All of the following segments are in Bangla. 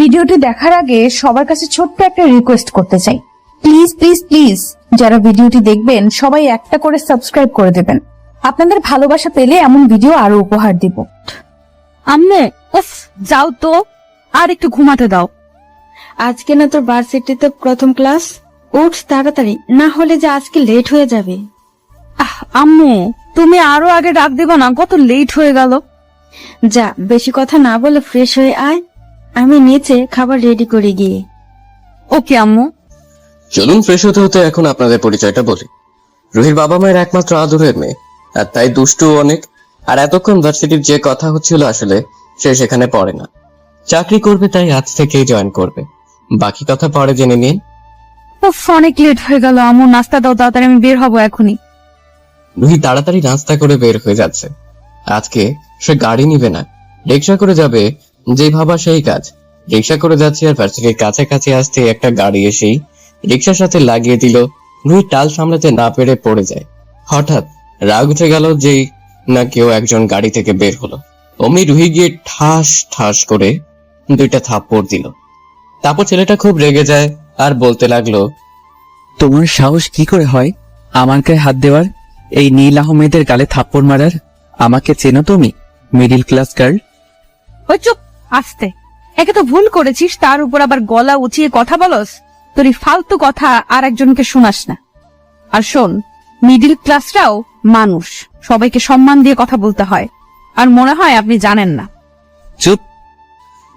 ভিডিওটি দেখার আগে সবার কাছে ছোট্ট একটা রিকোয়েস্ট করতে চাই, প্লিজ প্লিজ প্লিজ যারা ভিডিওটি দেখবেন সবাই একটা করে সাবস্ক্রাইব করে দেবেন। আপনাদের ভালোবাসা পেলে এমন ভিডিও আরো উপহার দিব। আম্মু উফ, যাও তো, আর একটু ঘুমাতে দাও। আজকে না তোর ভার্সিটিতে প্রথম ক্লাস, উঠ তাড়াতাড়ি, না হলে যে আজকে লেট হয়ে যাবে। আম্মু তুমি আরো আগে ডাক দিবা না? কত লেট হয়ে গেল। যা, বেশি কথা না বলে ফ্রেশ হয়ে আয়, আমি নিচে খাবার রেডি করে গিয়ে। ওকে আম্মু। চলুন ফ্রেশ হতে হতে এখন আপনাদের পরিচয়টা বলি। রুহির বাবা মায়ের একমাত্র আদরের মেয়ে, আর তাই দুষ্টু অনেক। আর এতক্ষণ ভার্সিটির যে কথা হচ্ছিল আসলে সে সেখানে পড়ে না, চাকরি করবে, তাই আজ থেকেই জয়েন করবে। বাকি কথা পরে জেনে নিন। উফ, অনেক লেট হয়ে গেল আম্মু, নাস্তা দাও তাড়াতাড়ি, আমি বের হবো এখনই। রুহি তাড়াতাড়ি নাস্তা করে বের হয়ে যাচ্ছে। আজকে সে গাড়ি নিবে না, রিক্সা করে যাবে। যে ভাবা সেই কাজ। রিক্সা করে যাচ্ছে আর ভার্সিটির কাছাকাছি আসতে একটা গাড়ি এসেই রিক্সার সাথে লাগিয়ে দিল। রুহি টাল সামলাতে না পেরে পড়ে যায়। হঠাৎ রাগ উঠে গেল যেই না কেউ একজন গাড়ি থেকে বের হলো। অমনি রুহি গিয়ে ঠাস ঠাস করে 2টা থাপ্পড় দিল। তারপর ছেলেটা খুব রেগে যায় আর বলতে লাগলো, তোমার সাহস কি করে হয় আমার গায়ে হাত দেওয়ার, এই নীল আহমেদের গালে থাপ্পড় মারার? আমাকে চেনো তুমি, মিডিল ক্লাস গার্ল? ওই চুপ, আস্তে। একে তো ভুল করেছিস, তার উপর আবার গলা উঁচিয়ে কথা বলস। তোর এই ফালতু কথা আর একজনকে শোনাস না। আর শোন, মিডিল ক্লাসরাও মানুষ, সবাইকে সম্মান দিয়ে কথা বলতে হয়। আর মনে হয় আপনি জানেন না। চুপ।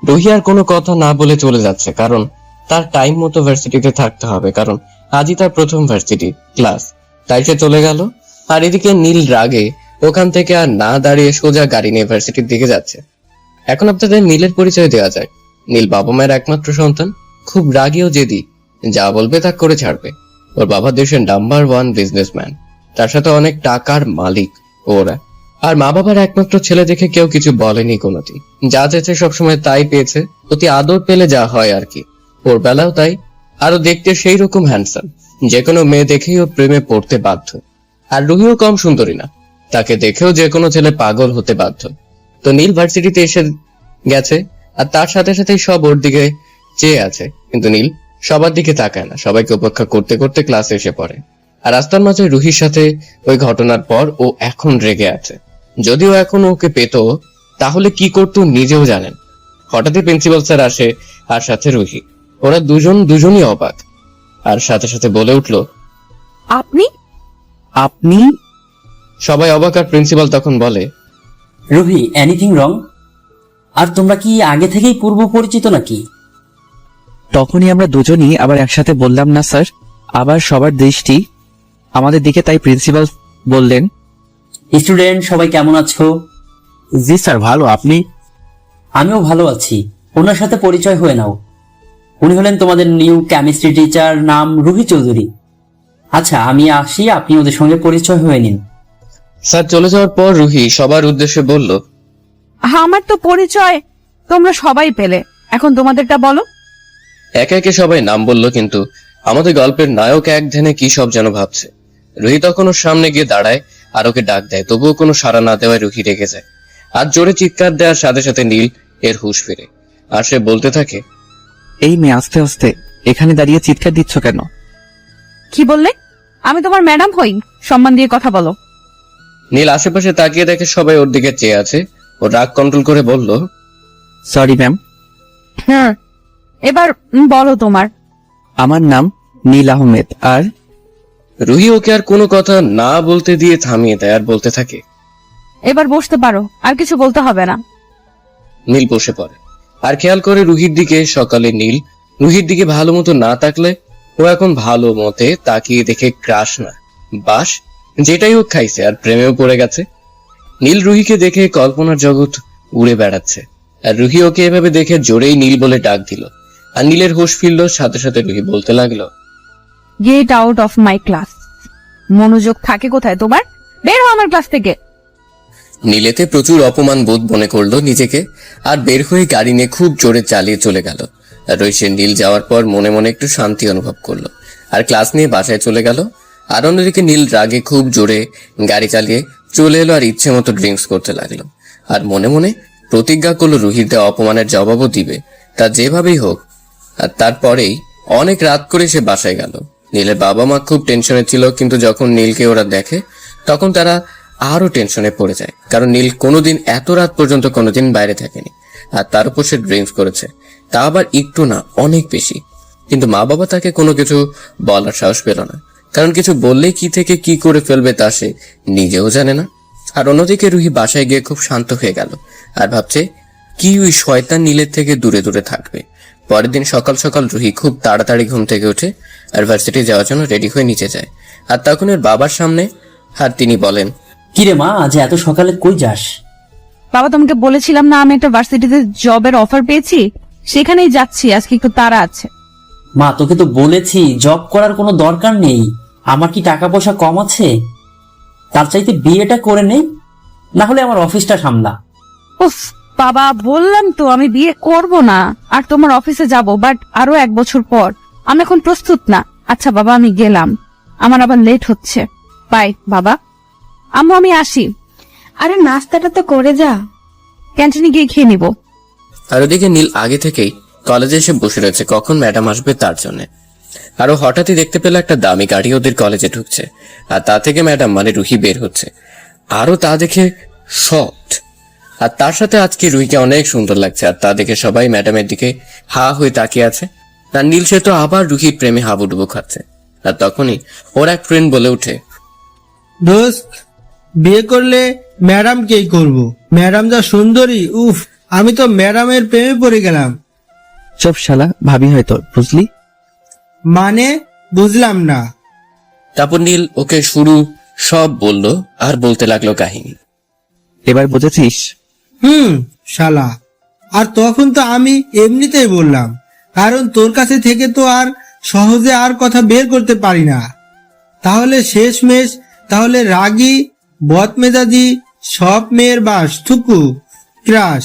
রুহি আর কোনো কথা না বলে চলে যাচ্ছে, কারণ তার টাইম মতো ভার্সিটিতে থাকতে হবে, কারণ আজই তার প্রথম ভার্সিটি ক্লাস। তাই সে চলে গেল। আর এদিকে নীল রাগে ওখান থেকে আর না দাঁড়িয়ে সোজা গাড়ি নিয়ে ভার্সিটির দিকে যাচ্ছে। এখন আপনাদের নীলের পরিচয় দেওয়া যায়। নীল বাবা মায়ের একমাত্র সন্তান, খুব রাগী ও জেদি, যা বলবে তা করে ছাড়বে। ওর বাবা দেশের নাম্বার 1 বিজনেসম্যান, তার সাথে অনেক টাকার মালিক ওরা। আর মা বাবার একমাত্র ছেলে দেখে কেউ কিছু বলেনি কোনোদিন, যা চেয়েছে সবসময় তাই পেয়েছে। অতি আদর পেলে যা হয় আর কি, ওর বেলাও তাই। আরো দেখতে সেই রকম হ্যান্ডসাম, যে কোনো মেয়ে দেখেই ও প্রেমে পড়তে বাধ্য। আর রুহিও কম সুন্দরী না, তাকে দেখেও যে কোনো ছেলে পাগল হতে বাধ্য। তো নীল ভার্সিটিতে এসে গেছে, আর তার সাথে সাথে সব ওর দিকে চেয়ে আছে, কিন্তু নীল সবার দিকে তাকায় না। সবাইকে উপেক্ষা করতে করতে ক্লাসে এসে পড়ে। আর রাস্তার মাঝে রুহির সাথে ওই ঘটনার পর ও এখন রেগে আছে। যদিও এখন ওকে পেত তাহলে কি করতো নিজেও জানেন। হঠাৎই প্রিন্সিপাল স্যার আসে আর সাথে রুহি। ওরা দুজনই অবাক, আর সাথে সাথে বলে উঠল, আপনি? আপনি? সবাই অবাক। আর প্রিন্সিপাল তখন বলে, রুহি, এনিথিং রং? আর তোমরা কি আগে থেকেই পূর্ব পরিচিত নাকি? তখনই আমরা দুজনই আবার একসাথে বললাম না স্যার। আবার সবার দৃষ্টি আমাদের দিকে, তাই প্রিন্সিপাল বললেন, স্টুডেন্ট সবাই কেমন আছো? জি স্যার, ভালো। আপনি? আমিও ভালো আছি। ওনার সাথে পরিচয় হয়ে নাও। উনি হলেন তোমাদের নিউ কেমিস্ট্রি টিচার, নাম রুহি চৌধুরী। আচ্ছা, আমি আসি, আপনি ওদের সঙ্গে পরিচয় হয়ে নিন। স্যার চলে যাওয়ার পর রুহি সবার উদ্দেশ্যে বলল, আমার তো পরিচয় তোমরা সবাই পেলে, এখন তোমাদেরটা বলো। একে একে সবাই নাম বলল, কিন্তু আমাদের গল্পের নায়ক এক ধ্যানে কি সব যেন ভাবছে। রুহি তখন ওর সামনে গিয়ে দাঁড়ায় আর ওকে ডাক দেয়, তবুও কোনো সাড়া না দেওয়ায় রুহি রেগে যায়। আর জোরে চিৎকার দেওয়ার সাথে সাথে নীল এর হুঁশ ফিরে। আর সে বলতে থাকে, এই মেয়ে, আস্তে আস্তে, এখানে দাঁড়িয়ে চিৎকার দিচ্ছ কেন? কি বললে? আমি তোমার ম্যাডাম হই, সম্মান দিয়ে কথা বলো। নীল আশেপাশে তাকিয়ে দেখে সবাই ওর দিকে চেয়ে আছে। ও রাগ কন্ট্রোল করে বলল, সরি ম্যাম। হ্যাঁ, এবার বলো তোমার। আমার নাম নীল আহমেদ। আর? রুহি ওকে আর কোনো কথা না বলতে দিয়ে থামিয়ে দেয় আর বলতে থাকে, এবার বসতে পারো, আর কিছু বলতে হবে না। নীল বসে পড়ে আর খেয়াল করে রুহির দিকে। সকালে নীল রুহির দিকে ভালো মতো না তাকলে ও এখন ভালো মতে তাকিয়ে দেখে ক্রাশ না বাস, যেটাই ও খাইছে আর প্রেমেও পড়ে গেছে। নীল রুহিকে দেখে কল্পনার জগৎ উড়ে বেড়াচ্ছে, আর রুহি ওকে এভাবে দেখে জোরেই নীল বলে ডাক দিল। আর নীলের হোশ ফিরল, সাথে সাথে রুহি বলতে লাগলো, get out of my class. মনোযোগ থাকে কোথায় তোমার? বের হও আমার ক্লাস থেকে। নীলেতে প্রচুর অপমান বোধ মনে করলো নিজেকে, আর বের হয়ে গাড়ি নিয়ে খুব জোরে চালিয়ে চলে গেল। আর রইসে নীল যাওয়ার পর মনে মনে একটু শান্তি অনুভব করলো আর ক্লাস নিয়ে বাসায় চলে গেল। আর অন্যদিকে নীল রাগে খুব জোরে গাড়ি চালিয়ে চলে এলো আর ইচ্ছে মতো ড্রিঙ্কস করতে লাগলো। আর মনে মনে প্রতিজ্ঞা করলো রুহির দেওয়া অপমানের জবাবও দিবে। তা যেভাবেই হোক। আর তারপরেই অনেক রাত করে সে বাসায় গেল। নীলের বাবা মা খুব টেনশনে ছিল, কিন্তু যখন নীলকে ওরা দেখে তখন তারা আরো টেনশনে পড়ে যায়, কারণ নীল কোনোদিন এত রাত পর্যন্ত কোনোদিন বাইরে থাকেনি। আর তার উপর সে ড্রিঙ্কস করেছে, তা আবার একটু না, অনেক বেশি। কিন্তু মা বাবা তাকে কোনো কিছু বলার সাহস পেল না, কারণ কিছু বললেই কি থেকে কি করে ফেলবে তা সে নিজেও জানে না। আর অন্যদিকে রুহি বাসায় গিয়ে খুব শান্ত হয়ে গেল আর ভাবছে কি ওই শয়তান নীলের থেকে দূরে দূরে থাকবে। পরের দিন সকাল সকাল রুহি খুব তাড়াতাড়ি ঘুম থেকে উঠে আর ভার্সিটি যাওয়ার জন্য রেডি হয়ে নিচে যায়। আর তখন ওর বাবার সামনে, আর তিনি বলেন, কিরে মা, আজ এত সকালে কই যাস? বাবা, তোমাকে বলেছিলাম না আমি একটা ভার্সিটিতে জবের অফার পেয়েছি, সেখানেই যাচ্ছি। আজকে একটু তাড়া আছে। মা, তোকে তো বলেছি জব করার কোনো দরকার নেই। আমার কি টাকা পয়সা কম আছে? তার চাইতে বিয়েটা করে নেই, না হলে আমার অফিসটা সামলা। উফ বাবা, বললাম তো আমি বিয়ে করব না আর তোমার অফিসে যাব, বাট আরো 1 বছর পর। আমি এখন প্রস্তুত না। আচ্ছা বাবা, আমি গেলাম, আমার আবার লেট হচ্ছে। বাই বাবা। আম্মু, আমি আসি। আরে নাস্তাটা তো করে যা। ক্যান্টিনে গিয়ে খেয়ে নিব। আর ওদিকে নীল আগে থেকেই কলেজে এসে বসে রয়েছে কখন ম্যাডাম আসবে তার জন্য। আরো হঠাৎই দেখতে পেল একটা দামি গাড়ি ওদের কলেজে ঢুকছে, আর তা থেকে ম্যাডাম মানে রুহি বের হচ্ছে। আরো তা দেখে শকড। আর তার সাথে আজকে রুহিকে অনেক সুন্দর লাগছে, আর তা দেখে সবাই ম্যাডামের দিকে হা হয়ে তাকিয়ে আছে। আর নীল সে তো আবার রুহির প্রেমে হাবুডুবু খাচ্ছে। আর তখনই ওর এক ফ্রেন্ড বলে উঠে, দোস্ত, বিয়ে করলে ম্যাডামকেই করব। ম্যাডাম যা সুন্দরী, উফ, আমি তো ম্যাডামের প্রেমে পড়ে গেলাম। চুপ শালা, ভাবি হয়তো, বুঝলি? মানে বুঝলাম না। তারপর নীল ওকে শুরু সব বলল আর বলতে লাগলো কাহিনী। এবার বুঝেছিস? শালা। আর তখন তো আমি এমনিতেই বললাম, কারণ তোর কাছে থেকে তো আর সহজে আর কথা বের করতে পারি না। তাহলে শেষমেশ তাহলে রাগী বদমেজাজি সব মেয়ের বাস থুকু ক্রাশ,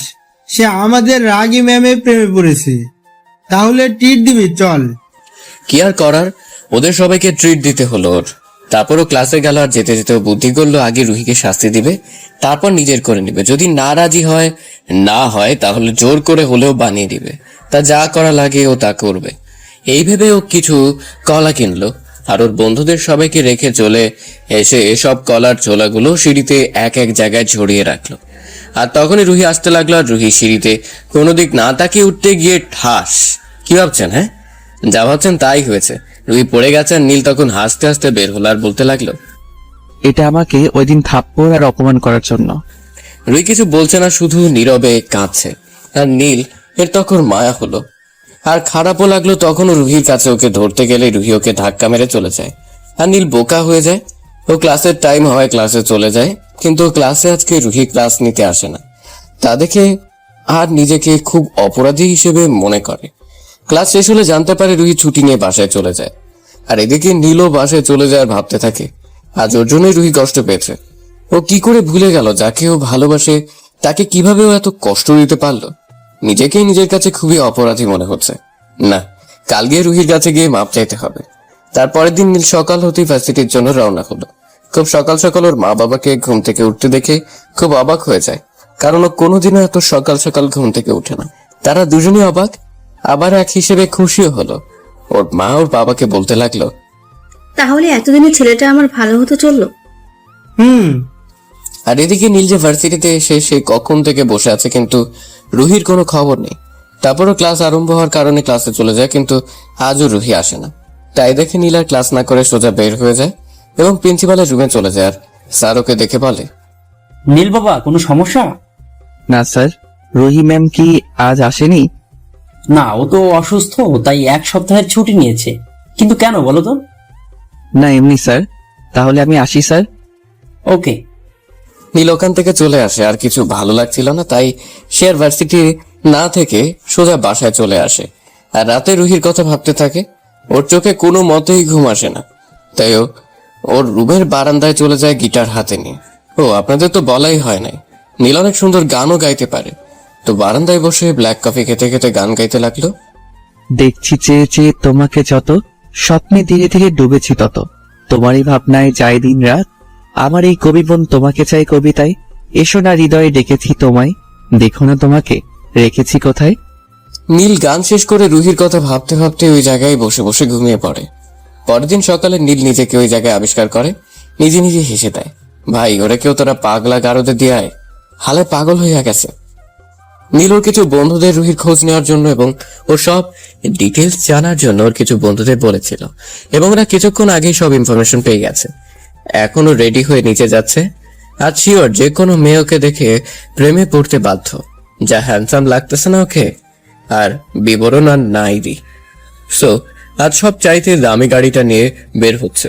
সে আমাদের রাগী ম্যামের প্রেমে পড়েছে। তাহলে ট্রিট দিবি, চল। কি আর করার, ওদের সবাইকে ট্রিট দিতে হলো ওর। তারপরও ক্লাসে গেল, আর যেতে যেতে বুদ্ধি করলো আগে রুহিকে শাস্তি দিবে, তারপর নিজের করে নিবে। যদি না রাজি হয়, না হয়, তাহলে জোর করে হলেও বানিয়ে দিবে। তা যা করা লাগে ও তা করবে। এই ভেবে ও কিছু কলা কিনলো, আর ওর বন্ধুদের সবাইকে রেখে চলে এসে এসব কলার ছোলাগুলো সিঁড়িতে এক এক জায়গায় ঝরিয়ে রাখলো। আর তখনই রুহি আসতে লাগলো, আর রুহি সিঁড়িতে কোনো দিক না তাকিয়ে উঠতে গিয়ে ঠাস। কি ভাবছেন? হ্যাঁ, যা ভাবছেন তাই হয়েছে। রুহি পড়ে গেছে, আর নীল তখন হাসতে হাসতে বের হলো আর বলতে লাগলো, এটা আমাকে ওই দিন থাপ্পড় আর অপমান করার জন্য। রুহি কিছু বলছে না, শুধু নীরবে কাঁদছে। আর নীল এর তখন মায়া হলো, আর খারাপও লাগলো। তখন রুহির কাছে ওকে ধরতে গেলে রুহি ওকে ধাক্কা মেরে চলে যায়, আর নীল বোকা হয়ে যায়। ও ক্লাসের টাইম হয় ক্লাসে চলে যায়, কিন্তু ক্লাসে আজকে রুহি ক্লাস নিতে আসে না। তা দেখে আর নিজেকে খুব অপরাধী হিসেবে মনে করে। ক্লাস শেষ হলে জানতে পারে রুহি ছুটি নিয়ে বাসায় চলে যায়। আর এদিকে নীলও বাসায় চলে যায় আর ভাবতে থাকে আজ ওর জন্যই রুহি কষ্ট পেয়েছে। ও কি করে ভুলে গেল যাকে ও ভালোবাসে, তাকে কিভাবে ও এত কষ্ট দিতে পারলো। নিজেকেই নিজের কাছে খুবই অপরাধী মনে হচ্ছে। না, কাল গিয়ে রুহির কাছে গিয়ে মাপ চাইতে হবে। তারপরের দিন নীল সকাল হতেই ভার্সিটির জন্য রওনা হলো। খুব সকাল সকাল ওর মা বাবাকে ঘুম থেকে উঠতে দেখে খুব অবাক হয়ে যায়, কারণ ও কোনোদিনও এত সকাল সকাল ঘুম থেকে উঠে না। তারা দুজনই অবাক, আবার এক হিসেবে খুশিও হলো। ওর মা ওর বাবাকে বলতে লাগলো, তাহলে এতদিনে ছেলেটা আমার ভালো হতে চললো। আর এদিকে নীল যে ভার্সিটিতে এসে সে কখন থেকে বসে আছে, কিন্তু রুহির কোনো খবর নেই। তারপরও ক্লাস আরম্ভ হওয়ার কারণে ক্লাসে চলে যায়, কিন্তু আজও রুহি আসে না। তাই দেখে নীল আর ক্লাস না করে সোজা বের হয়ে যায় এবং প্রিন্সিপালের রুমে চলে যায়। আর স্যার ওকে দেখে বলে, নীল বাবা, কোনো সমস্যা? না স্যার, রুহি ম্যাম কি আজ আসেনি? না, ও তো অসুস্থ, তাই 1 সপ্তাহের ছুটি নিয়েছে। কিন্তু কেন বলো তো? না এমনি স্যার। তাহলে আমি আসি স্যার। ওকে। নীল ওখান থেকে চলে আসে। আর কিছু ভালো লাগছিল না, তাই সে আর ভার্সিটি না থেকে সোজা বাসায় চলে আসে। আর রাতে রুহির কথা ভাবতে থাকে। ওর চোখে কোনো মতেই ঘুম আসে না, তাই ও ওর রুমের বারান্দায় চলে যায় গিটার হাতে নিয়ে। ও আপনাদের তো বলাই হয় নাই, নীল অনেক সুন্দর গানও গাইতে পারে। তো বারান্দায় বসে ব্ল্যাক কফি খেতে খেতে গান গাইতে লাগলো। দেখছি চেয়ে চেয়ে তোমাকে যত, স্বপ্নে ধীরে ধীরে ডুবেছি তত, তোমারই ভাবনায় যায় দিন রাত, আমার এই কবি বোন তোমাকে চাই কবিতায়, এসো না হৃদয়ে ডেকেছি তোমায়, দেখো না তোমাকে রেখেছি কোথায়। নীল গান শেষ করে রুহির কথা ভাবতে ভাবতে ওই জায়গায় বসে বসে ঘুমিয়ে পড়ে। পরের দিন সকালে নীল নিজেকে ওই জায়গায় আবিষ্কার করে, নিজে নিজে হেসে দেয়। ভাই ওরা কেউ তোরা পাগলা গারদে দিয়ে আয়, হালে পাগল হইয়া গেছে। নীল ওর কিছু বন্ধুদের রুহির খোঁজ নেওয়ার জন্য এবং ওর সব ডিটেলস জানার জন্য ওর কিছু বন্ধুদের বলেছিল, এবং ওরা কিছুক্ষণ আগেই সব ইনফরমেশন পেয়ে গেছে। এখনো রেডি হয়ে নিচে যাচ্ছে। আজ শিওর যে কোনো মেয়ে ওকে দেখে প্রেমে পড়তে বাধ্য, যা হ্যান্ডসাম লাগতেছে না ওকে, আর বিবরণ আর নাইরি। সো আজ সব চাইতে দামি গাড়িটা নিয়ে বের হচ্ছে।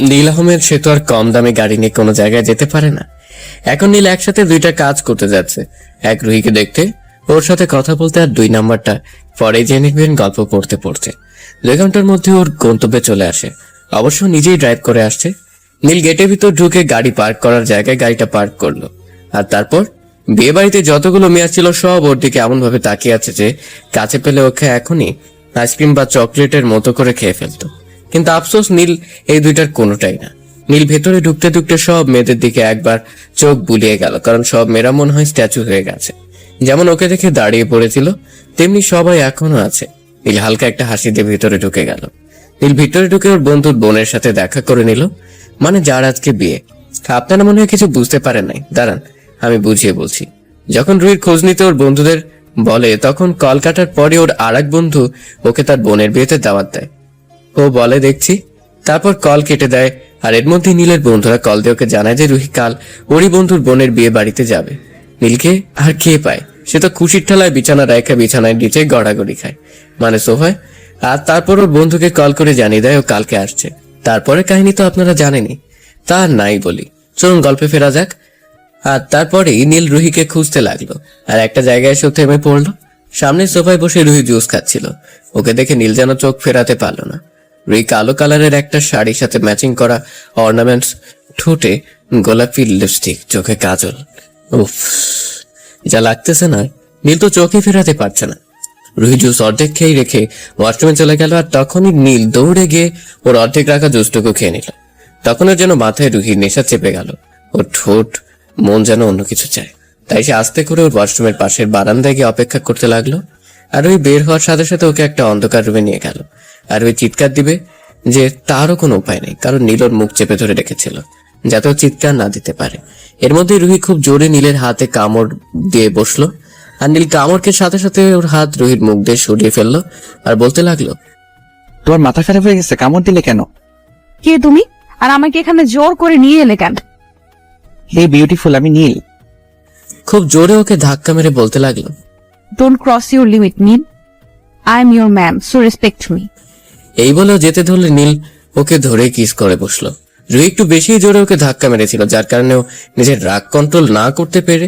নীল আহমেদ সে তো আর কম দামি গাড়ি নিয়ে কোনো জায়গায় যেতে পারে না। এখন নীল একসাথে দুইটা কাজ করতে যাচ্ছে, এক রুহিকে দেখতে, ওর সাথে কথা বলতে, আর 2 নাম্বারটা পরে জেনে নেবেন গল্প পড়তে পড়তে। 2 ঘন্টার মধ্যে ওর গন্তব্যে চলে আসে। অবশ্য নিজেই ড্রাইভ করে আসছে। নীল গেটের ভিতর ঢুকে গাড়ি পার্ক করার জায়গায় গাড়িটা পার্ক করলো, আর তারপর বিয়ে বাড়িতে যতগুলো মেয়ে ছিল সব ওর দিকে এমন ভাবে তাকিয়ে আছে যে কাছে পেলে ওকে এখনই আইসক্রিম বা চকলেটের মতো করে খেয়ে ফেলতো। কিন্তু আফসোস নীল এই দুইটার কোনোটাই না। নীল ভেতরে ঢুকতে ঢুকতে সব মেয়েদের দিকে একবার চোখ বুলিয়ে গেল, কারণ সব মেয়েরা মনে হয় স্ট্যাচু হয়ে গেছে। যেমন ওকে দেখে দাঁড়িয়ে পড়েছিল তেমনি সবাই এখনো আছে। নীল হালকা একটা হাসি দিয়ে ভিতরে ঢুকে গেল। নীল ভিতরে ঢুকে ওর বন্ধুর বোনের সাথে দেখা করে নিল, মানে যার আজকে বিয়ে। আপনারা মনে হয় কিছু বুঝতে পারেন নাই, দাঁড়ান আমি বুঝিয়ে বলছি। যখন রুহির খোঁজ নিতে ওর বন্ধুদের বলে, তখন কল কাটার পরে ওর আর এক বন্ধু ওকে তার বোনের বিয়েতে দাওয়াত দেয়। ও বলে দেখছি, তারপর কল কেটে দেয়। আর এর মধ্যে নীলের বন্ধুরা কল দিয়ে ওকে জানায় যে রুহি কাল ওরই বন্ধুর বোনের বিয়ে বাড়িতে যাবে। নীলকে আর কে পায়, সে তো খুশির ঠেলায় বিছানা রেখে বিছানায় নিচে গড়াগড়ি খায়, মানে সোফায়। আর তারপর ওর বন্ধুকে কল করে জানিয়ে দেয় ও কালকে আসছে। তারপরে কাহিনী তো আপনারা জানেনই, তা নাই বলি, চলুন গল্পে ফেরা যাক। আর তারপরেই নীল রুহিকে খুঁজতে লাগলো, আর একটা জায়গায় এসে থেমে পড়লো। সামনে সোফায় বসে রুহি জুস খাচ্ছিল। ওকে দেখে নীল যেন চোখ ফেরাতে পারলো না। রুহি কালো কালারের একটা শাড়ির সাথে ম্যাচিং করা অর্নামেন্টস, ঠোঁটে গোলাপি লিপস্টিক, চোখে কাজল। উফ, যা লাগতেছে না, নীল তো চোখে ফেরাতে পারছে না। রুহি জুস অর্ধেক খেয়ে রেখে ওয়াশরুমে চলে গেল, আর তখনই নীল দৌড়ে গিয়ে ওর অর্ধেক রাখা জুসটুকু খেয়ে নিল। তখন ওর যেন মাথায় রুহির নেশা চেপে গেল। ওর ঠোঁট মন যেন অন্য কিছু চায়। তাই সে আস্তে করে ওর ওয়াশরুমের পাশের বারান্দায় গিয়ে অপেক্ষা করতে লাগলো। আর ওই বের হওয়ার সাথে সাথে ওকে একটা অন্ধকার রুমে নিয়ে গেল। আর ওই চিৎকার দিবে যে তারও কোনো উপায় নেই, কারণ নীল ওর মুখ চেপে ধরে রেখেছিল যাতে ও চিৎকার না দিতে পারে। এর মধ্যে রুহি খুব জোরে নীলের হাতে কামড় দিয়ে বসলো, আর নীল কামড়কে সাথে সাথে ওর হাত রুহির মুখ দিয়ে সরিয়ে ফেললো আর বলতে লাগলো, তোমার মাথা খারাপ হয়ে গেছে, কামড় দিলে কেন? কে তুমি? আর আমাকে এখানে জোর করে নিয়ে এলে কেন? হে বিউটিফুল, আমি নীল। খুব জোরে ওকে ধাক্কা মেরে বলতে লাগলো, don't cross your limit Neel, I am your ma'am, so respect me. এই বলেও যেতে ধরলে নীল ওকে ধরে কিস করে বসলো। রুহি একটু বেশি জোরে ওকে ধাক্কা মেরেছিল, যার কারণে ও নিজের রাগ কন্ট্রোল না করতে পেরে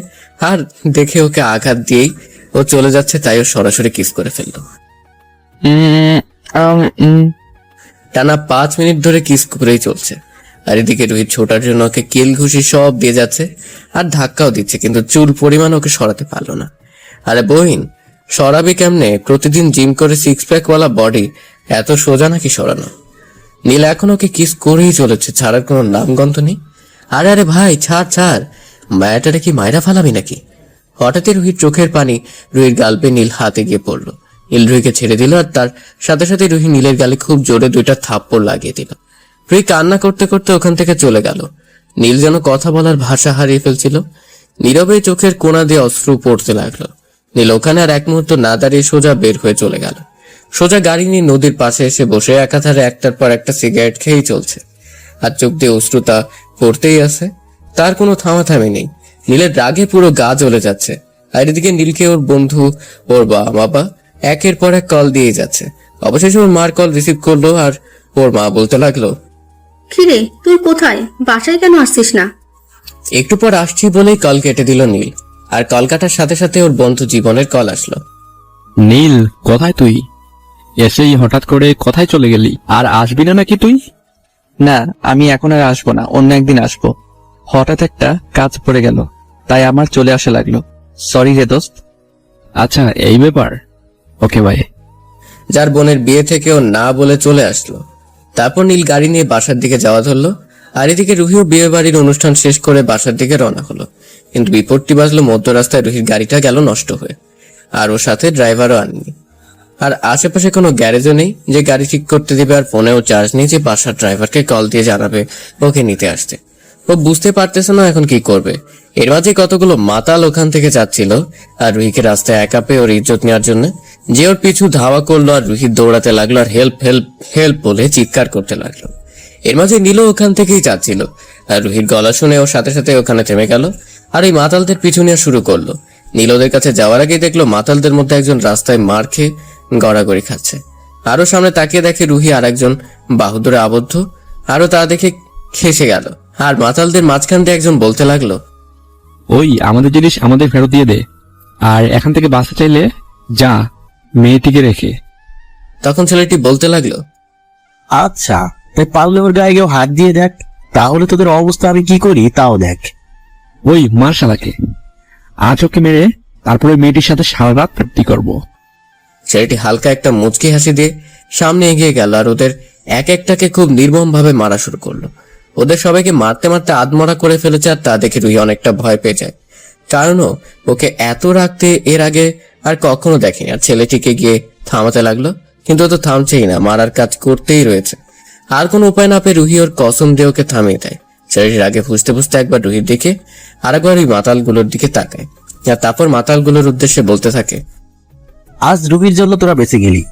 আর দেখে ওকে আঘাত দিয়েই ও চলে যাচ্ছে, তাই ও সরাসরি কিস করে ফেললো। টানা 5 মিনিট ধরে কিস করেই চলছে। আর এদিকে রুহি ছোটার জন্য ওকে কিল ঘুষি সব দিয়ে যাচ্ছে আর ধাক্কাও দিচ্ছে, কিন্তু চুল পরিমাণ ওকে সরাতে পারলো না। আরে বহিন, সরাবি কেমনে? প্রতিদিন জিম করে 6 প্যাক ওয়ালা বডি এত সোজা নাকি সরানো? নীলা এখন ওকে কিস করেই চলেছে, ছাড়ার কোনো নামগন্ধ নেই। আরে আরে ভাই, ছাড় ছাড়, মায়াটারে কি মায়েরা ফালাবি নাকি? হঠাৎই রুহির চোখের পানি রুহির গালপে নীল হাতে গিয়ে পড়লো। নীল রুহিকে ছেড়ে দিল, আর তার সাথে সাথে রুহি নীলের গালে খুব জোরে 2টা থাপ্পড় লাগিয়ে দিল। রুহি কান্না করতে করতে ওখান থেকে চলে গেল। নীল যেন কথা বলার ভাষা হারিয়ে ফেলছিল। নীরবে চোখের কোণা দিয়ে অশ্রু পড়তে লাগলো। নীল ওখানে আর এক মুহূর্ত না দাঁড়িয়ে সোজা বের হয়ে চলে গেল। সোজা গাড়ি নিয়ে নদীর পাশে এসে বসে একাধারে একটার পর একটা সিগারেট খেয়েই চলছে, আর চোখ দিয়ে অশ্রুতা পড়তেই আছে। তার কোনো থামাথামি নেই। নীলের রাগে পুরো গা জ্বলে যাচ্ছে। আর এদিকে নীলকে ওর বন্ধু, ওর বাবা একের পর এক কল দিয়ে যাচ্ছে। অবশেষে ওর মার কল রিসিভ করলো, আর ওর মা বলতে লাগলো, কিরে তুই কোথায়? বাসায় কেন আসছিস না? একটু পর আসছি বলেই কল কেটে দিল নীল। আর কল কাটার সাথে সাথে ওর বন্ধু জীবনের কল আসলো। নীল, কোথায় তুই? এসেই হঠাৎ করে কোথায় চলে গেলি? আর আসবি না নাকি তুই? না, আমি এখন আর আসবো না, অন্য একদিন আসবো। হঠাৎ একটা কাজ পড়ে গেল, তাই আমার চলে আসা লাগলো। সরি রে দোস্ত। আচ্ছা, এই ব্যাপার। Okay bye. যার বোনের বিয়ে থেকে ও না বলে চলে আসলো। তারপর নীল গাড়ি নিয়ে বাসার দিকে যাওয়া ধরলো। আর এদিকে রুহিও বিয়ে বাড়ির অনুষ্ঠান শেষ করে বাসার দিকে রওনা হলো। কিন্তু বিপত্তি বাজলো, মধ্য রাস্তায় রুহির গাড়িটা গেল নষ্ট হয়ে, আর ওর সাথে ড্রাইভারও আনেনি। আর আশেপাশে কোনো গ্যারেজও নেই যে গাড়ি ঠিক করতে দিবে, আর ফোনেও চার্জ নেই যে বাসার ড্রাইভারকে কল দিয়ে জানাবে ওকে নিতে আসতে। ও বুঝতে পারতেছে না এখন কি করবে। এর মাঝে কতগুলো মাতাল ওখান থেকে যাচ্ছিল, আর রুহিকে রাস্তায় একা পেয়ে ওর ইজ্জত নেওয়ার জন্য যে ওর পিছু ধাওয়া করলো, আর রুহি দৌড়াতে লাগলো আর হেল্প হেল্প হেল্প বলে চিৎকার করতে লাগলো। এর মাঝে নীলও ওখান থেকেই যাচ্ছিল, আর রুহির গলা শুনে ওর সাথে সাথে ওখানে থেমে গেল আর এই মাতালদের পিছু নেওয়া শুরু করলো। নীল ওদের কাছে যাওয়ার আগেই দেখলো মাতালদের মধ্যে একজন রাস্তায় মার খেয়ে গড়াগড়ি খাচ্ছে। আরো সামনে তাকিয়ে দেখে রুহি আর একজন বাহুদুরে আবদ্ধ, আরো তা দেখে খেসে গেল। আর মাতালদের মাঝখান দিয়ে একজন বলতে লাগলো, ওই আমাদের জিনিস আমাদের ফেরত দিয়ে দে, আর এখান থেকে বাসা চাইলে যা, মেয়েটিকে রেখে। তখন ছেলেটি বলতে লাগলো, আচ্ছা তাই পারলে ওর গায়ে কেউ হাত দিয়ে দেখ, তাহলে তোদের অবস্থা আমি কি করি তাও দেখ। ওই মার শালাকে, আজ ওকে মেরে তারপরে মেয়েটির সাথে সারা রাত প্রাপ্তি করবো। ছেলেটি হালকা একটা মুচকি হাসি দিয়ে সামনে এগিয়ে গেল আর ওদের এক একটাকে খুব নির্মম ভাবে মারা শুরু করলো। ওদের সবাইকে মারতে মারতে আধমরা করে ফেলেছে, আর তা দেখে রুহি অনেকটা ভয় পেয়ে যায়, কারণ ওকে এত রাখতে এর আগে আর কখনো দেখেনি। আর ছেলেটিকে গিয়ে থামাতে লাগলো, কিন্তু ও তো থামছেই না, মারার কাজ করতেই রয়েছে। আর কোনো উপায় না পেয়ে রুহি ওর কসম দিয়ে ওকে থামিয়ে দেয়। ছেলেটির আগে ফুসতে ফুসতে একবার রুহির দিকে আর একবার ওই মাতালগুলোর দিকে তাকায়, আর তারপর মাতালগুলোর উদ্দেশ্যে বলতে থাকে, আজ রুহির জন্য তোরা বেঁচে গেলি,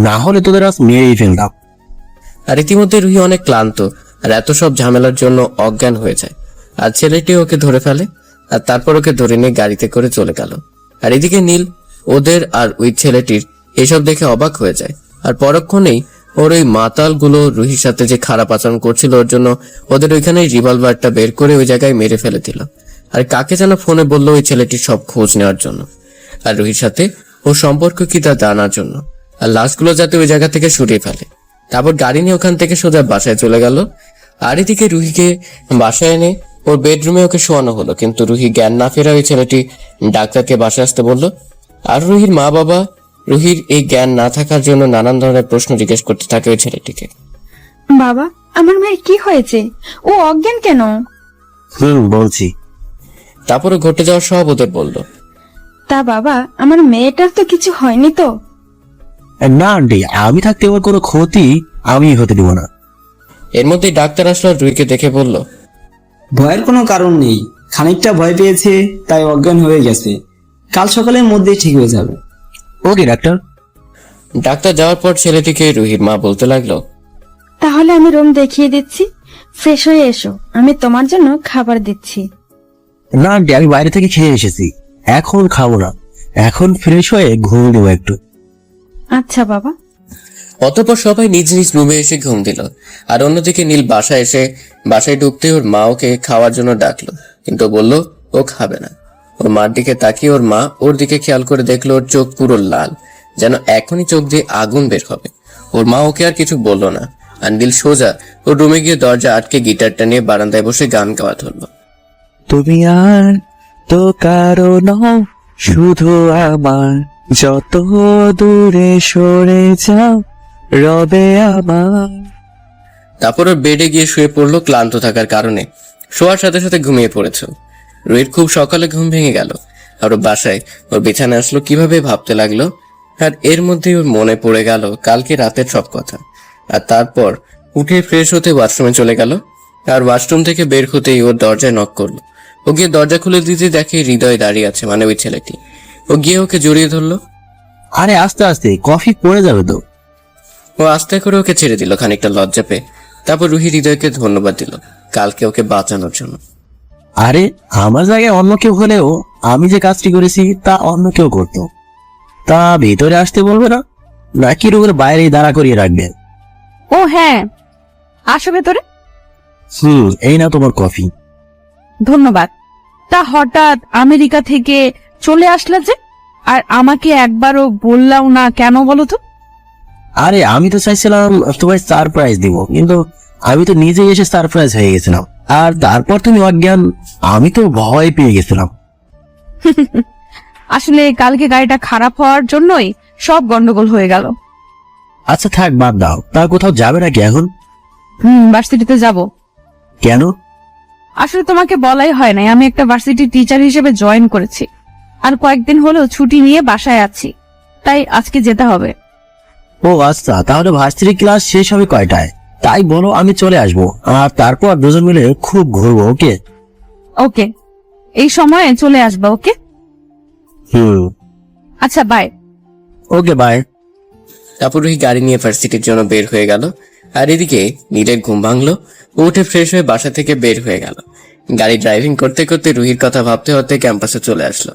না হলে তোদের আজ মেরেই ফেলতাম। আর ইতিমধ্যে রুহি অনেক ক্লান্ত আর এত সব ঝামেলার জন্য অজ্ঞান হয়ে যায়। আর ছেলেটি ওকে ধরে ফেলে, আর তারপর ওকে ধরে নিয়ে গাড়িতে করে চলে গেল। আর এদিকে নীল ওদের আর ওই ছেলেটির এসব দেখে অবাক হয়ে যায়। আর পরক্ষণেই ওর ওই মাতালগুলো রুহির সাথে যে খারাপ আচরণ করছিল ওর জন্য ওদের ওইখানে রিভলভারটা বের করে ওই জায়গায় মেরে ফেলে দিল। আর কাকে যেন ফোনে বললো ওই ছেলেটির সব খোঁজ নেওয়ার জন্য, আর রুহির সাথে ওর সম্পর্ক কি তা জানার জন্য, আর লাশগুলো যাতে ওই জায়গা থেকে সরিয়ে ফেলে। তারপর গাড়ি নিয়ে ওখান থেকে সোজা বাসায় চলে গেল। আর এদিকে রুহিকে বাসায় এনে ওর বেডরুমে ওকে শোয়ানো হলো, কিন্তু রুহি জ্ঞান না ফেরা ওই ছেলেটি ডাক্তারকে বাসায় আসতে বললো। আর রুহির মা বাবা রুহির এই জ্ঞান না থাকার জন্য নানান ধরনের প্রশ্ন জিজ্ঞেস করতে থাকে ওই ছেলেটিকে। বাবা, আমার মেয়ের কি হয়েছে? ও অজ্ঞান কেন? বলছি। তারপরে ঘটে যাওয়া সব ওদের বললো। তা বাবা, আমার মেয়েটার তো কিছু হয়নি তো? না আন্টি, আমি থাকতে ওর কোনো ক্ষতি আমি হতে দিব না। এর মধ্যেই ডাক্তার আসলো আর রুহিকে দেখে বলল, ভয়ের কোনো কারণ নেই, খানিকটা ভয় পেয়েছে তাই অজ্ঞান হয়ে গেছে, কাল সকালের মধ্যেই ঠিক হয়ে যাবে। ওকে ডাক্তার। ডাক্তার যাওয়ার পর ছেলেটিকে রুহির মা বলতে লাগলো, তাহলে আমি রুম দেখিয়ে দিচ্ছি, ফ্রেশ হয়ে এসো, আমি তোমার জন্য খাবার দিচ্ছি। না আন্টি, আমি বাইরে থেকে খেয়ে এসেছি, এখন খাবো না, এখন ফ্রেশ হয়ে ঘুম দেবো একটু। আচ্ছা বাবা। অতঃপর সবাই নিজ নিজ রুমে এসে ঘুম দিল। আর অন্যদিকে নীল বাসায় ঢুকতে ওর মা ওকে খাওয়ার জন্য ডাকলো, কিন্তু বলল ও খাবে না। ওর মার দিকে তাকিয়ে ওর মা ওর দিকে খেয়াল করে দেখলো ওর চোখ পুরো লাল, যেন এখনই চোখ দিয়ে আগুন বের হবে। ওর মা ওকে আর কিছু বললো না, আর নীল সোজা ওর রুমে গিয়ে দরজা আটকে গিটারটা নিয়ে বারান্দায় বসে গান গাওয়া ধরলো। তুমি আর তো কারো নও, শুধু আমার, যত দূরে সরে যাও রবে আমার। তারপর ওর বেডে গিয়ে শুয়ে পড়লো ক্লান্ত থাকার কারণে। শোয়ার সাথে সাথে ঘুমিয়ে পড়েছে। রুহির খুব সকালে ঘুম ভেঙে গেল, আর ওর বাসায় ওর বিছানায় আসলো কিভাবে ভাবতে লাগলো। আর এর মধ্যে ওর মনে পড়ে গেল কালকে রাতের সব কথা। আর তারপর উঠে ফ্রেশ হতে ওয়াশরুমে চলে গেল। আর ওয়াশরুম থেকে বের হতেই ওর দরজায় নক করলো। ও গিয়ে দরজা খুলে দিতে দেখে হৃদয় দাঁড়িয়ে আছে, মানে ওই ছেলেটি। ও গিয়ে ওকে জড়িয়ে ধরলো। আরে আস্তে আস্তে, কফি পড়ে যাবে তো। ও আস্তে করে ওকে ছেড়ে দিল খানিকটা লজ্জা পেয়ে। তারপর রুহি হৃদয়কে ধন্যবাদ দিল কালকে ওকে বাঁচানোর জন্য। আরে আমার জায়গায় অন্য কেউ হলেও আমি যে কাজটি করেছি তা অন্য কেউ করতো। তা ভেতরে আসতে বলবে না, নাকি রুমের বাইরেই দাঁড়া করিয়ে রাখবে? ও হ্যাঁ, আসো ভেতরে। এই না তোমার কফি। ধন্যবাদ। তা হঠাৎ আমেরিকা থেকে চলে আসলা যে, আর আমাকে একবারও বললাও না কেন বলো তো? আরে আমি তো চাইছিলাম তোমায় সারপ্রাইজ দিব, কিন্তু আমি তো নিজেই এসে সারপ্রাইজ হয়ে গেছিলাম। আর তারপর তুমি অজ্ঞান, আমি তো ভয় পেয়ে গেছিলাম। আসলে কালকে গাড়িটা খারাপ হওয়ার জন্যই সব গন্ডগোল হয়ে গেল। আচ্ছা থাক, বাদ দাও। তা কোথাও যাবে নাকি এখন? ভার্সিটিতে যাব। কেন? আসলে তোমাকে বলাই হয় নাই, আমি একটা ভার্সিটি টিচার হিসেবে জয়েন করেছি, আর কয়েকদিন হলো ছুটি নিয়ে বাসায় আছি, তাই আজকে যেতে হবে। ও আচ্ছা, তাহলে ভার্সিটি ক্লাস শেষ হবে কয়টায়? তাই বলো, আমি চলে আসবো, আর তারপর দুজন মিলে খুব ঘুরবো। ওকে? ওকে, এই সময়ে চলে আসবা। ওকে, আচ্ছা বাই। Okay, by. তারপর রুহি গাড়ি নিয়ে ভার্সিটির জন্য বের হয়ে গেল। আর এদিকে নীলের ঘুম ভাঙলো। ও উঠে ফ্রেশ হয়ে বাসা থেকে বের হয়ে গেল। গাড়ি ড্রাইভিং করতে করতে রুহির কথা ভাবতে ভাবতে ক্যাম্পাসে চলে আসলো।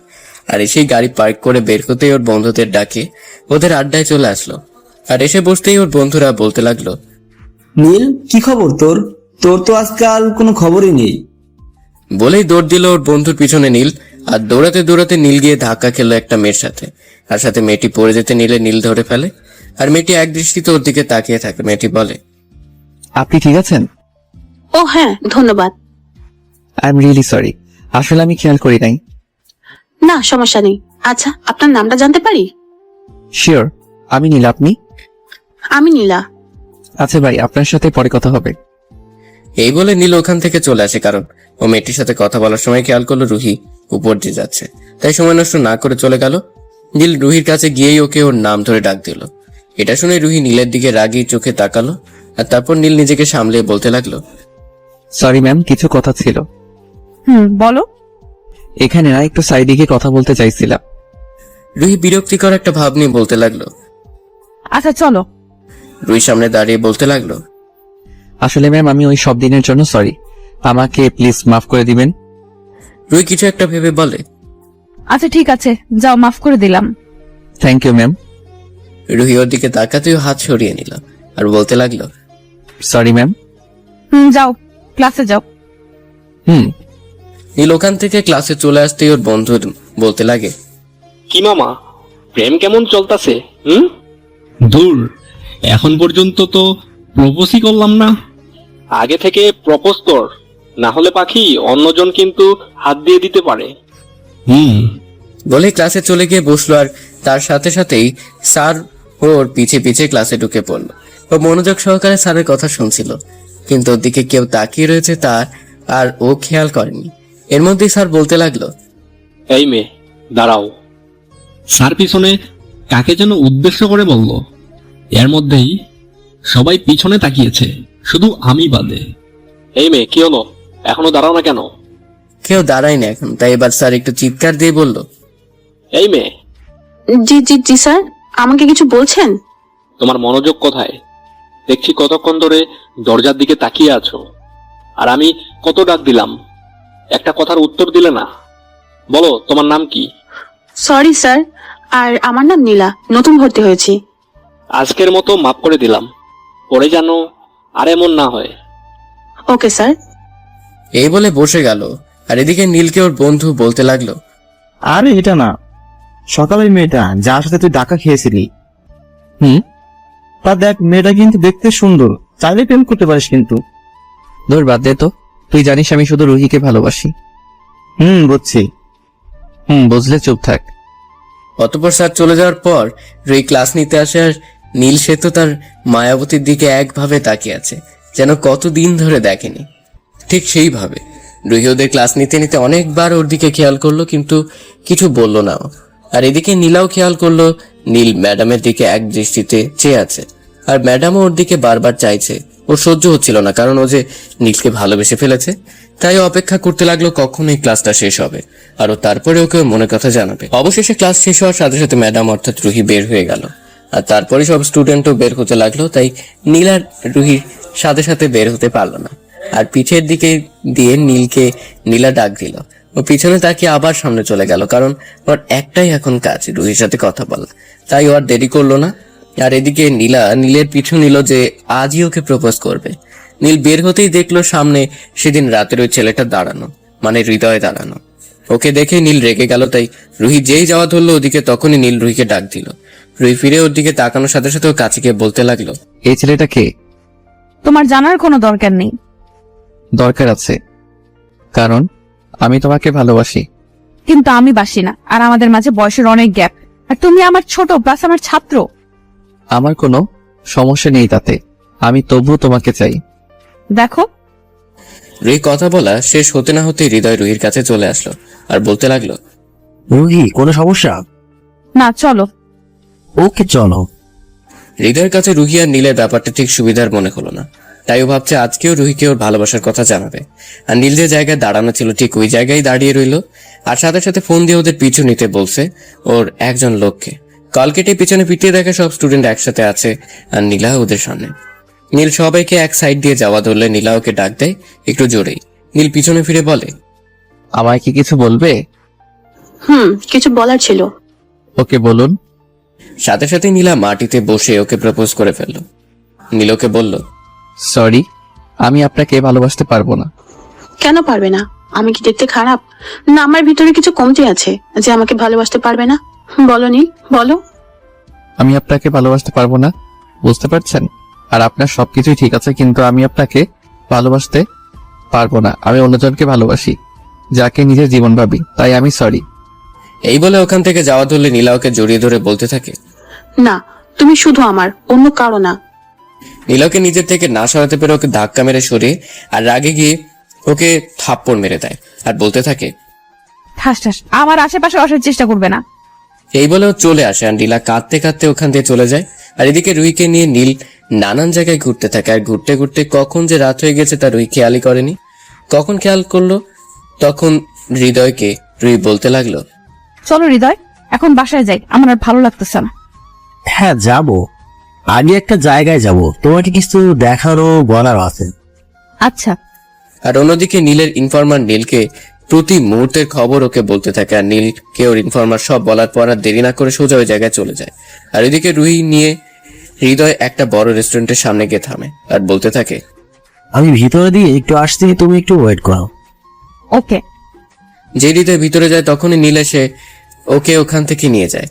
আর এসেই গাড়ি পার্ক করে বের হতেই ওর বন্ধুদের ডাকে ওদের আড্ডায় চলে আসলো। আর এসে বসতেই ওর বন্ধুরা বলতে লাগলো, নীল, কি খবর তোর? তোর তো আজকাল কোনো খবরই নেই। বলেই দৌড় দিল ওর বন্ধুর পিছনে নীল। আর দৌড়াতে দৌড়াতে নীল গিয়ে ধাক্কা খেলো একটা মেয়ের সাথে। আর সাথে মেয়েটি পড়ে যেতে নিলে নীল ধরে ফেলে। আর মেয়েটি এক দৃষ্টিতে ওর দিকে তাকিয়ে থাকে। মেয়েটি বলে, আপনি ঠিক আছেন? ও হ্যাঁ, ধন্যবাদ। আই এম রিয়েলি সরি, আসলে আমি খেয়াল করি নাই। না, সমস্যা নেই। আচ্ছা, আপনার নামটা জানতে পারি? শিওর, আমি নীল। আপনি? আমি নীলা। আচ্ছা ভাই, আপনার সাথে পরে কথা হবে। এই বলে নীল ওখান থেকে চলে আসে। কারণ ও মেয়েটির সাথে কথা বলার সময় খেয়াল করলো রুহি উপর দিয়ে যাচ্ছে, তাই সময় নষ্ট না করে চলে গেল। নীল রুহির কাছে গিয়েই ওকে ওর নাম ধরে ডাক দিল। এটা শুনে রুহি নীলের দিকে রাগী চোখে তাকালো। আর তারপর নীল নিজেকে সামলে বলতে লাগলো, সরি ম্যাম, কিছু কথা ছিল। বলো। এখানে না, একটু সাইডে গিয়ে কথা বলতে চাইছিলাম। রুহি বিরক্তিকর একটা ভাব নিয়ে বলতে লাগলো। আচ্ছা চলো। রুহি সামনে দাঁড়িয়ে বলতে লাগলো, আসলে ম্যাম, আমি ওই সব দিনের জন্য সরি, আমাকে প্লিজ মাফ করে দিবেন। রুহি কিছু একটা ভেবে বলে, আচ্ছা ঠিক আছে, যাও, মাফ করে দিলাম। Thank you ma'am. রুহি ওর দিকে তাকাতেও হাত সরিয়ে নিল আর বলতে লাগলো, সরি ম্যাম। যাও, ক্লাসে যাও। নীল ওখান থেকে ক্লাসে চলে আসতেই ওর বন্ধু বলতে লাগে, কি মামা, প্রেম কেমন চলতেছে? দূর, এখন পর্যন্ত তো প্রপোজই করলাম না। আগে থেকে প্রপোজ কর, না হলে পাখি অন্যজন কিন্তু হাত দিয়ে দিতে পারে। বলে ক্লাসে চলে গিয়ে বসলো। আর তার সাথে সাথেই স্যার ওর পিছে পিছে ক্লাসে ঢুকে পড়লো। ও মনোযোগ সহকারে স্যারের কথা শুনছিল, কিন্তু ওর দিকে কেউ তাকিয়ে রয়েছে তার আর ও খেয়াল করেনি। এর মধ্যেই স্যার বলতে লাগলো, এই মেয়ে, দাঁড়াও। স্যার পিছনে কাকে যেন উদ্দেশ্য করে বলল। এর মধ্যেই সবাই পিছনে তাকিয়েছে, শুধু আমি বাদে। এই মেয়ে, কি হলো? এখনো দাঁড়াও না কেন? কেউ দাঁড়ায় না এখন। তাই এবার স্যার একটু চিৎকার দিয়ে বলল, এই মেয়ে। জি জি জি স্যার, আমাকে কিছু বলছেন? তোমার মনোযোগ কোথায়? দেখছি কতক্ষণ ধরে দরজার দিকে তাকিয়ে আছো। আর আমি কত ডাক দিলাম, একটা কথার উত্তর দিলে না। বলো, তোমার নাম কি? সরি স্যার, আর আমার নাম নীলা, নতুন ভর্তি হয়েছি। আজকের মতো মাফ করে দিলাম, পরে জানো আর এমন না হয়। Okay sir. এই বলে বসে গেল। আর এদিকে নীলকে ওর বন্ধু বলতে লাগলো, আরে এটা না, সকালের মেয়েটা যার সাথে তুই ডাকা খেয়েছিলি। তা দেখ, মেয়েটা কিন্তু দেখতে সুন্দর, চাইলে প্রেম করতে পারিস কিন্তু। দূর, বাদ দে তো। তুই জানিস আমি শুধু রুহিকে ভালোবাসি। বুঝছি। বুঝলে চুপ থাক। অতঃপর স্যার চলে যাওয়ার পর রুহি ক্লাস নিতে আসে। আর নীল সে তো তার মায়াবতীর দিকে একভাবে তাকিয়ে আছে, যেন কতদিন ধরে দেখেনি। ঠিক সেইভাবে রুহি ওদের ক্লাস নিতে নিতে অনেকবার ওর দিকে খেয়াল করলো, কিন্তু কিছু বলল না। আর এদিকে নীলাও খেয়াল করলো নীল ম্যাডামের দিকে এক দৃষ্টিতে চেয়ে আছে। আর ম্যাডামও ওর দিকে বারবার চাইছে। ওর সহ্য হচ্ছিল না, কারণ ও যে নীলকে ভালোবেসে ফেলেছে। তাই অপেক্ষা করতে লাগলো কখন এই ক্লাসটা শেষ হবে, আর ও তারপরে ওকে ওর মনের কথা জানাবে। অবশেষে ক্লাস শেষ হওয়ার সাথে সাথে ম্যাডাম অর্থাৎ রুহি বের হয়ে গেল। আর তারপরে সব স্টুডেন্টও বের হতে লাগলো। তাই নীল আর রুহির সাথে সাথে বের হতে পারলো না। আর পিঠের দিকে দিয়ে নীলা ডাক দিল। ও পিছনে তাকিয়ে আবার সামনে চলে গেল, কারণ ওর একটাই এখন কাজ, রুহির সাথে কথা বলা। তাই ও আর দেরি করলো না। আর এদিকে নীলের পিছু নিল যে আজই ওকে প্রপোজ করবে। নীল বের হতেই দেখলো সামনে সেদিন রাতের ওই ছেলেটা দাঁড়ানো, মানে হৃদয়ে দাঁড়ানো। ওকে দেখে নীল রেগে গেল। তাই রুহি যেই যাওয়া ধরলো ওদিকে, তখনই নীল রুহিকে ডাক দিল। রুহি ফিরে ওর দিকে তাকানোর সাথে সাথে ও কাছে গিয়ে বলতে লাগলো, এই ছেলেটা কে? তোমার জানার কোনো দরকার নেই। দরকার আছে, কারণ আমি তোমাকে ভালোবাসি। কিন্তু আমি বাসি না, আর আমাদের মাঝে বয়সের অনেক গ্যাপ। আর তুমি আমার ছোট, প্লাস আমার ছাত্র। আমার কোনো সমস্যা নেই তাতে, আমি তবুও তোমাকে চাই। দেখো। রুহি কথা বলা শেষ হতে না হতে হৃদয় রুহির কাছে চলে আসলো আর বলতে লাগলো, রুহি, কোনো সমস্যা? না, চলো। ওকে চলো। হৃদয়ের কাছে রুহি আর নীলের ব্যাপারটা ঠিক সুবিধার মনে হলো না, তাই ও ভাবছে আজকেও রুহিকে ওর ভালোবাসার কথা জানাবে। আর নীল যে জায়গায় দাঁড়ানো ছিল ঠিক ওই জায়গায় দাঁড়িয়ে রইল, আর সাথে সাথে ফোন দিয়ে ওদের পিছু নিতে বলছে ওর একজন লোককে। কল কেটে পিছনে পিটিয়ে দেখে সব স্টুডেন্ট একসাথে আছে আর নীলা ওদের সামনে। নীল সবাইকে এক সাইড দিয়ে যাওয়া ধরলে নীলা ওকে ডাক দেয় একটু জোরেই। নীল পিছনে ফিরে বলে, আমায় কি কিছু বলবে? কিছু বলার ছিল। ওকে বলুন। সাথে সাথে নীলা মাটিতে বসে ওকে প্রপোজ করে ফেলল। নীল ওকে বলল, সরি, আমি আপনাকে ভালোবাসতে পারবো না। কেন পারবে না? আমি কি দেখতে খারাপ? না আমার ভিতরে কিছু কমতি আছে যে আমাকে ভালোবাসতে পারবে না? বলো নীল, বলো। আমি আপনাকে ভালোবাসতে পারবো না, বুঝতে পারছেন? আর আপনার সবকিছুই ঠিক আছে, কিন্তু আমি আপনাকে ভালোবাসতে পারবো না। আমি অন্যজনকে ভালোবাসি, যাকে নিজের জীবন ভাবি, তাই আমি সরি। এই বলে ওখান থেকে যাওয়া ধরলে নীলা ওকে জড়িয়ে ধরে বলতে থাকে, না তুমি শুধু আমার, অন্য কারো না। নীলাকে নিজের থেকে না সরাতে পেরে ওকে ধাক্কা মেরে সরিয়ে আর রাগে গিয়ে ওকে থাপ্পড় মেরে দেয় আর বলতে থাকে, ঠাস ঠাস আমার আশেপাশে আসার চেষ্টা করবে না। এই বলে ও চলে আসে আর নীলা কাঁদতে কাঁদতে ওখান দিয়ে চলে যায়। আর এদিকে রুহিকে নিয়ে নীল নানান জায়গায় ঘুরতে থাকে, আর ঘুরতে ঘুরতে কখন যে রাত হয়ে গেছে তা রুহি খেয়ালই করেনি। কখন খেয়াল করলো তখন হৃদয়কে রুহি বলতে লাগলো, চলো হৃদয়, এখন বাসায় যাই, আমার আর ভালো লাগতেছে না। হ্যাঁ যাব, আগে একটা জায়গায় যাব, তোমাকে কিছু দেখারও বলার আছে। আচ্ছা। আর অন্যদিকে নীলের ইনফরমার নীলকে প্রতি মুহূর্তের খবর ওকে বলতে থাকে, আর নীলকে ওর ইনফরমার সব বলার পর আর দেরি না করে সোজা ওই জায়গায় চলে যায়। আর এদিকে রুহি নিয়ে হৃদয় একটা বড় রেস্টুরেন্টের সামনে গিয়ে থামে আর বলতে থাকে, আমি ভিতরে দিয়ে একটু আসছি, তুমি একটু ওয়েট করো। ওকে। যে হৃদয় ভিতরে যায় তখনই নীল এসে ওকে ওখান থেকে নিয়ে যায়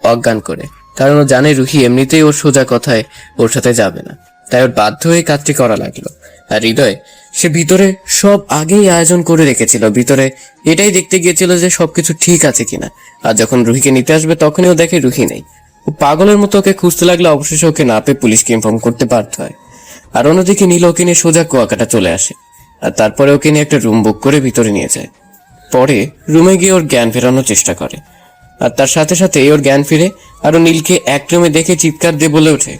অজ্ঞান করে, কারণ ও জানে রুহি এমনিতেই ওর সোজা কথায় ওর সাথে যাবে না, তাই ওর বাধ্য হয়ে কাজটি করা লাগলো। আর হৃদয় সে ভিতরে সব আগেই আয়োজন করে রেখেছিল, ভিতরে এটাই দেখতে গিয়েছিল যে সবকিছু ঠিক আছে কিনা। আর যখন রুহিকে নিতে আসবে তখনই ও দেখে রুহি নেই। ও পাগলের মতো ওকে খুঁজতে লাগলো, অবশেষে ওকে না পেয়ে পুলিশকে ইনফর্ম করতে বাধ্য হয়। আর অন্যদিকে নীল ওকে নিয়ে সোজা কুয়াকাটা চলে আসে, আর তারপরে ওকে নিয়ে একটা রুম বুক করে ভিতরে নিয়ে যায়। পরে রুমে গিয়ে ওর জ্ঞান ফেরানোর চেষ্টা করে, আর তার সাথে সাথে ওর জ্ঞান ফিরে আর ও নীলকে এক রুমে দেখে চিৎকার দিয়ে বলে ওঠে,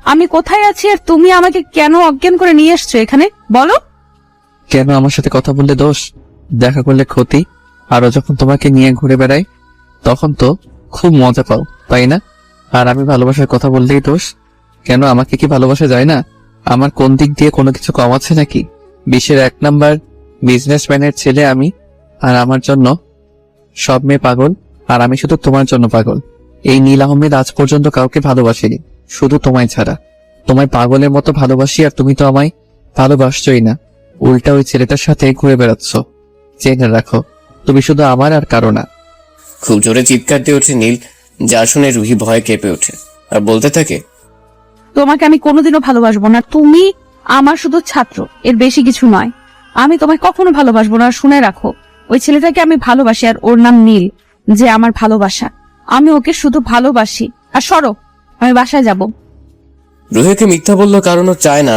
আমি কোথায় আছি আর তুমি আমাকে কেন অজ্ঞান করে নিয়ে এসছো এখানে, বলো। কেন আমার সাথে কথা বললে দোষ, দেখা করলে ক্ষতি, আরো যখন তোমাকে নিয়ে ঘুরে বেড়াই তখন তো খুব মজা পাও, তাই না? আর আমি ভালোবাসার কথা বললেই দোষ? কেন আমাকে কি ভালোবাসা যায় না? আমার কোন দিক দিয়ে কোনো কিছু কম আছে নাকি? বিশ্বের 1 নাম্বার বিজনেসম্যানের ছেলে আমি, আর আমার জন্য সব মেয়ে পাগল, আর আমি শুধু তোমার জন্য পাগল। এই নীল আহমেদ আজ পর্যন্ত কাউকে ভালোবাসেনি, শুধু তোমায় ছাড়া। তোমায় পাগলের মতো ভালোবাসি, আর তুমি তো আমায় ভালোবাসছই না, উল্টা ওই ছেলেটার সাথে ঘুরে বেড়াচ্ছ। জেনে রাখো, তুমি শুধু আমার আর কারো না। খুব জোরে চিৎকার দিয়ে ওঠে নীল, যা শুনে রুহি ভয়ে কেঁপে ওঠে আর বলতে থাকে, তোমাকে আমি কোনোদিনও ভালোবাসবো না, তুমি আমার শুধু ছাত্র, এর বেশি কিছু নয়। আমি তোমায় কখনো ভালোবাসবো না, শুনে রাখো। ওই ছেলেটাকে আমি ভালোবাসি, আর ওর নাম নীল, যে আমার ভালোবাসা। আমি ওকে শুধু ভালোবাসি। আর সরো, আমি বাসায় যাব। রুহিকে মিথ্যা বললো কারণ ও চায় না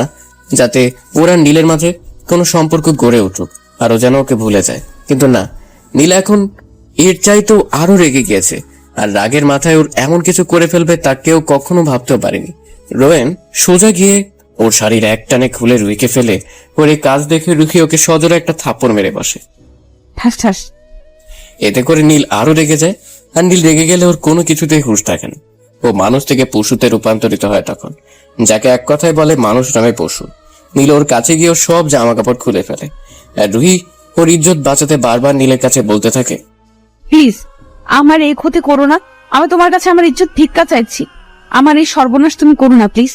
যাতে ওরা নীলের মাঝে কোনো সম্পর্ক গড়ে উঠুক, আর ও যেন ওকে ভুলে যায়। কিন্তু না, নীল এখন এর চাইতেও আরো রেগে গিয়েছে, আর রাগের মাথায় ওর এমন কিছু করে ফেলবে তা কেউ কখনো ভাবতেও পারেনি। রোয়েন সোজা গিয়ে ওর শাড়ির এক টানে খুলে রুহিকে ফেলে ওর এই কাজ দেখে রুহি ওকে সজোরে একটা থাপ্পড় মেরে বসে। ঠাস ঠাস। এতে করে নীল আরো রেগে যায়, আর নীল রেগে গেলে ওর কোনো কিছুতেই হুঁশ থাকে না। ও মানুষ থেকে পশুতে রূপান্তরিত হয় তখন, যাকে এক কথায় বলে মানুষ নামে পশু। নীল ওর কাছে গিয়ে ওর সব জামা কাপড় খুলে ফেলে, আর রুহি ওর ইজ্জত বাঁচাতে বারবার নীলের কাছে বলতে থাকে, প্লিজ আমার এই ক্ষতি করো না, আমি তোমার কাছে আমার ইজ্জত ভিক্ষা চাইছি, আমার এই সর্বনাশ তুমি করো না প্লিজ।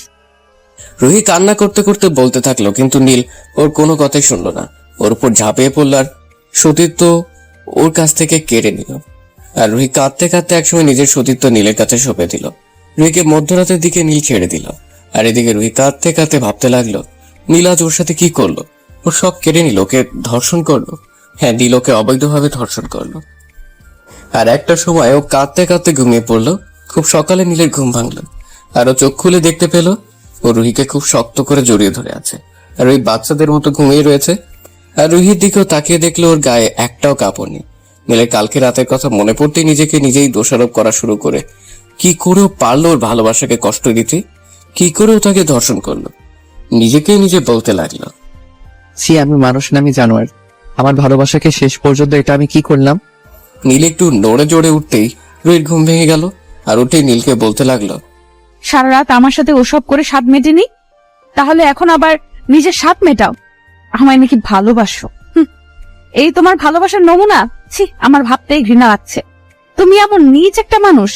রুহি কান্না করতে করতে বলতে থাকলো, কিন্তু নীল ওর কোনো কথাই শুনলো না। ওর উপর ঝাঁপিয়ে পড়ল আর সতীত্ব ওর কাছ থেকে কেড়ে নিল। আর রুহি কাঁদতে কাঁদতে একসময় নিজের সতীত্ব নীলের কাছে সঁপে দিল। রুহিকে মধ্যরাতের দিকে নীল ছেড়ে দিল, আর এদিকে রুহি কাঁদতে কাঁদতে ভাবতে লাগলো, নীল আজ ওর সাথে কি করলো? ওর সব কেড়ে নিল, ওকে ধর্ষণ করলো। হ্যাঁ, নীল ওকে অবৈধভাবে ধর্ষণ করলো। আর একটা সময় ও কাঁদতে কাঁদতে ঘুমিয়ে পড়লো। খুব সকালে নীলের ঘুম ভাঙলো, আর ও চোখ খুলে দেখতে পেল ও রুহিকে খুব শক্ত করে জড়িয়ে ধরে আছে, আর ওই বাচ্চাদের মতো ঘুমিয়ে রয়েছে। আর রুহির দিকেও তাকিয়ে দেখলো ওর গায়ে একটাও কাপড় নেই। নীলের কালকে রাতের কথা মনে পড়তেই নিজেকে নিজেই দোষারোপ করা শুরু করে কি করেও পারলো ওর ভালোবাসাকে কষ্ট দিতে, কি করেও তাকে ধর্ষণ করলো। নিজেকেই নিজে বলতে লাগলো, ছি, আমি মানুষ না, আমি জানোয়ার। আমার ভালোবাসাকে শেষ পর্যন্ত এটা আমি কি করলাম? নীল একটু নড়ে জড়ে উঠতেই রুহির ঘুম ভেঙে গেল। আর উঠেই নীলকে বলতে লাগলো, সারা রাত আমার সাথে ওসব করে স্বাদ মেটেনি, তাহলে এখন আবার নিজের স্বাদ মেটাও। আমায় নাকি ভালোবাসো? এই তোমার ভালোবাসার নমুনা? ছি, আমার ভাবতেই ঘৃণা লাগছে। তুমি এমন নীচ একটা মানুষ।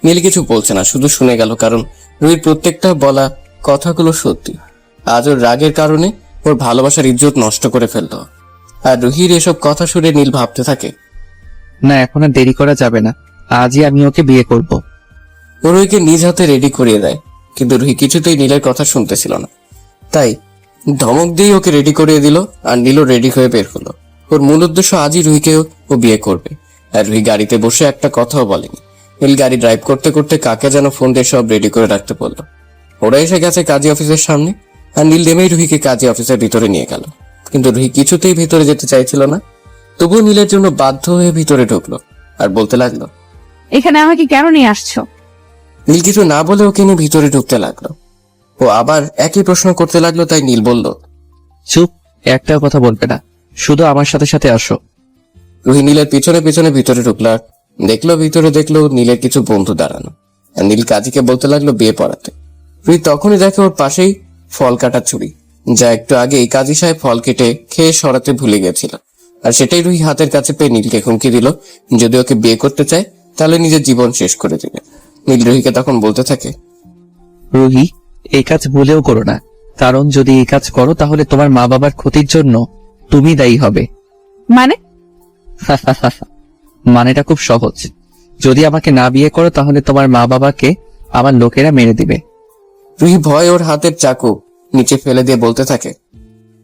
নীল কিছু বলছে না, শুধু শুনে গেল, কারণ রুহির প্রত্যেকটা বলা কথাগুলো সত্যি। আজ ওর রাগের কারণে ওর ভালোবাসার ইজ্জত নষ্ট করে ফেললো। আর রুহির এসব কথা শুনে নীল ভাবতে থাকে, না, এখন আর দেরি করা যাবে না, আজই আমি ওকে বিয়ে করব। ও রুহিকে নিজ হাতে রেডি করিয়ে দেয়, কিন্তু রুহি কিছুতেই নীলের কথা শুনতেছিল না। তাই ধমক দিয়ে ওকে রেডি করিয়ে দিল। আর নীলও রেডি হয়ে বের হলো। ওর মূল উদ্দেশ্য আজই রুহিকেও ও বিয়ে করবে। আর রুহি গাড়িতে বসে একটা কথাও বলেনি। নীল গাড়ি ড্রাইভ করতে করতে কাকে যেন ফোন দিয়ে সব রেডি করে রাখতে বললো। ওরা এসে গেছে কাজী অফিসের সামনে। আর নীল নেমেই রুহিকে কাজী অফিসের ভিতরে নিয়ে গেল, কিন্তু রুহি কিছুতেই ভিতরে যেতে চাইছিল না। তবুও নীলের জন্য বাধ্য হয়ে ভিতরে ঢুকলো আর বলতে লাগলো, এখানে আমাকে কেন নিয়ে আসছো? নীল কিছু না বলে ওকে নিয়ে ভিতরে ঢুকতে লাগলো। ও আবার একই প্রশ্ন করতে লাগলো, তাই নীল বলল, চুপ, একটাও কথা বলবে না, শুধু আমার সাথে সাথে আসো। রুহি নীলের পিছনে পিছনে ভিতরে ঢুকলো। আর ভিতরে দেখলো নীলের কিছু বন্ধু দাঁড়ানো। আর নীল কাজীকে বলতে লাগলো বিয়ে পড়াতে। রুহি তখনই দেখে ওর পাশেই ফল কাটার ছুরি, যা একটু আগেই কাজী সাহেব ফল কেটে খেয়ে সরাতে ভুলে গেছিল। আর সেটাই রুহি হাতের কাছে পেয়ে নীলকে হুমকি দিল, যদি ওকে বিয়ে করতে চায় তাহলে নিজের জীবন শেষ করে দিবে। নীল রুহিকে তখন বলতে থাকে, রুহি, এই কাজ ভুলেও করো না, কারণ যদি এই কাজ করো তাহলে তোমার মা বাবার ক্ষতির জন্য তুমি দায়ী হবে। মানে? মানেটা খুব সহজ, যদি আমাকে না বিয়ে করো তাহলে তোমার মা বাবাকে আমার লোকেরা মেরে দিবে। রুহি ভয় ওর হাতের চাকু নিচে ফেলে দিয়ে বলতে থাকে,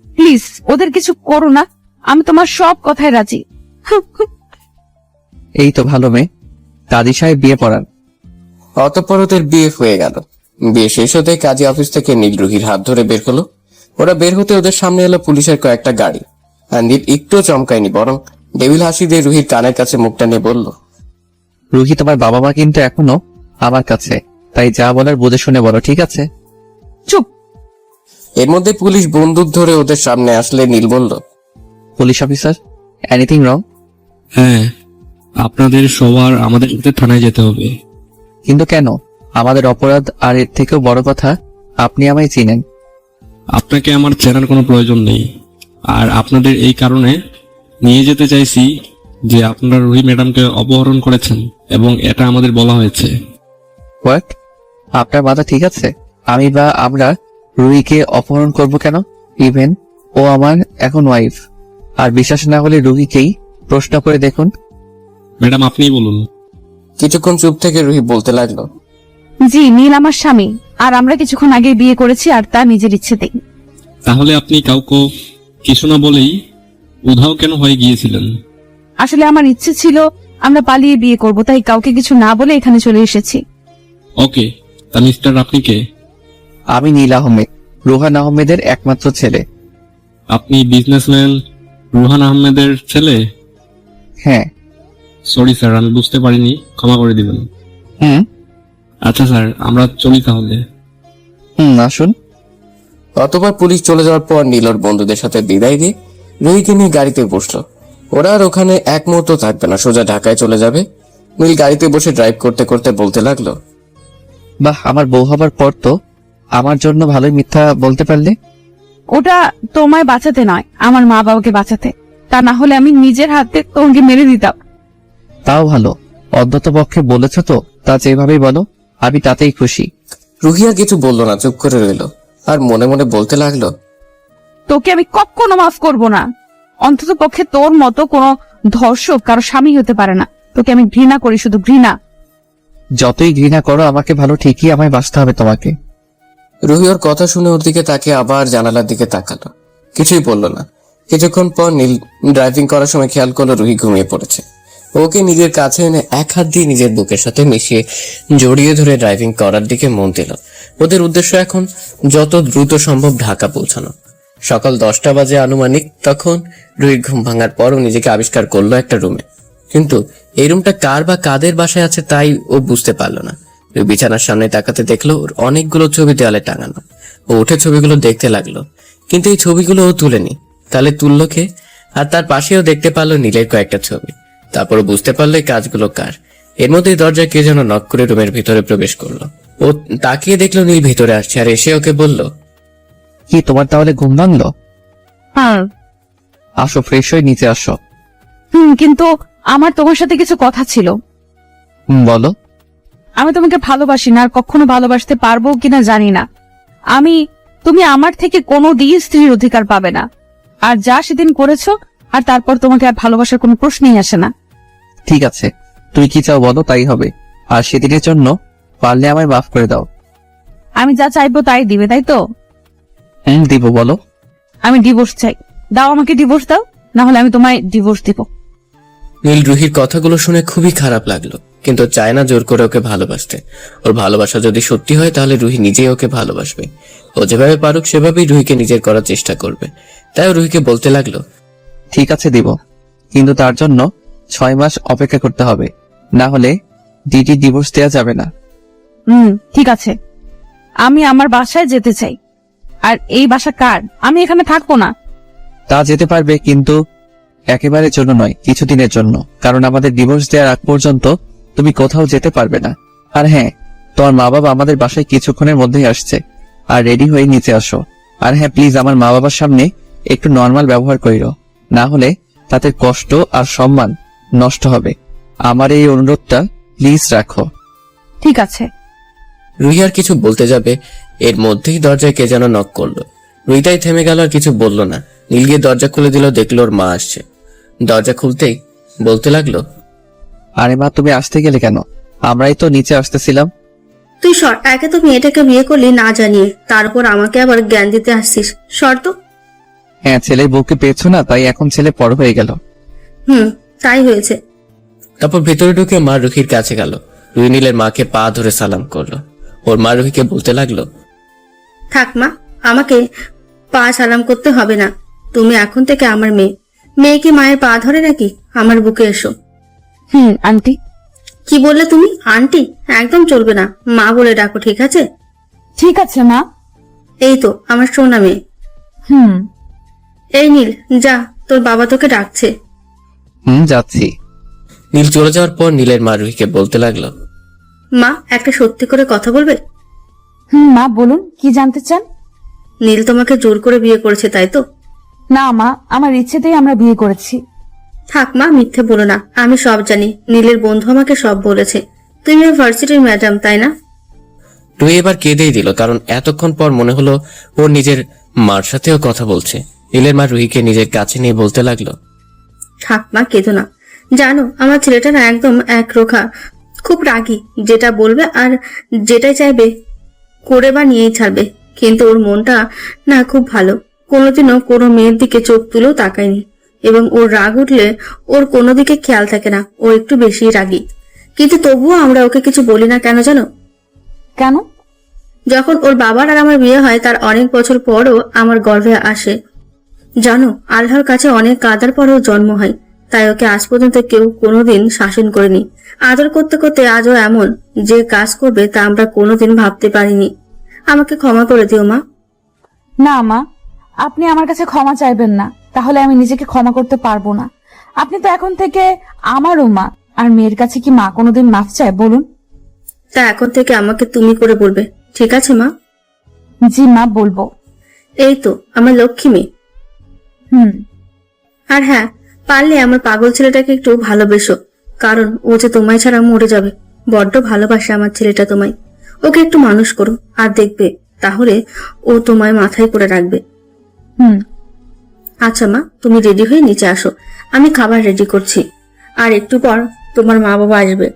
প্লিজ ওদের কিছু করো না, আমি তোমার সব কথায় রাজি। এই তো ভালো মেয়ে, কাজী সাহেব বিয়ে পড়ান। অতঃপর ওদের বিয়ে হয়ে গেল। বিয়ে শেষ হতে কাজী অফিস থেকে নীল রুহির হাত ধরে বের হলো। ওরা বের হতে ওদের সামনে এলো পুলিশের কয়েকটা গাড়ি। আর নীল একটুও চমকায়নি, বরং ডেভিল হাসি দিয়ে রুহির কানের কাছে মুখটা নিয়ে বলল, রুহি, তোমার বাবা মা কিন্তু এখনো আমার কাছে, তাই যা বলার বুঝে শুনে বলো, ঠিক আছে? চুপ। এর মধ্যে পুলিশ বন্দুক ধরে ওদের সামনে আসলে নীল বলল, পুলিশ অফিসার, এনিথিং রং? হ্যাঁ, আপনাদের সবার আমাদের সাথে থানায় যেতে হবে। কিন্তু কেন? আমাদের অপরাধ, আর এর থেকেও বড় কথা আপনি আমায় চিনেন। আপনাকে আমার চেনার কোনো প্রয়োজন নেই। আর আপনাদের এই কারণে নিয়ে যেতে চাইছি যে আপনারা রুহি ম্যাডামকে অপহরণ করেছেন, এবং এটা আমাদের বলা হয়েছে। হোয়াট? আপনার মাথা ঠিক আছে? আমি বা আমরা রুহিকে অপহরণ করব কেন? ইভেন ও আমার এখন ওয়াইফ। আর বিশ্বাস না হলে রুহিকেই প্রশ্ন করে দেখুন। ম্যাডাম, আপনিই বলুন। কিছুক্ষণ চুপ থেকে রুহি বলতে লাগলো, জি, নীল আমার স্বামী, আর আমরা কিছুক্ষণ আগে বিয়ে করেছি, আর তা নিজের ইচ্ছেতেই। তাহলে আপনি কাউকে কিছু না বলেই উধাও কেন হয়ে গিয়েছিলেন? আসলে আমার ইচ্ছে ছিল আমরা পালিয়ে বিয়ে করব, তাই কাউকে কিছু না বলে এখানে চলে এসেছি। ওকে, তা মিস্টার আপনি কে? আমি নীল আহমেদ, রোহান আহমেদের একমাত্র ছেলে। আপনি বিজনেসম্যান রুহান আহমেদের ছেলে? হ্যাঁ। সরি স্যার, আমি বুঝতে পারিনি, ক্ষমা করে দিবেন। আচ্ছা স্যার, আমরা চলি তাহলে। আসুন। অতঃপর পুলিশ চলে যাওয়ার পর নীল ওর বন্ধুদের সাথে বিদায় দিয়ে রুহিকে নিয়ে গাড়িতে বসলো। ওরা আর ওখানে এক মুহূর্ত থাকবে না, সোজা ঢাকায় চলে যাবে। নীল গাড়িতে বসে ড্রাইভ করতে করতে বলতে লাগলো, বাহ, আমার বউ হবার পর তো আমার জন্য ভালোই মিথ্যা বলতে পারলে। ওটা তোমায় বাঁচাতে নয়, আমার মা বাবাকে বাঁচাতে। তা না হলে আমি নিজের হাতে তোমাকে মেরে দিতাম। তাও ভালো, অন্তত পক্ষে বলেছ তো, তা যেভাবেই বলো আমি তাতেই খুশি। রুহি আর কিছু বললো না, চুপ করে রইল। আর মনে মনে বলতে লাগলো, তোকে আমি কখনো মাফ করব না। অন্তত পক্ষে তোর মতো কোনো ধর্ষক কারো স্বামী হতে পারে না। তোকে আমি ঘৃণা করি, শুধু ঘৃণা। যতই ঘৃণা করো আমাকে ভালো, ঠিকই আমায় বাঁচতে হবে তোমাকে। রুহি ওর কথা শুনে ওর দিকে তাকে আবার জানালার দিকে তাকালো, কিছুই বলল না। কিছুক্ষণ পর নীল ড্রাইভিং করার সময় খেয়াল করলো রুহি ঘুমিয়ে পড়েছে। ওকে নিজের কাছে এনে এক হাত দিয়ে নিজের বুকের সাথে মিশিয়ে জড়িয়ে ধরে ড্রাইভিং করার দিকে মন দিল। ওদের উদ্দেশ্য এখন যত দ্রুত সম্ভব ঢাকা পৌঁছানো। সকাল 10টা বাজে আনুমানিক। তখন রুহির ঘুম ভাঙার পরও নিজেকে আবিষ্কার করলো একটা রুমে। কিন্তু এই রুমটা কার বা কাদের বাসায় আছে তাই ও বুঝতে পারলো না। বিছানার সামনে তাকাতে দেখলো ওর অনেকগুলো ছবি দেওয়ালে টাঙানো। ও উঠে ছবিগুলো দেখতে লাগলো, কিন্তু এই ছবিগুলো ও তুলেনি। তাহলে তুললো কে? আর তার পাশেও দেখতে পারলো নীলের কয়েকটা ছবি। তারপর বুঝতে পারলো এই কাজগুলো কার। এর মধ্যেই দরজায় কে যেন নক করে রুমের ভিতরে প্রবেশ করলো। ও তাকিয়ে দেখলো নীল ভিতরে আসছে, আর এসে ওকে বলল, কি তোমার তাহলে ঘুম ভাঙলো? হ্যাঁ। আসো, ফ্রেশ হয়ে নিচে আসো। কিন্তু আমার তোমার সাথে কিছু কথা ছিল। বলো। আমি তোমাকে ভালোবাসি না, আর কখনো ভালোবাসতে পারবো কিনা জানি না। তুমি আমার থেকে কোনো দিন স্ত্রীর অধিকার পাবে না। আর যা সেদিন করেছো, আর তারপর তোমাকে আর ভালোবাসার কোনো প্রশ্নই আসে না। ঠিক আছে, তুই কি চাও বলো, তাই হবে। আর সেদিনের জন্য পারলে আমায় মাফ করে দাও। আমি যা চাইবো তাই দিবে, তাই তো? দিব, বলো। আমি ডিভোর্স চাই। দাও, আমাকে ডিভোর্স দাও, না হলে আমি তোমায় ডিভোর্স দিব। নীল রুহির কথাগুলো শুনে খুবই খারাপ লাগলো, কিন্তু চায় না জোর করে ওকে ভালোবাসতে। ওর ভালোবাসা যদি সত্যি হয় তাহলে রুহি নিজেই ওকে ভালোবাসবে। ও যেভাবে পারুক সেভাবেই রুহিকে নিজের করার চেষ্টা করবে। তাই ও রুহিকে বলতে লাগলো, ঠিক আছে, দিব, কিন্তু তার জন্য 6 মাস অপেক্ষা করতে হবে, না হলে ডিডি ডিভোর্স দেওয়া যাবে না। ঠিক আছে, আমি আমার বাসায় যেতে চাই। আর এই বাসা কার? আমি এখানে থাকবো না। তা যেতে পারবে, কিন্তু একেবারের জন্য নয়, কিছুদিনের জন্য। কারণ আমাদের ডিভোর্স দেওয়ার আগ পর্যন্ত তুমি কোথাও যেতে পারবে না। আর হ্যাঁ, তোমার মা বাবা আমাদের বাসায় কিছুক্ষণের মধ্যেই আসছে, আর রেডি হয়ে নিচে আসো। আর হ্যাঁ, প্লিজ আমার মা বাবার সামনে একটু নর্মাল ব্যবহার করিও, না হলে তাদের কষ্ট আর সম্মান নষ্ট হবে। আমার এই অনুরোধটা প্লিজ রাখো। ঠিক আছে। রুহি আর কিছু বলতে যাবে, এর মধ্যেই দরজায় কে যেন নক করলো। রুহিটাই থেমে গেল, আর কিছু বলল না। নীল গিয়ে দরজা খুলে দিল, দেখলো ওর মা আসছে। দরজা খুলতেই বলতে লাগলো, আরে মা, তুমি আসতে গেলে কেন? আমরাই তো নিচে আসতেছিলাম। তুই সর, একে তো মেয়েটাকে বিয়ে করলি না জানিয়ে, তারপর আমাকে আবার জ্ঞান দিতে আসছিস। সর তো। হ্যাঁ, ছেলের বউকে পেয়েছো না, তাই এখন ছেলে বড় হয়ে গেল। তাই হয়েছে। তারপর ভেতরে ঢুকে মা রুহির কাছে গেল। রুহি নীলের মাকে পা ধরে সালাম করলো। ওর মা রুহিকে বলতে লাগলো, থাক মা, আমাকে পা সালাম করতে হবে না। তুমি এখন থেকে আমার মেয়ে। মেয়ে কি মায়ের পা ধরে নাকি? আমার বুকে এসো। আন্টি। কি বললে তুমি? আন্টি একদম চলবে না, মা বলে ডাকো, ঠিক আছে? ঠিক আছে মা। এই তো আমার সোনা মেয়ে। এই নীল, যা, তোর বাবা তোকে ডাকছে। যাচ্ছি। নীল চলে যাওয়ার পর নীলের মা রুহিকে বলতে লাগলো, মা, একটা সত্যি করে কথা বলবে? মা বলুন, কি জানতে চান? নীল তোমাকে জোর করে বিয়ে করেছে, তাই তো? না মা, আমার ইচ্ছেতেই আমরা বিয়ে করেছি। থাক মা, মিথ্যে বলো না। আমি সব জানি, নীলের বন্ধু আমাকে সব বলেছে। তুমি ভার্সিটির ম্যাডাম, তাই না? রুহি এবার কেঁদেই দিল, কারণ এতক্ষণ পর মনে হলো ওর নিজের মার সাথেও কথা বলছে। নীলের মা রুহিকে নিজের কাছে নিয়ে বলতে লাগলো, থাক মা, কেঁদো না। জানো, আমার ছেলেটা না একদম একরোখা, খুব রাগী। যেটা বলবে আর যেটাই চাইবে করে বা নিয়েই ছাড়বে। কিন্তু ওর মনটা না খুব ভালো। কোনোদিনও কোনো মেয়ের দিকে চোখ তুলেও তাকায়নি, এবং ওর রাগ উঠলে ওর কোনো দিকে খেয়াল থাকে না। ও একটু বেশি রাগী, কিন্তু তবুও আমরা ওকে কিছু বলি না। কেন জানো? কেন? যখন ওর বাবার আর আমার বিয়ে হয়, তার অনেক বছর পরও আমার গর্ভে আসে। জানো, আল্লাহর কাছে অনেক কাদার পরেও জন্ম হয়। তাই ওকে আজ পর্যন্ত কেউ কোনোদিন শাসন করেনি। আদর করতে করতে আজও এমন যে কাজ করবে তা আমরা কোনোদিন ভাবতে পারিনি। আমাকে ক্ষমা করে দিও মা। না মা, আপনি আমার কাছে ক্ষমা চাইবেন না, তাহলে আমি নিজেকে ক্ষমা করতে পারবো না। আপনি তো এখন থেকে আমারও মা, আর মেয়ের কাছে কি মা কোনোদিন মাফ চায় বলুন? তা এখন থেকে আমাকে তুমি করে বলবে, ঠিক আছে মা? জি মা, বলবো। এই তো আমার লক্ষ্মী মেয়ে। আর হ্যাঁ, পারলে আমার পাগল ছেলেটাকে একটু ভালোবেসো, কারণ ও যে তোমায় ছাড়া মরে যাবে। বড্ড ভালোবাসে আমার ছেলেটা তোমায়। ওকে একটু মানুষ করো, আর দেখবে তাহলে ও তোমায় মাথায় করে রাখবে। আচ্ছা মা, তুমি রেডি হয়ে নিচে আসো, আমি খাবার রেডি করছি। আর একটু পর তোমার মা বাবা আসবে।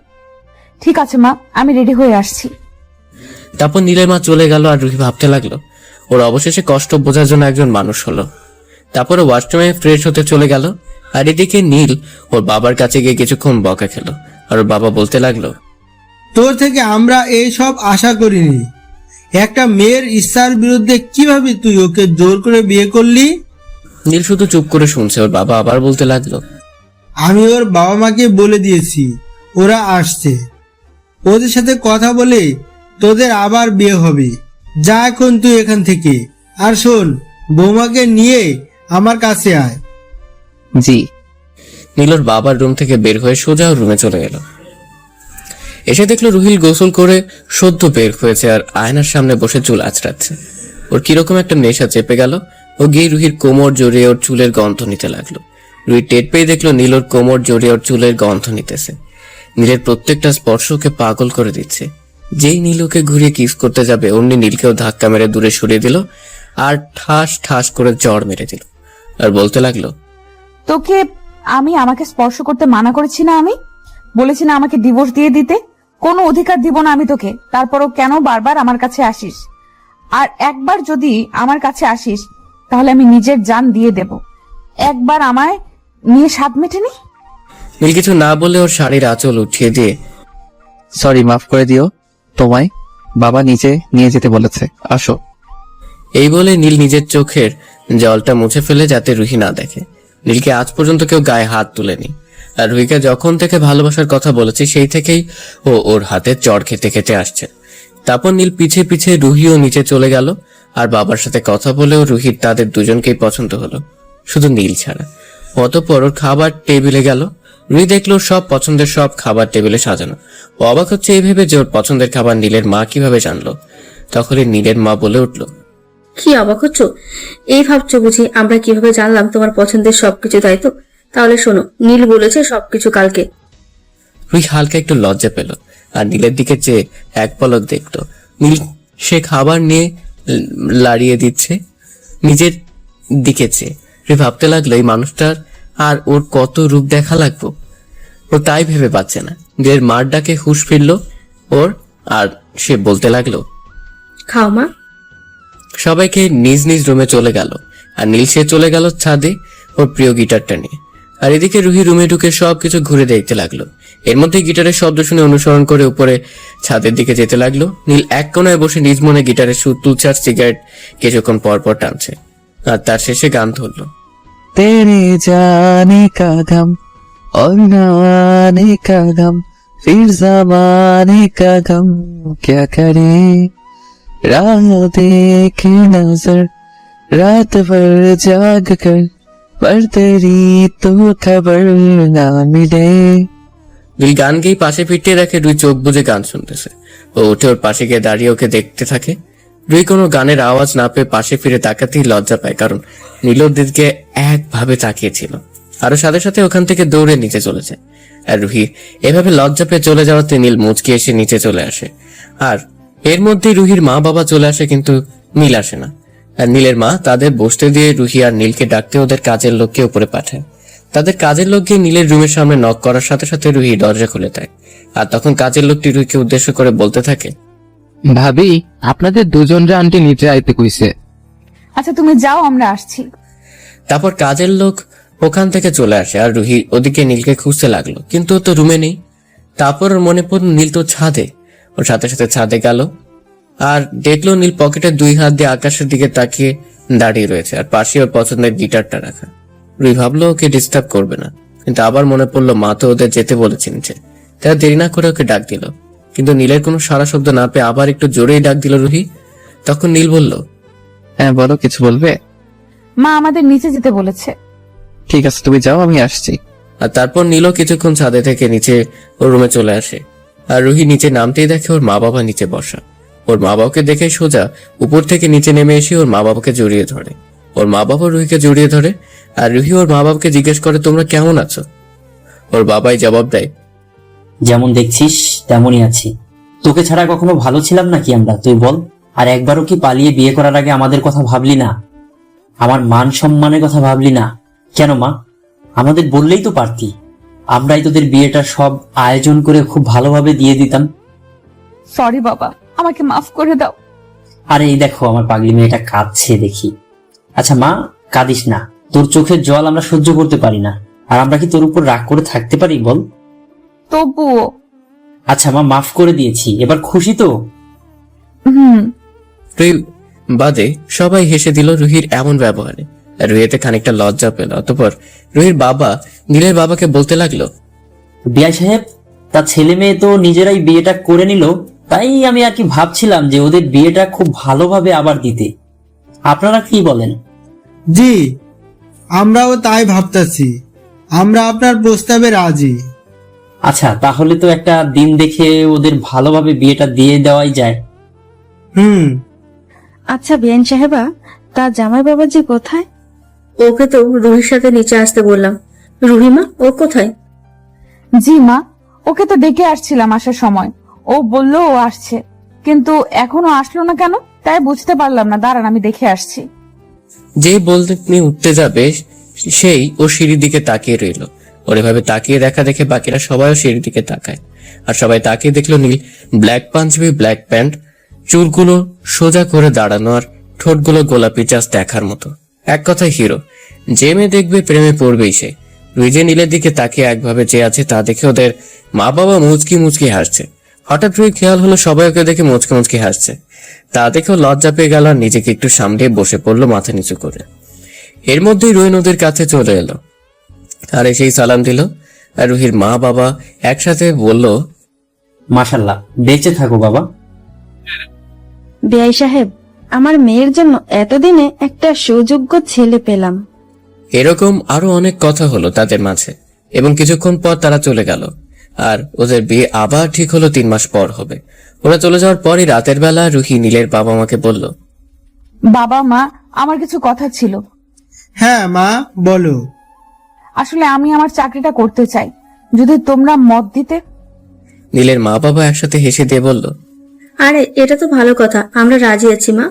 ঠিক আছে মা, আমি রেডি হয়ে আসছি। তারপর নীলের মা চলে গেল, আর রুহি ভাবতে লাগলো ওর অবশেষে কষ্ট বোঝার জন্য একজন মানুষ হলো। তারপরে ওয়াশরুমে ফ্রেশ হতে চলে গেল। আর এদিকে নীল ওর বাবার কাছে গিয়ে কিছুক্ষণ বকা খেলো, আর ওর বাবা বলতে লাগলো, তোর থেকে আমরা এই সব আশা করিনি। একটা মেয়ের ইচ্ছার বিরুদ্ধে কিভাবে তুই ওকে জোর করে বিয়ে করলি? নীল শুধু চুপ করে শুনছে। ওর বাবা আবার বলতে লাগলো, আমি ওর বাবা মাকে বলে দিয়েছি, ওরা আসছে। ওদের সাথে কথা বলে তোদের আবার বিয়ে হবে। যা এখন তুই এখান থেকে। আর শোন, বৌমাকে নিয়ে আমার কাছে আয়। জি। নীলর বাবার রুম থেকে বের হয়ে সোজা ওর রুমে চলে গেল। এসে দেখলো রুহিল গোসল করে সদ্য বের হয়েছে আর আয়নার সামনে বসে চুল আঁচড়াচ্ছে। ওর কিরকম একটা নেশা চেপে গেল। ও গিয়ে রুহির কোমর জড়িয়ে ওর চুলের গন্ধ নিতে লাগলো। রুহি টের পেয়ে দেখলো নীল ওর কোমর জড়িয়ে ওর চুলের গন্ধ নিতেছে। নীলের প্রত্যেকটা স্পর্শ ওকে পাগল করে দিচ্ছে। যেই নীল ওকে ঘুরিয়ে কিস করতে যাবে অমনি নীলকেও ধাক্কা মেরে দূরে সরিয়ে দিল আর ঠাস ঠাস করে জ্বর মেরে দিল। আর বলতে লাগলো, তোকে আমি আমাকে স্পর্শ করতে মানা করেছি না? আমি বলেছি না আমাকে ডিভোর্স দিয়ে দিতে? কোনো অধিকার দিব না আমি তোকে। তারপরও কেন বারবার আমার কাছে আসিস? আর একবার যদি আমার কাছে আসিস তাহলে আমি নিজের জান দিয়ে দেব। একবার আমায় নিয়ে স্বাদ মেটেনি। নীল কিছু না বলে ওর শাড়ির আঁচল উঠিয়ে দিয়ে, সরি, মাফ করে দিও, তোমায় বাবা নিচে নিয়ে যেতে বলেছে, আসো। এই বলে নীল নিজের চোখের জলটা মুছে ফেলে যাতে রুহি না দেখে। নীলকে আজ পর্যন্ত কেউ গায়ে হাত তুলেনি। আর রুহিকে যখন থেকে ভালোবাসার কথা বলেছে সেই থেকেই ও ওর হাতে চড় খেতে খেতে আসছে। তারপর নীল পিছে পিছে রুহিও নিচে চলে গেল। আর বাবার সাথে কথা বলেও রুহির তাদের দুজনকেই পছন্দ হলো, শুধু নীল ছাড়া। অতঃপর ওর খাবার টেবিলে গেল। রুহি দেখলো সব পছন্দের সব খাবার টেবিলে সাজানো। ও অবাক হচ্ছে এই ভেবে যে ওর পছন্দের খাবার নীলের মা কিভাবে জানলো। তখনই নীলের মা বলে উঠলো, কি অবাক হচ্ছ? এই ভাবছো বুঝি আমরা কিভাবে জানলাম তোমার পছন্দের সবকিছু, তাই তো? তাহলে শোনো, নীল বলেছে সবকিছু কালকে। রুহি হালকা একটু লজ্জা পেল আর নীলের দিকে চেয়ে এক পলক দেখলো। নীল সে খাবার নিয়ে লাড়িয়ে দিচ্ছে নিজের দিকে চেয়ে। রুহি ভাবতে লাগলো এই মানুষটার আর ওর কত রূপ দেখা লাগবো। ও তাই ভেবে পাচ্ছে না। নীলের মার ডাকে হুঁশ ফিরল ওর আর সে বলতে লাগলো, খাও মা। সবাইকে নিজ নিজ রুমে চলে গেল। আর নীল সে চলে গেল ছাদে ওর প্রিয় গিটারটা নিয়ে। আর এদিকে রুহি রুমে ঢুকে সবকিছু ঘুরে দেখতে লাগলো। এর মধ্যে গিটারের শব্দ শুনে অনুসরণ করে উপরে ছাদের দিকে যেতে লাগলো। নীল এক কোনায় বসে নিজ মনে গিটারের সুর তুলছে আর সিগারেট কিছুক্ষণ পর পর টানছে। আর তার শেষে গান ধরলো, तेरे जाने का गम और न आने का गम, फिर जमाने का गम क्या करे, राह देखे नजर रात भर जाग कर, पर तेरी तो खबर ना मिले। নীল গান গেয়ে পাশে ফিরতে দেখে রুই চোখ বুজে গান শুনতেছে। ও উঠে ওর পাশে গিয়ে দাঁড়িয়ে ওকে দেখতে থাকে। রুই কোনো গানের আওয়াজ না পেয়ে পাশে ফিরে তাকাতেই লজ্জা পায়, কারণ নীল ওর দিকে একভাবে তাকিয়েছিল। আরো সাথে সাথে ওখান থেকে দৌড়ে নিচে চলে যায়। আর রুহি এভাবে লজ্জা পেয়ে চলে যাওয়াতে নীল মুচকি এসে নিচে চলে আসে। আর এর মধ্যে রুহির মা বাবা চলে আসে, কিন্তু নীল আসে না। আর নীলের মা তাদের বসতে দিয়ে রুহি আর নীলকে ডাকতে ওদের কাজের লোককে উপরে পাঠায়। তাদের কাজের লোক গিয়ে নীলের রুমের সামনে নক করার সাথে সাথে রুহি দরজা খুলে দেয়। আর তখন কাজের লোকটি রুহিকে উদ্দেশ্য করে বলতে থাকে, ভাবি, আপনাদের দুজনরা আন্টি নিচে আইতে কইছে। আচ্ছা তুমি যাও, আমরা আসছি। তারপর কাজের লোক ওখান থেকে চলে আসে আর রুহি ওদিকে নীলকে খুঁজতে লাগলো, কিন্তু ও তো রুমে নেই। তারপর ওর মনে পড়ল নীল তো ছাদে। ওর সাথে সাথে ছাদে গেল আর দেখলো নীল পকেটে 2 হাত দিয়ে আকাশের দিকে তাকিয়ে দাঁড়িয়ে রয়েছে আর পাশে ওর পছন্দের গিটারটা রাখা। রুহি ভাবলো ওকে ডিস্টার্ব করবে না, কিন্তু আবার মনে পড়লো মা তো ওদের যেতে বলেছে নিচে। তারা দেরি না করে ওকে ডাক দিল, কিন্তু নীলের কোনো সারা শব্দ না পেয়ে আবার একটু জোরেই ডাক দিল রুহি। তখন নীল বলল, হ্যাঁ বলো, কিছু বলবে? মা আমাদের নিচে যেতে বলেছে। ঠিক আছে, তুমি যাও, আমি আসছি। আর তারপর নীলও কিছুক্ষণ ছাদে থেকে নিচে ওর রুমে চলে আসে। আর রুহি নিচে নামতেই দেখে ওর মা বাবা নিচে বসা। ওর মা বাবাকে দেখে সোজা উপর থেকে নিচে নেমে এসে ওর মা বাবাকে জড়িয়ে ধরে। ওর মা বাবা রুহিকে জড়িয়ে ধরে আর রুহি ওর মা বাবাকে জিজ্ঞেস করে, তোমরা কেমন আছো? ওর বাবাই জবাব দেয়, যেমন দেখছিস তেমনই আছি। তোকে ছাড়া কখনো ভালো ছিলাম নাকি আমরা, তুই বল? আর একবারও কি পালিয়ে বিয়ে করার আগে আমাদের কথা ভাবলি না? আমার মান সম্মানের কথা ভাবলি না কেন মা? আমাদের বললেই তো পারতি, আমরাই তোদের বিয়েটা সব আয়োজন করে খুব ভালোভাবে দিয়ে দিতাম। সরি বাবা, আমাকে মাফ করে দাও। আরে এই দেখো আমার পাগলি মেয়েটা কাঁদছে দেখি। আচ্ছা মা, কাঁদিস না, তোর চোখের জল আমরা সহ্য করতে পারি না। আর আমরা কি তোর উপর রাগ করে থাকতে পারি বল? তবুও। আচ্ছা মা, মাফ করে দিয়েছি, এবার খুশি তো? রুহি বাদে সবাই হেসে দিল রুহির এমন ব্যবহারে। রুহিতে খানিকটা লজ্জা পেল। অতঃপর রুহির বাবা নীলের বাবাকে বলতে লাগলো, বিআই সাহেব, তা ছেলে মেয়ে তো নিজেরাই বিয়েটা করে নিল, তাই আমি আর কি ভাবছিলাম যে ওদের বিয়েটা খুব ভালোভাবে আবার দিতে। আপনারা কি বলেন? জি, আমরাও তাই ভাবতেছি। আমরা আপনার প্রস্তাবে রাজি। আচ্ছা, তাহলে তো একটা দিন দেখে ওদের ভালোভাবে বিয়েটা দিয়ে দেওয়াই যায়। আচ্ছা বিয়ান সাহেবা, তা জামাই বাবাজি কোথায়? ওকে তো রুহির সাথে নিচে আসতে বললাম। রুহিমা, ও কোথায়? জি মা, ওকে তো ডেকে আসছিলাম আসার সময়, ও বললো ও আসছে, কিন্তু এখনো আসলো না কেন তাই বুঝতে পারলাম না। দাঁড়ান, আমি দেখে আসছি। যেই বলতে তুমি উঠতে যাবে সেই ও সিঁড়ির দিকে তাকিয়ে রইল। ওর এভাবে তাকিয়ে দেখা দেখে বাকিরা সবাইও সিঁড়ির দিকে তাকায়, আর সবাই তাকিয়ে দেখলো নীল ব্ল্যাক পাঞ্জাবি, ব্ল্যাক প্যান্ট, চুলগুলো সোজা করে দাঁড়ানো, আর ঠোঁটগুলো গোলাপি, জাস্ট দেখার মতো। এক কথায় হিরো। যে মেয়ে দেখবে প্রেমে পড়বেই সে। রুহি যে নীলের দিকে তাকিয়ে একভাবে যে আছে তা দেখে ওদের মা বাবা মুচকি মুচকি হাসছে। হঠাৎ রুহি খেয়াল হলো সবাই ওকে দেখে মুচকি মুচকি হাসছে। তা দেখেও লজ্জা পেয়ে গেল আর নিজেকে একটু সামলিয়ে বসে পড়লো মাথা নিচু করে। এর মধ্যেই রুহি ওদের কাছে চলে এলো আর এসেই সালাম দিল। আর রুহির মা বাবা একসাথে বলল, মাশাল্লাহ, বেঁচে থাকো বাবা। বিয়াই সাহেব, আমার মেয়ের জন্য এতদিনে একটা সুযোগ্য ছেলে পেলাম। এরকম আরো অনেক কথা হলো তাদের মাঝে, এবং কিছুক্ষণ পর তারা চলে গেল। আর ওদের বিয়ে আবার ঠিক হলো 3 মাস পর হবে। ওরা চলে যাওয়ার পরই রাতের বেলা রুহি নীলের বাবা মাকে বলল, বাবা মা, আমার কিছু কথা ছিল। হ্যাঁ মা, বলো। আসলে আমি আমার চাকরিটা করতে চাই, যদি তোমরা মত দিতে। নীলের মা বাবা একসাথে হেসে দিয়ে বলল, আরে এটা তো ভালো কথা, আমরা রাজি আছি মা।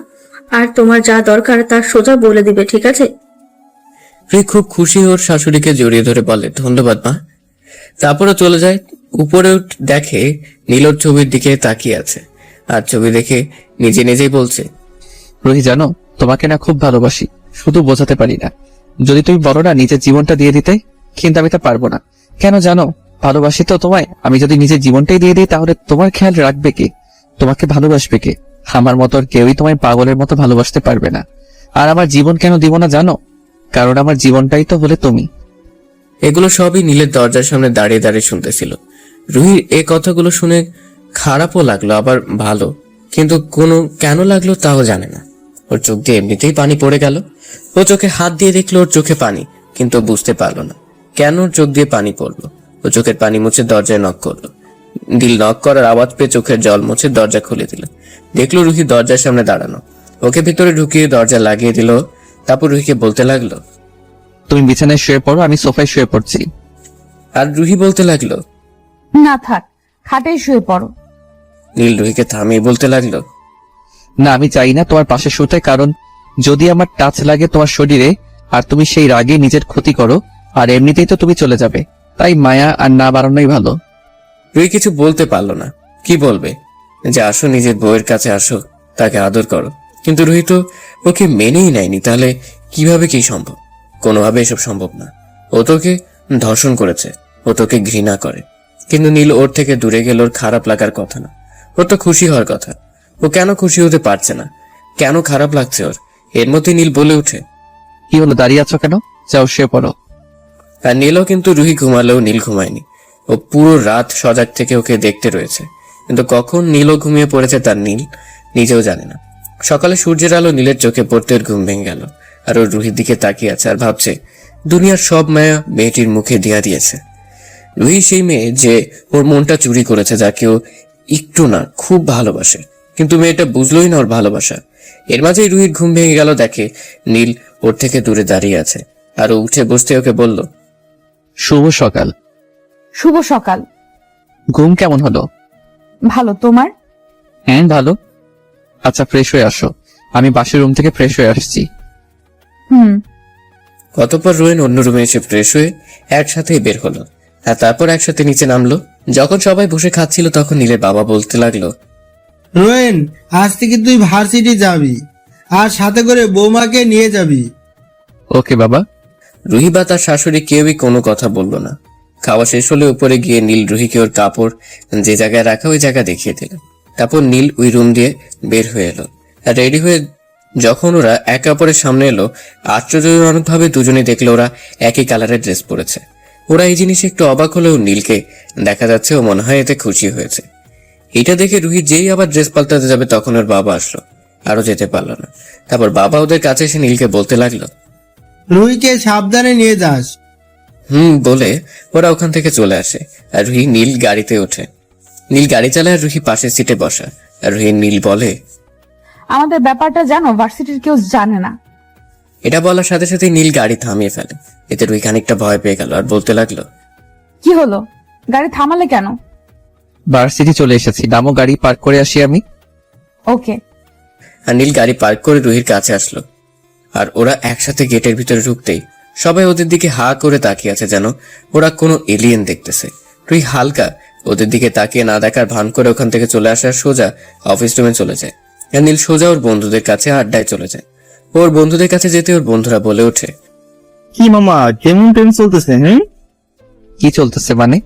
আর তোমার যা দরকার তা সোজা বলে দিবে, ঠিক আছে? রুহি খুব খুশি ওর শাশুড়িকে জড়িয়ে ধরে বলে, ধন্যবাদ মা। তারপরে চলে যায়। উপরে দেখে নীল ওর ছবির দিকে তাকিয়ে আছে, আর ছবি দেখে নিজে নিজেই বলছে, রুহি জানো, তোমাকে না খুব ভালোবাসি, শুধু বোঝাতে পারি না। যদি তুমি বলো না নিজের জীবনটা দিয়ে দিতে, কিন্তু আমি তা পারবো না। কেন জানো? ভালোবাসি তো তোমায়। আমি যদি নিজের জীবনটাই দিয়ে দিই তাহলে তোমার খেয়াল রাখবে কে? তোমাকে ভালোবাসবে কে? আমার মতো আর কেউই তোমায় পাগলের মতো ভালোবাসতে পারবে না। আর আমার জীবন কেন দিব না জানো? কারণ আমার জীবনটাই তো হলে তুমি। এগুলো সবই নীলের দরজার সামনে দাঁড়িয়ে দাঁড়িয়ে শুনতেছিল। রুহির এই কথাগুলো শুনে খারাপও লাগলো, আবার ভালো, কিন্তু কেন লাগলো তাও জানে না। ওর চোখ দিয়ে এমনিতেই পানি পড়ে গেল। ও চোখে হাত দিয়ে দেখলো ওর চোখে পানি, কিন্তু বুঝতে পারলো না কেন ওর চোখ দিয়ে পানি পড়লো। ও চোখের পানি মুছে দরজায় নক করলো। নীল নক করার আওয়াজ পেয়ে চোখের জল মুছে দরজা খুলে দিল। দেখলো রুহি দরজার সামনে দাঁড়ানো। ওকে ভিতরে ঢুকিয়ে দরজা লাগিয়ে দিল। তারপর রুহিকে বলতে লাগলো, তুমি বিছানায় শুয়ে পড়ো, আমি সোফায় শুয়ে পড়ছি। আর রুহি বলতে লাগলো, না থাক, খাটেই শুয়ে পড়ো। নীল রুহিকে থামিয়ে বলতে লাগলো, না, আমি চাই না তোমার পাশে শুতে, কারণ যদি আমার টাচ লাগে তোমার শরীরে আর তুমি সেই রাগে নিজের ক্ষতি করো, আর এমনিতেই তো তুমি চলে যাবে, তাই মায়া আর না বাড়ানোই ভালো। রুহি কিছু বলতে পারলো না। কি বলবে? যে আসো, নিজের বউয়ের কাছে আসো, তাকে আদর করো। কিন্তু রুহি তো ওকে মেনেই নেয়নি, তাহলে কিভাবে কি সম্ভব? কোনোভাবে এসব সম্ভব না। ও তোকে ধর্ষণ করেছে, ও তোকে ঘৃণা করে। কিন্তু নীল ওর থেকে দূরে গেল ওর খারাপ লাগার কথা না, ওর তো খুশি হওয়ার কথা। ও কেন খুশি হতে পারছে না? কেন খারাপ লাগছে ওর? এর মধ্যে নীল বলে উঠে, কি হলো, দাঁড়িয়ে আছো কেন? যাও শুয়ে পড়ো। আর নীলও, কিন্তু রুহি ঘুমালেও নীল ঘুমায়নি। ও পুরো রাত সজাগ থেকে ওকে দেখতে রয়েছে, কিন্তু কখন নীলও ঘুমিয়ে পড়েছে তার নীল নিজেও জানে না। সকালে সূর্যের আলো নীলের চোখে পড়তে ওর ঘুম ভেঙে গেল, আর ওর রুহির দিকে তাকিয়ে আছে আর ভাবছে দুনিয়ার সব মায়া মেয়েটির মুখে দিয়া দিয়েছে। রুহি সেই মেয়ে যে ওর মনটা চুরি করেছে, যাকে ও একটু না খুব ভালোবাসে, কিন্তু মেয়েটা বুঝলোই না ওর ভালোবাসা। এর মাঝেই রুহির ঘুম ভেঙে গেল, দেখে নীল ওর থেকে দূরে দাঁড়িয়ে আছে। আর ও উঠে বসতে ওকে বলল, শুভ সকাল। শুভ সকাল। ঘুম কেমন হলো? ভালো, তোমার? হ্যাঁ ভালো। আচ্ছা, ফ্রেশ হয়ে আসো, আমি বাসের রুম থেকে ফ্রেশ হয়ে আসছি। অতঃপর রোয়েন অন্য রুমে এসে ফ্রেশ হয়ে একসাথেই বের হলো, আর তারপর একসাথে নিচে নামলো। যখন সবাই বসে খাচ্ছিল তখন নীলের বাবা বলতে লাগলো, রোয়েন, আজ থেকে তুই ভার্সিটি যাবি, আর সাথে করে বৌমাকে নিয়ে যাবি। ওকে বাবা। রুহি বা তার শাশুড়ি কেউই কোনো কথা বললো না। খাওয়া শেষ হলে উপরে গিয়ে নীল রুহিকে ওর কাপড় যে জায়গায় রাখা ওই জায়গা দেখিয়ে দিল। তারপর নীল ওই রুম দিয়ে বের হয়ে এলো। আর রেডি হয়ে যখন ওরা একে অপরের সামনে এলো, আশ্চর্যজনকভাবে দুজনেই দেখলো ওরা একই কালারের ড্রেস পরেছে। ওরা এই জিনিসে একটু অবাক হলেও নীলকে দেখা যাচ্ছে ও মনে হয় এতে খুশি হয়েছে। এটা দেখে রুহি যেই আবার ড্রেস পাল্টাতে যাবে তখন ওর বাবা আসলো, আরো যেতে পারলো না। তারপর বাবা ওদের কাছে এসে নীলকে বলতে লাগলো, রুহিকে সাবধানে নিয়ে যাস। বলে ওরা ওখান থেকে চলে আসে। আর রুহি নীল গাড়িতে ওঠে। নীল গাড়ি চালায় আর রুহি পাশের সিটে বসা। আর রুহি নীল বলে, আমাদের ব্যাপারটা জানো, ভার্সিটির কেউ জানে না। এটা বলার সাথে সাথে নীল গাড়ি থামিয়ে ফেলে। এতে রুহি খানিকটা ভয় পেয়ে গেল আর বলতে লাগলো, কি হলো, গাড়ি থামালে কেন? ভার্সিটি চলে এসেছি, নামো, গাড়ি পার্ক করে আসি আমি। ওকে। আর নীল গাড়ি পার্ক করে রুহির কাছে আসলো। আর ওরা একসাথে গেটের ভিতরে ঢুকতেই সবাই ওদের দিকে হা করে তাকিয়ে আছে, যেন ওরা কোনো এলিয়েন দেখতেছে। রুহি হালকা ওদের দিকে তাকিয়ে না দেখার ভান করে ওখান থেকে চলে আসার সোজা অফিস রুমে চলে যায়। আর নীল সোজা ওর বন্ধুদের কাছে আড্ডায় চলে যায়। ওর বন্ধুদের কাছে যেতে ওর বন্ধুরা বলে ওঠে, কি মামা কেমন প্রেম চলতেছে? কি চলতেছে মানে?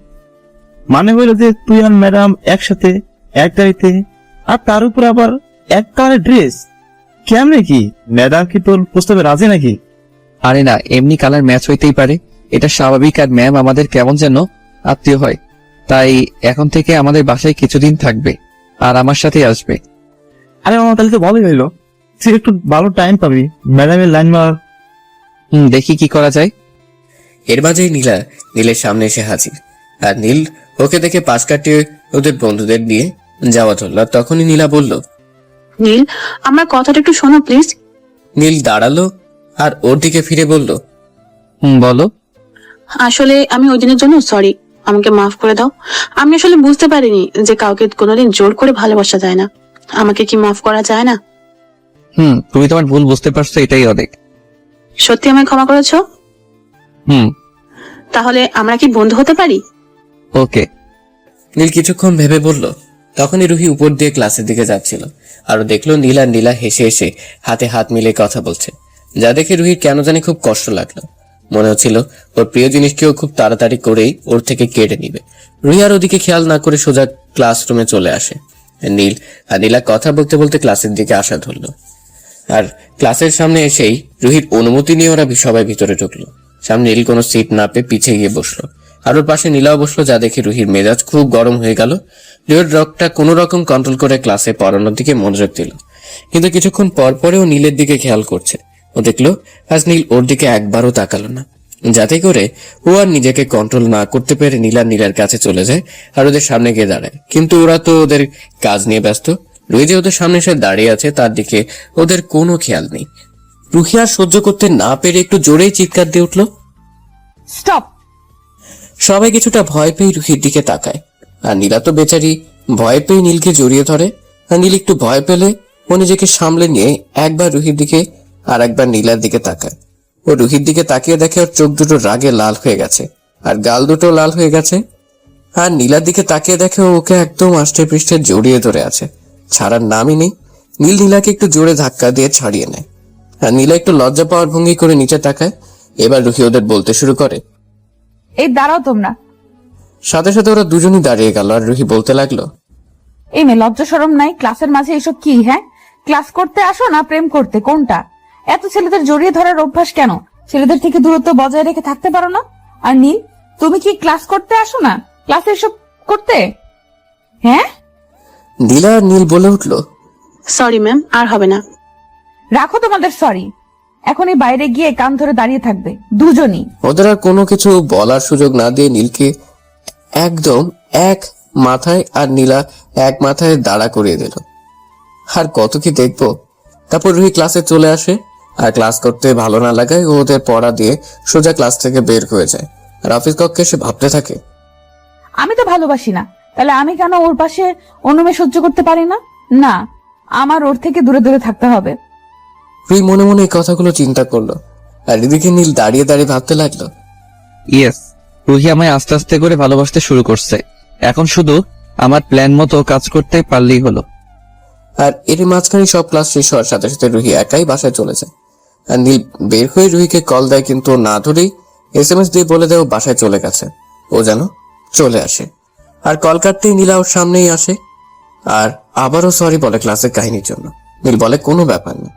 মানে হইলো যে তুই আর ম্যাডাম একসাথে এক গাড়িতে, আর তার উপর আবার এক কালারের ড্রেস। কেমনে কি ম্যাডাম কি তোর প্রস্তাবে রাজি নাকি? আরে না, এমনি কালার ম্যাচ হইতেই পারে, এটা স্বাভাবিক। আর ম্যাম আমাদের কেমন যেন আত্মীয় হয়, তাই এখন থেকে আমাদের বাসায় কিছুদিন থাকবে আর আমার সাথে আসবে। আরে মামা তাহলে তো ভালোই হইলো, তুই একটু ভালো টাইম পাবি ম্যাডামের লাইন মার। দেখি কি করা যায়। এর মাঝেই নীলা নীলের সামনে এসে হাজির। আর নীল ওকে দেখে পাশ কাটিয়ে ওদের বন্ধুদের নিয়ে যাওয়া ধরল। তখনই নীলা বলল, নীল, আমার কথাটা একটু শোনো প্লিজ। নীল দাঁড়ালো আর ওর দিকে ফিরে বলল, বলো। আসলে আমি ওই দিনের জন্য সরি, আমাকে মাফ করে দাও। আমি আসলে বুঝতে পারিনি যে কাউকে কোনোদিন জোর করে ভালোবাসা যায় না। আমাকে কি মাফ করা যায় না? তুমি তোমার ভুল বুঝতে পারছো, এটাই অনেক। সত্যি আমায় ক্ষমা করেছো? তাহলে আমরা কি বন্ধু হতে পারি? ওকে। নীল কিছুক্ষণ ভেবে বলল। তখনই রুহি উপর দিয়ে ক্লাসের দিকে যাচ্ছিল। আরো দেখলো নীল আর নীলা হেসে হেসে হাতে হাত মিলে কথা বলছে, যা দেখে রুহির কেন জানি খুব কষ্ট লাগলো। মনে হচ্ছিল ওর প্রিয় জিনিসকেও খুব তাড়াতাড়ি করেই ওর থেকে কেড়ে নিবে। রুহি আর ওদিকে খেয়াল না করে সোজা ক্লাসরুমে চলে আসে। নীল আর নীলা কথা বলতে বলতে ক্লাসের দিকে আসা ধরলো। আর ক্লাসের সামনে এসেই রুহির অনুমতি নিয়ে ওরা সবাই ভিতরে ঢুকলো। সামনে নীল কোনো সিট না পেয়ে পিছিয়ে গিয়ে বসলো। আর ওর পাশে নীলাও বসলো, যা দেখে রুহির মেজাজ খুব গরম হয়ে গেল। রুহির রকটা কোনো রকম কন্ট্রোল করে ক্লাসে পড়ানোর দিকে মনোযোগ দিল। কিন্তু কিছুক্ষণ পর পরেও নীলের দিকে খেয়াল করছে। ও দেখলো আজ নীল ওর দিকে একবারও তাকালো না, যাতে করে ও আর নিজেকে কন্ট্রোল না করতে পেরে নীলার কাছে চলে যায় আর ওদের সামনে গিয়ে দাঁড়ায়। কিন্তু ওরা তো ওদের কাজ নিয়ে ব্যস্ত। রুহি যে ওদের সামনে এসে দাঁড়িয়ে আছে তার দিকে ওদের কোনো খেয়াল নেই। রুহি আর সহ্য করতে না পেরে একটু জোরেই চিৎকার দিয়ে উঠলো, স্টপ! সবাই কিছুটা ভয় পেয়ে রুহির দিকে তাকায়। আর নীলা তো বেচারি ভয় পেয়ে নীলকে জড়িয়ে ধরে। আর নীল একটু ভয় পেলে ও নিজেকে সামলে নিয়ে একবার রুহির দিকে আর একবার নীলার দিকে তাকায়। ও রুহির দিকে তাকিয়ে দেখে ওর চোখ দুটো রাগে লাল হয়ে গেছে আর গাল দুটো লাল হয়ে গেছে। আর নীলার দিকে তাকিয়ে দেখে ওকে একদম আষ্টে পৃষ্ঠে জড়িয়ে ধরে আছে, ছাড়ার নামই নেই। নীল নীলাকে একটু জোরে ধাক্কা দিয়ে ছাড়িয়ে নেয়। আর নীলা একটু লজ্জা পাওয়ার ভঙ্গি করে নিচে তাকায়। এবার রুহি ওদের বলতে শুরু করে, এই দাঁড়াও তোমরা। সাথে সাথে ওরা দুজনই দাঁড়িয়ে গেল। আর রুহি বলতে লাগলো, এই মেয়ে লজ্জা শরম নাই? ক্লাসের মাঝে এসব কি? হ্যাঁ, ক্লাস করতে আসো না প্রেম করতে? কোনটা? এত ছেলেদের জড়িয়ে ধরার অভ্যাস কেন? ছেলেদের থেকে দূরত্ব বজায় রেখে থাকতে পারো না? আর নীল, তুমি কি ক্লাস করতে আসো না, ক্লাসে এসব করতে? হ্যাঁ? নীলা আর নীল বলে উঠলো, সরি ম্যাম, আর হবে না। রাখো তোমাদের সরি, এখনই বাইরে গিয়ে কান ধরে দাঁড়িয়ে থাকবে দুজনই। ওদের আর কোনো কিছু বলার সুযোগ না দিয়ে নীলকে একদম এক মাথায় আর নীলা এক মাথায় দাঁড়া করিয়ে দিল। আর কত কি দেখবো। তারপর রুহি ক্লাসে চলে আসে। আর ক্লাস করতে ভালো না লাগায় ও ওদের পড়া দিয়ে সোজা ক্লাস থেকে বের হয়ে যায়। আর অফিস কক্ষে এসে ভাবতে থাকে, আমি তো ভালোবাসি না, তাহলে আমি কেন ওর পাশে অন্য মেয়ে সহ্য করতে পারি না? না, আমার ওর থেকে দূরে দূরে থাকতে হবে। রুহি মনে মনে এই কথাগুলো চিন্তা করলো। আর এদিকে নীল দাঁড়িয়ে দাঁড়িয়ে ভাবতে লাগলো, ইয়েস, রুহি আমায় আস্তে আস্তে করে ভালোবাসতে শুরু করছে। এখন শুধু আমার প্ল্যান মতো কাজ করতে পারলেই হলো। আর এর মাঝখানে সব ক্লাস শেষ হওয়ার সাথে সাথে রুহি একাই বাসায় চলে যায়। আর নীল বের হয়ে রুহিকে কল দেয়, কিন্তু না ধরেই SMS দিয়ে বলে দেয় ও বাসায় চলে গেছে। ও যেন চলে আসে। আর কল কাটতেই নীলা ওর সামনেই আসে আর আবারও সরি বলে ক্লাসের কাহিনীর জন্য। নীল বলে কোনো ব্যাপার না।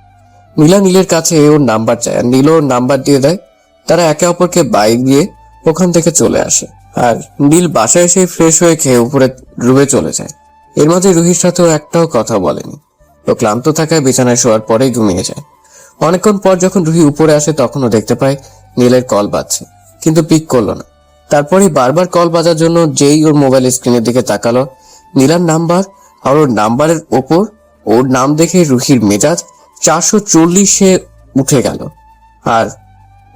নীলা নীলের কাছে ওর নাম্বার চায় আর নীল ওর নাম্বার দিয়ে দেয়। তারা একে অপরকে বাইক দিয়ে ওখান থেকে চলে আসে। আর নীল বাসায় এসে ফ্রেশ হয়ে খেয়ে উপরে রুমে চলে যায়। এর মাঝে রুহির সাথেও একটাও কথা বলেনি। ও ক্লান্ত থাকায় বিছানায় শোয়ার পরেই ঘুমিয়ে যায়। অনেকক্ষণ পর যখন রুহি উপরে আসে তখনও দেখতে পায় নীলের কল বাজছে, কিন্তু পিক করলো না। তারপরে বারবার কল বাজার জন্য যেই ওর মোবাইল স্ক্রিনের দিকে তাকালো, নীলার নাম্বার আর ওর নাম্বারের ওপর ওর নাম দেখে রুহির মেজাজ 440-এ উঠে গেল। আর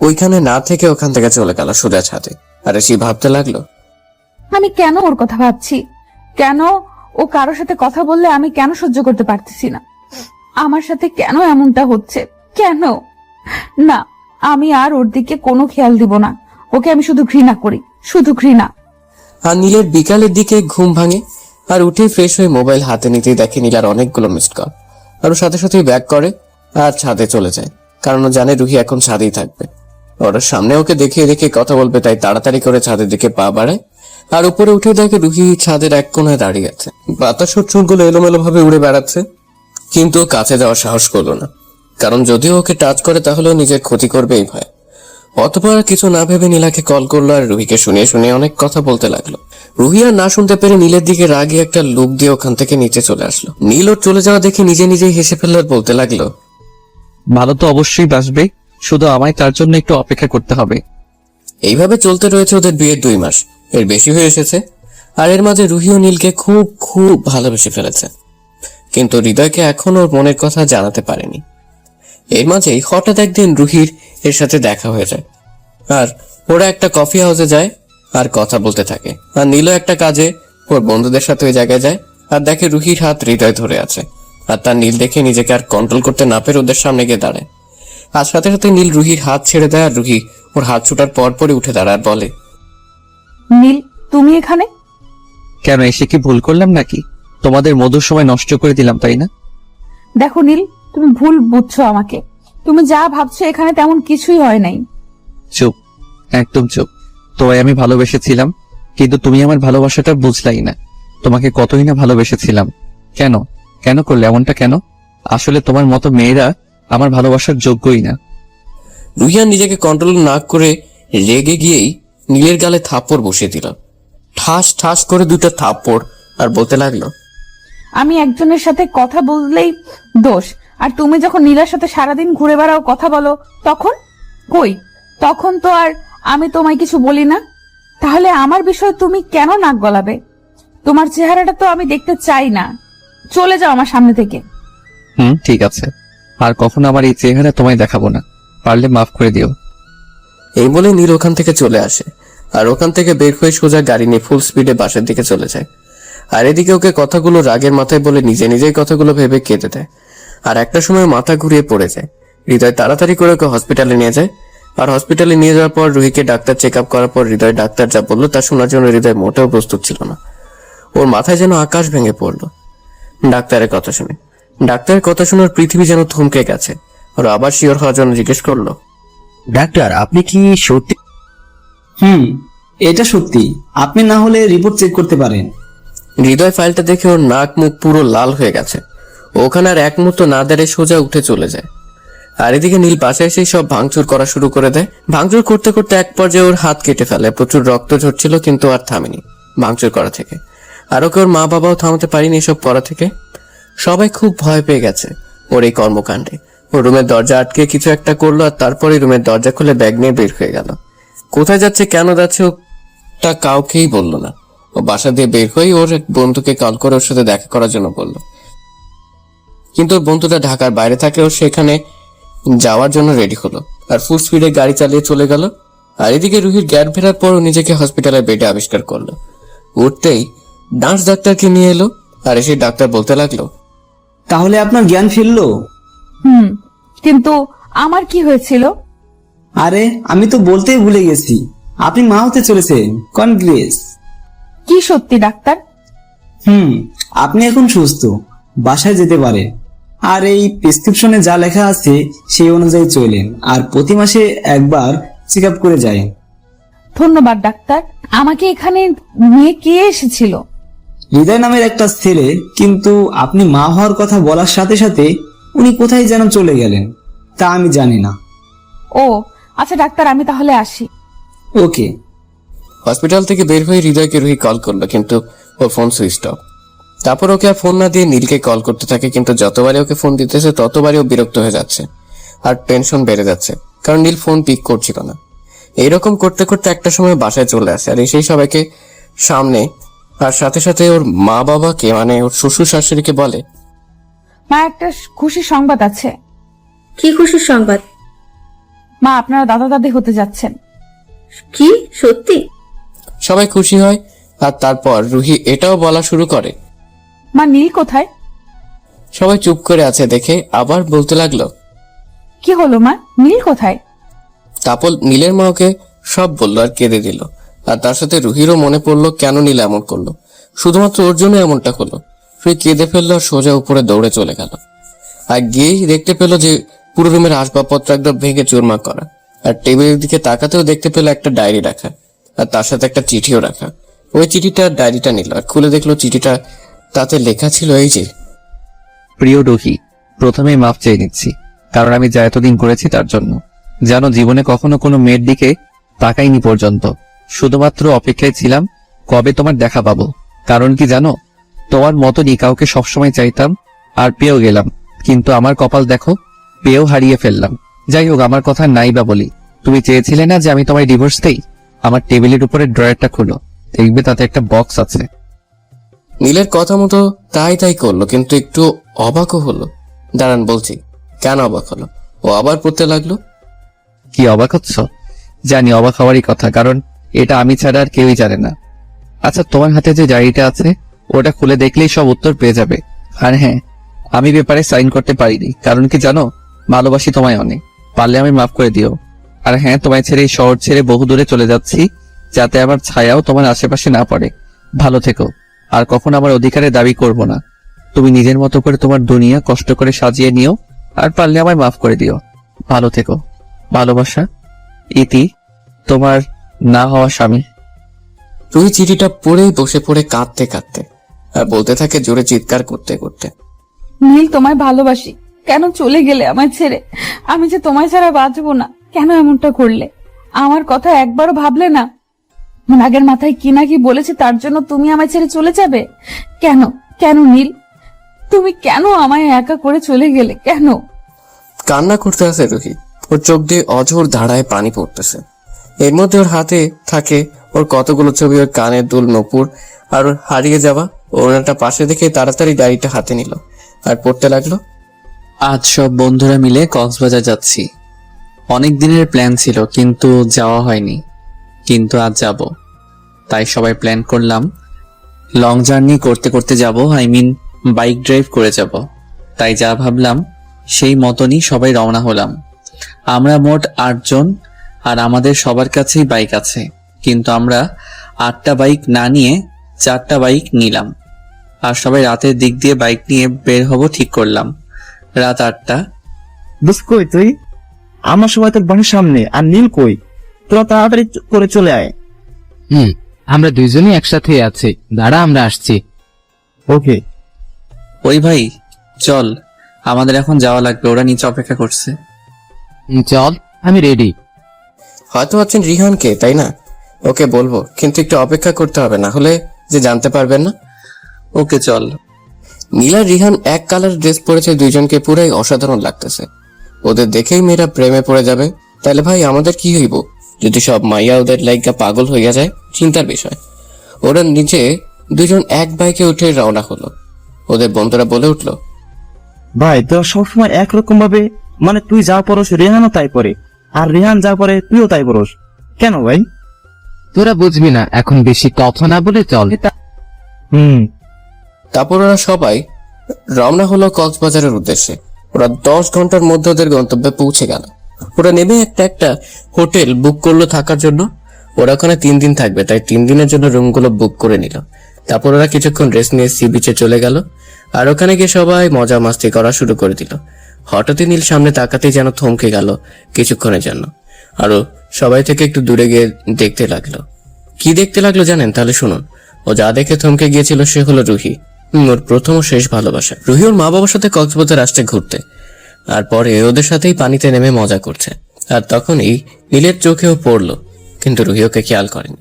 ওইখানে না থেকে ওখান থেকে চলে গেল সোজা ছাদে। আর সে ভাবতে লাগলো, আমি কেন ওর কথা ভাবছি, কেন ও কারোর সাথে কথা বললে আমি কেন সহ্য করতে পারতেছি না, আমার সাথে কেন এমনটা হচ্ছে, কেন? না, আমি আর ওর দিকে কোনো খেয়াল দিব না। ওকে আমি শুধু ঘৃণা করি, শুধু ঘৃণা। আর নীলের বিকালের দিকে ঘুম ভাঙে। আর উঠে ফ্রেশ হয়ে মোবাইল হাতে নিতেই দেখে নীলার অনেকগুলো মিসড কল। আর ওর সাথে সাথেই ব্যাক করে আর ছাদে চলে যায়, কারণ ও জানে রুহি এখন ছাদেই থাকবে। ওর সামনে ওকে দেখিয়ে দেখে কথা বলবে, তাই তাড়াতাড়ি করে ছাদের দিকে পা বাড়ায়। আর উপরে উঠে দেখে রুহি ছাদের এক কোণায় দাঁড়িয়ে আছে, বাতাস ওর চুলগুলো এলোমেলো ভাবে উড়ে বেড়াচ্ছে। কিন্তু ও কাছে যাওয়ার সাহস করলো না, কারণ যদিও ওকে টাচ করে তাহলেও নিজের ক্ষতি করবে এই ভয়। অতঃপর আর কিছু না ভেবে নীলাকে কল করলো আর রুহিকে শুনিয়ে শুনিয়ে অনেক কথা বলতে লাগলো। রুহি আর না শুনতে পেরে নীলের দিকে রাগে একটা লুক দিয়ে ওখান থেকে নিচে চলে আসলো। নীল ওর চলে যাওয়া দেখে নিজে নিজেই হেসে ফেললো আর বলতে লাগলো, ভালো তো অবশ্যই বাসবে, শুধু আমায় তার জন্য একটু অপেক্ষা করতে হবে। এইভাবে চলতে রয়েছে ওদের বিয়ের 2 মাস, এর বেশি হয়ে এসেছে। আর এর মাঝে রুহি ও নীলকে খুব খুব ভালোবেসে ফেলেছে, কিন্তু হৃদয়কে এখন ওর মনের কথা জানাতে পারেনি। এর মাঝেই হঠাৎ একদিন রুহির এর সাথে দেখা হয়ে যায়, আর ওরা একটা কফি হাউসে যায় আর কথা বলতে থাকে। আর নীলও একটা কাজে ওর বন্ধুদের সাথে ওই জায়গায় যায় আর দেখে রুহির হাত হৃদয় ধরে আছে। আর তার নীল দেখে নিজেকে আর কন্ট্রোল করতে না পেরে ওদের সামনে গিয়ে দাঁড়ায়। আর সাথে সাথে নীল রুহির হাত ছেড়ে দেয় আর রুহি ওর হাত ছুটার পরপরই উঠে দাঁড়ায় আর বলে, নীল, তুমি এখানে? কেন, এসে কি ভুল করলাম নাকি? তোমাদের মধুর সময় নষ্ট করে দিলাম, তাই না? দেখো নীল, তুমি ভুল বুঝছো আমাকে। তুমি যা ভাবছো এখানে তেমন কিছুই হয় নাই। চুপ, একদম চুপ। তোমায় আমি ভালোবেসেছিলাম, কিন্তু তুমি আমার ভালোবাসাটা বুঝলাই না। তোমাকে কতই না ভালোবেসেছিলাম। কেন কেন করলে এমনটা কেন? আসলে তোমার মতো মেয়েরা আমার ভালোবাসার যোগ্যই না। রুহি আর নিজেকে কন্ট্রোল না করে রেগে গিয়েই নীলের গালে থাপ্পড় বসিয়ে দিল, ঠাস ঠাস করে 2টা থাপ্পড়। আর বলতে লাগলো, আমি একজনের সাথে কথা বললেই দোষ, আর তুমি যখন নীলার সাথে সারাদিন ঘুরে বেড়াও, কথা বলো, তখন কই? তখন তো আর আমি তোমায় কিছু বলি না। তাহলে আমার বিষয়ে তুমি কেন নাক গলাবে? তোমার চেহারাটা তো আমি দেখতে চাই না। চলে যাও আমার সামনে থেকে। ঠিক আছে, আর কখনো আমার এই চেহারা তোমায় দেখাবো না, পারলে মাফ করে দিও। এই বলে নীল ওখান থেকে চলে আসে। আর ওখান থেকে বের হয়ে সোজা গাড়ি নিয়ে ফুল স্পিডে বাসার দিকে চলে যায়। আর এদিকে ওকে কথাগুলো রাগের মাথায় বলে নিজে নিজেই কথাগুলো ভেবে কেঁদে দেয়। আর একটা সময় মাথা ঘুরিয়ে পড়ে যায়। হৃদয় তাড়াতাড়ি করে ওকে হসপিটালে নিয়ে যায়। আর হসপিটালে নিয়ে যাওয়ার পর রুহিকে ডাক্তার চেক আপ করার পর হৃদয় ডাক্তার যা বললো তা শোনার জন্য হৃদয় মোটেও প্রস্তুত ছিল না। ওর মাথায় যেন আকাশ ভেঙে পড়লো ডাক্তারের কথা শুনে। ডাক্তারের কথা শোনার পৃথিবী যেন থমকে গেছে। আর আবার শিওর হওয়ার জন্য জিজ্ঞেস করলো, ডাক্তার আপনি কি সত্যি? এটা সত্যি, আপনি না হলে রিপোর্ট চেক করতে পারেন। হৃদয় ফাইলটা দেখে ওর নাক মুখ পুরো লাল হয়ে গেছে। ওখানে আর এক মুহূর্ত না দাঁড়িয়ে সোজা উঠে চলে যায়। আর এদিকে নীল বাসায় এসে সব ভাঙচুর করা শুরু করে দেয়। ভাঙচুর করতে করতে এক পর্যায়ে ওর হাত কেটে ফেলে। প্রচুর রক্ত ঝরছিল, কিন্তু আর থামেনি ভাঙচুর করা থেকে। আর ওকে ওর মা বাবাও থামাতে পারেনি এসব করা থেকে। সবাই খুব ভয় পেয়ে গেছে ওর এই কর্মকাণ্ডে। ও রুমের দরজা আটকে কিছু একটা করলো, আর তারপরে রুমের দরজা খুলে ব্যাগ নিয়ে বের হয়ে গেল। কোথায় যাচ্ছে, কেন যাচ্ছে, ওটা কাউকেই বললো না। ও বাসা দিয়ে বের হয়ে ওর এক বন্ধুকে কল করে ওর সাথে দেখা করার জন্য বললো, কিন্তু ওর বন্ধুটা ঢাকার বাইরে থাকে। ও সেখানে যাওয়ার জন্য রেডি হলো আর ফুল স্পিডে গাড়ি চালিয়ে চলে গেল। আর এদিকে রুহির জ্ঞান ফেরার পর ও নিজেকে হসপিটালের বেডে আবিষ্কার করলো। উঠতেই নার্স ডাক্তারকে নিয়ে এলো। আর এসে ডাক্তার বলতে লাগলো, তাহলে আপনার জ্ঞান ফিরলো? কিন্তু আমার কি হয়েছিল? আরে আমি তো বলতেই ভুলে গেছি, আপনি মা হতে চলেছেন। কনগ্রেস। কি সত্যি ডাক্তার? আপনি এখন সুস্থ, বাসায় যেতে পারেন। আর এই প্রেসক্রিপশনে যা লেখা আছে সেই অনুযায়ী চলেন, আর প্রতি মাসে একবার চেক আপ করে যায়। ধন্যবাদ ডাক্তার। আমাকে এখানে নিয়ে কে এসেছিল? হৃদয় নামের একটা ছেলে, কিন্তু আপনি মা হওয়ার কথা বলার সাথে সাথে উনি কোথায় যেন চলে গেলেন, তা আমি জানি না। ও আচ্ছা ডাক্তার, আমি তাহলে আসি। ওকে, হসপিটাল থেকে বের হয়ে হৃদয়কে রুহি কল করলো, কিন্তু ওর ফোন সুইচ অফ। তারপর ওকে আর ফোন না দিয়ে নীলকে কল করতে থাকে, কিন্তু যতবারই ওকে ফোন দিতেছে ততবারই ও বিরক্ত হয়ে যাচ্ছে আর টেনশন বেড়ে যাচ্ছে, কারণ নীল ফোন পিক করছিল না। এইরকম করতে করতে একটা সময় বাসায় চলে আসে, আর এসেই সবাইকে সামনে আর সাথে সাথে ওর মা বাবাকে মানে ওর শ্বশুর শাশুড়িকে বলে, মা একটা খুশির সংবাদ আছে। কি খুশির সংবাদ? মা আপনারা দাদা দাদি হতে যাচ্ছেন। কি সত্যি? সবাই খুশি হয়। আর তারপর রুহি এটাও বলা শুরু করে, মা নীল কোথায়? সবাই চুপ করে আছে দেখে আবার বলতে লাগলো, কি হলো মা, নীল কোথায়? তাপল নীলের মা ওকে সব বললো আর কেঁদে দিল। আর তার সাথে রুহিরও মনে পড়লো কেন নীল এমন করলো, শুধুমাত্র ওর জন্য এমনটা হলো। রুহি কেঁদে ফেললো আর সোজা উপরে দৌড়ে চলে গেল। আর গিয়েই দেখতে পেলো যে পুরো রুমের আসবাবপত্র একদম ভেঙে চুরমার করা, আর টেবিলের দিকে তাকাতেও দেখতে পেলো একটা ডায়েরি রাখা, আর তার সাথে একটা চিঠিও রাখা। ওই চিঠিটা ডায়েরিটা নিল আর খুলে দেখলো চিঠিটা, তাতে লেখা ছিল এই যে, প্রিয় রুহি, প্রথমেই মাফ চেয়ে নিচ্ছি, কারণ আমি যা এতদিন করেছি তার জন্য। জানো, জীবনে কখনো কোনো মেয়ের দিকে তাকাইনি পর্যন্ত, শুধুমাত্র অপেক্ষায় ছিলাম কবে তোমার দেখা পাবো। কারণ কি জানো, তোমার মতনই কাউকে সবসময় চাইতাম আর পেয়েও গেলাম, কিন্তু আমার কপাল দেখো, পেয়েও হারিয়ে ফেললাম। যাই হোক, আমার কথা নাই বা বলি, তুমি চেয়েছিলে না যে আমি তোমায় ডিভোর্স দেই? আমার টেবিলের উপরে ড্রয়ারটা খুলো, দেখবে তাতে একটা বক্স আছে। নীলের কথা মতো তাই করলো, কিন্তু একটু অবাকও হলো। দাঁড়ান বলছি, কেন অবাক হলো? ও আবার পড়তে লাগলো। কি অবাক হচ্ছ? জানি অবাক হওয়ারই কথা, কারণ এটা আমি ছাড়া আর কেউই জানে না। আচ্ছা, তোমার হাতে যে ডায়েরিটা আছে ওটা খুলে দেখলেই সব উত্তর পেয়ে যাবে। আর হ্যাঁ, আমি ব্যাপারে সাইন করতে পারিনি, কারণ কি জানো, ভালোবাসি তোমায় অনেক, পারলে আমি মাফ করে দিও। আর হ্যাঁ, তোমায় ছেড়ে এই শহর ছেড়ে বহু দূরে চলে যাচ্ছি, যাতে আমার ছায়াও তোমার আশেপাশে না পড়ে। ভালো থেকো, আর কখনো আমার অধিকারের দাবি করব না। তুমি নিজের মতো করে তোমার দুনিয়া কষ্ট করে সাজিয়ে নিও, আর পারলে আমায় মাফ করে দিও। ভালো থেকো, ভালোবাসা, ইতি, তোমার না হওয়া স্বামী। রুহি চিঠিটা পড়েই বসে পড়ে কাঁদতে কাঁদতে আর বলতে থাকে জোরে চিৎকার করতে করতে, নীল তোমায় ভালোবাসি, কেন চলে গেলে আমায় ছেড়ে? আমি যে তোমায় ছাড়া বাঁচবো না, কেন এমনটা করলে? আমার কথা একবারও ভাবলে না? নাগের মাথায় কি না কি বলেছে তার জন্য তুমি আমায় ছেড়ে চলে যাবে? কেন কেন নীল, তুমি কেন আমায় একা করে চলে গেলে? কেন? কান্না করতে আসে রুহি, ওর চোখ দিয়ে অঝোর ধারায় পানি পড়তেছে। এর মধ্যে ওর হাতে থাকে ওর কতগুলো ছবি, ওর কানের দুল, নূপুর আর ওর হারিয়ে যাওয়া ওনাটা পাশে দেখে তাড়াতাড়ি ডায়েরিটা হাতে নিল আর পড়তে লাগলো। আজ সব বন্ধুরা মিলে কক্সবাজার যাচ্ছি। অনেক দিনের প্ল্যান ছিল, কিন্তু যাওয়া হয়নি, কিন্তু আজ যাব। তাই সবাই প্ল্যান করলাম লং জার্নি করতে করতে যাব, বাইক ড্রাইভ করে যাব। তাই যা ভাবলাম সেই মতনই সবাই রওনা হলাম। আমরা মোট 8 জন, আর আমাদের সবার কাছেই বাইক আছে, কিন্তু আমরা 8টা বাইক না নিয়ে 4টা বাইক নিলাম। আর সবাই রাতের দিক দিয়ে বাইক নিয়ে বের হব ঠিক করলাম। রাত 8টা। বুঝ কই তুই? আমার সময় তোর বাড়ির সামনে, আর নীল কই? তোরা তাড়াতাড়ি করে চলে আয়। আমরা দুইজনই একসাথে আছি, দাঁড়া আমরা আসছি। ওকে। ওই ভাই চল, আমাদের এখন যাওয়া লাগবে, ওরা নিচে অপেক্ষা করছে। চল, আমি রেডি। হয়তো ভাবছেন রিহানকে, তাই না? ওকে বলবো, কিন্তু একটু অপেক্ষা করতে হবে, না হলে যে জানতে পারবেন না। ওকে চল। নীলা রিহান এক কালার ড্রেস পরেছে, দুইজনকে পুরাই অসাধারণ লাগতেছে। ওদের দেখেই মেয়েরা প্রেমে পড়ে যাবে। তাহলে ভাই আমাদের কি হইব যদি সব মাইয়া ওদের লাইকা পাগল হইয়া যায়? চিন্তার বিষয়। ওরা নিচে দুজন এক বাইকে উঠে রওনা হলো। ওদের বন্ধুরা বলে উঠলো, ভাই তোরা সবসময় একরকম ভাবে, মানে তুই যা পড়স রেহানও তাই পড়ে, আর রেহান যা পড়ে তুইও তাই পড়স, কেন ভাই? তোরা বুঝবি না, এখন বেশি কথা না বলে চল। তারপর ওরা সবাই রওনা হলো কক্সবাজারের উদ্দেশ্যে। ওরা 10 ঘন্টার মধ্যে ওদের গন্তব্যে পৌঁছে গেল। ওরা নেমে একটা হোটেল বুক করলো থাকার জন্য। ওরা ওখানে 3 দিন থাকবে, তাই 3 দিনের জন্য রুমগুলো বুক করে নিল। তারপর ওরা কিছুক্ষণ রেস্ট নিয়ে সি বিচে চলে গেল, আর ওখানে গিয়ে সবাই মজা মাস্তি করা শুরু করে দিল। হঠাৎই নীল সামনে তাকাতেই যেন থমকে গেল কিছুক্ষণের জন্য, আরো সবাই থেকে একটু দূরে গিয়ে দেখতে লাগলো। কি দেখতে লাগলো জানেন? তাহলে শুনুন। ও যা দেখে থমকে গিয়েছিল সে হলো রুহি, ওর প্রথম ও শেষ ভালোবাসা। রুহি ওর মা বাবার সাথে কক্সবাজার আসছে ঘুরতে, আর পরে ওদের সাথেই পানিতে নেমে মজা করছে। আর তখনই নীলের চোখেও পড়লো, কিন্তু রুহি ওকে খেয়াল করেনি।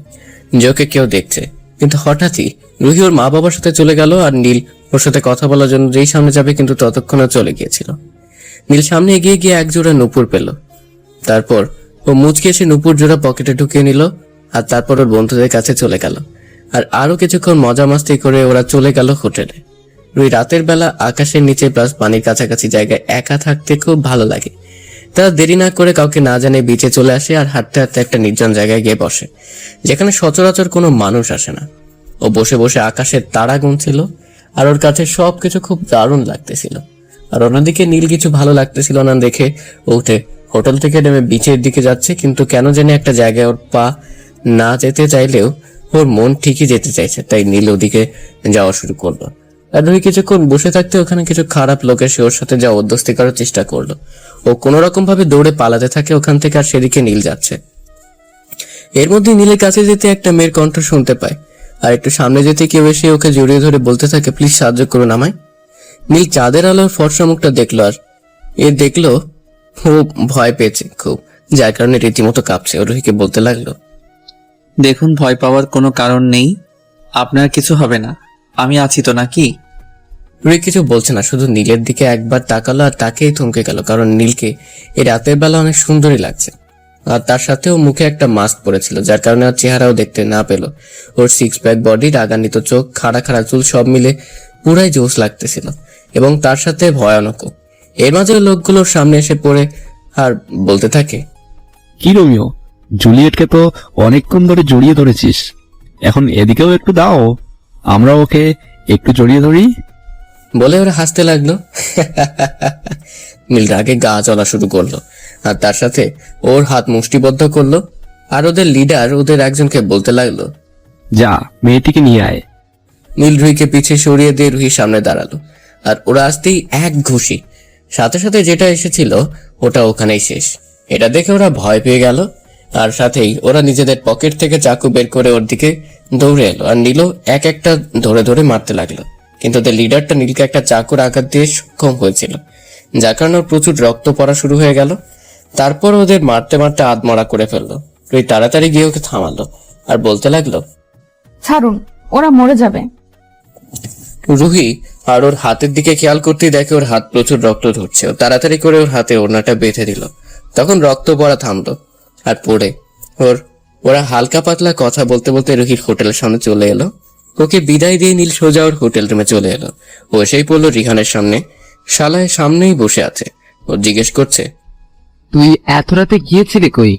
যে ওকে কেউ দেখছে। কিন্তু হঠাৎই রুহি ওর মা বাবার সাথে চলে গেল, আর নীল ওর সাথে কথা বলার জন্য যেই সামনে যাবে কিন্তু ততক্ষণে চলে গিয়েছিল। নীল সামনে এগিয়ে গিয়ে এক জোড়া নুপুর পেল। তারপর ও মুচকে এসে নুপুর জোড়া পকেটে ঢুকিয়ে নিল, আর তারপর ওর বন্ধুদের কাছে চলে গেল। আর আরো কিছুক্ষণ মজা মাস্তি করে ওরা চলে গেল হোটেলে। রুহি রাতের বেলা আকাশের নিচে প্লাস পানির কাছাকাছি জায়গায় একা থাকতে খুব ভালো লাগে। তারা দেরি না করে কাউকে না জানে বিচে চলে আসে আর হাঁটতে হাঁটতে একটা নির্জন জায়গায় গিয়ে বসে, যেখানে সচরাচর কোনো মানুষ আসে না। ও বসে বসে আকাশের তারা গুনছিল, আর ওর কাছে সবকিছু খুব দারুণ লাগতেছিল। আর অন্যদিকে নীল কিছু ভালো লাগতেছিল না দেখে ও উঠে হোটেল থেকে নেমে বিচের দিকে যাচ্ছে, কিন্তু কেন জানি একটা জায়গায় ওর পা না যেতে চাইলেও ওর মন ঠিকই যেতে চাইছে, তাই নীল ওদিকে যাওয়া শুরু করলো। আর রুহি কিছুক্ষণ বসে থাকতে ওখানে কিছু খারাপ লোক এসে ওর সাথে যা অধ্যস্তি করার চেষ্টা করলো। ও কোনো রকম ভাবে দৌড়ে পালাতে থাকে ওখান থেকে, আর সেদিকে নীল যাচ্ছে। এর মধ্যে নীলের কাছে যেতে একটা মেয়ের কণ্ঠ শুনতে পায়, আর একটু সামনে যেতে কেউ এসে ওকে জড়িয়ে ধরে বলতে থাকে, প্লিজ সাহায্য করুন আমায়। নীল চাঁদের আলোর ফর্সা মুখটা দেখলো, আর এ দেখলো ও ভয় পেয়েছে খুব, যার কারণে রীতিমতো কাঁপছে। ও রুহিকে বলতে লাগলো, দেখুন, ভয় পাওয়ার কোনো কারণ নেই, আপনার কিছু হবে না, আমি আছি তো নাকি? রুহি কিছু বলছে না, শুধু নীলের দিকে একবার তাকালো আর তাকেই থমকে গেল, কারণ নীলকে এই রাতের বেলা অনেক সুন্দরী লাগছে। আর তার সাথে ও মুখে একটা মাস্ক পরেছিল, যার কারণে ওর চেহারাও দেখতে না পেল। ওর সিক্স প্যাক বডি, রাগান্বিত চোখ, খাড়া খাড়া চুল সব মিলে পুরাই জোশ লাগতেছিল, এবং তার সাথে ভয়ানকও। এর মাঝে লোকগুলোর সামনে এসে পড়ে আর বলতে থাকে, কি রোমিও, জুলিয়েটকে তো অনেকক্ষণ ধরে জড়িয়ে ধরেছিস, এখন এদিকেও একটু দাও, আমরা ওকে একটু জড়িয়ে ধরি। বলে ওরা হাসতে লাগলো। নীল রাগে গা চলা শুরু করলো, আর তার সাথে ওর হাত মুষ্টিবদ্ধ করলো। আর ওদের লিডার ওদের একজনকে বলতে লাগলো, যা মেয়েটিকে নিয়ে আয়। নীল রুহিকে পিছিয়ে সরিয়ে দিয়ে রুহির সামনে দাঁড়ালো, আর ওরা আসতেই এক ঘুষি, সাথে সাথে যেটা এসেছিল ওটা ওখানেই শেষ। এটা দেখে ওরা ভয় পেয়ে গেল, আর সাথেই ওরা নিজেদের পকেট থেকে চাকু বের করে ওর দিকে দৌড়ে এলো, আর নীলও এক একটা ধরে ধরে মারতে লাগলো। কিন্তু ওদের লিডারটা নীলকে একটা চাকুর আঘাত দিয়ে সক্ষম হয়েছিল, যার কারণে ওর প্রচুর রক্ত পড়া শুরু হয়ে গেল। তারপর ওদের মারতে মারতে আধমরা করে ফেললো। রুহি তাড়াতাড়ি গিয়ে ওকে থামালো আর বলতে লাগলো, ছাড়ুন, ওরা মরে যাবে। রুহি আর ওর হাতের দিকে খেয়াল করতেই দেখে ওর হাত প্রচুর রক্ত ঝরছে। ও তাড়াতাড়ি করে ওর হাতে ওড়নাটা বেঁধে দিল। তখন রক্ত পড়া থামলো, আর পড়ে ওরা হালকা পাতলা কথা বলতে বলতে রুহির হোটেলের সামনে চলে এলো। ওকে বিদায় দিয়ে নীল সোজা ওর হোটেল রুমে চলে এলো। ও এসেই পড়লো রিহানের সামনে। শালায় সামনেই বসে আছে। ও জিজ্ঞেস করছে, তুই এত রাতে গিয়েছিলি কই?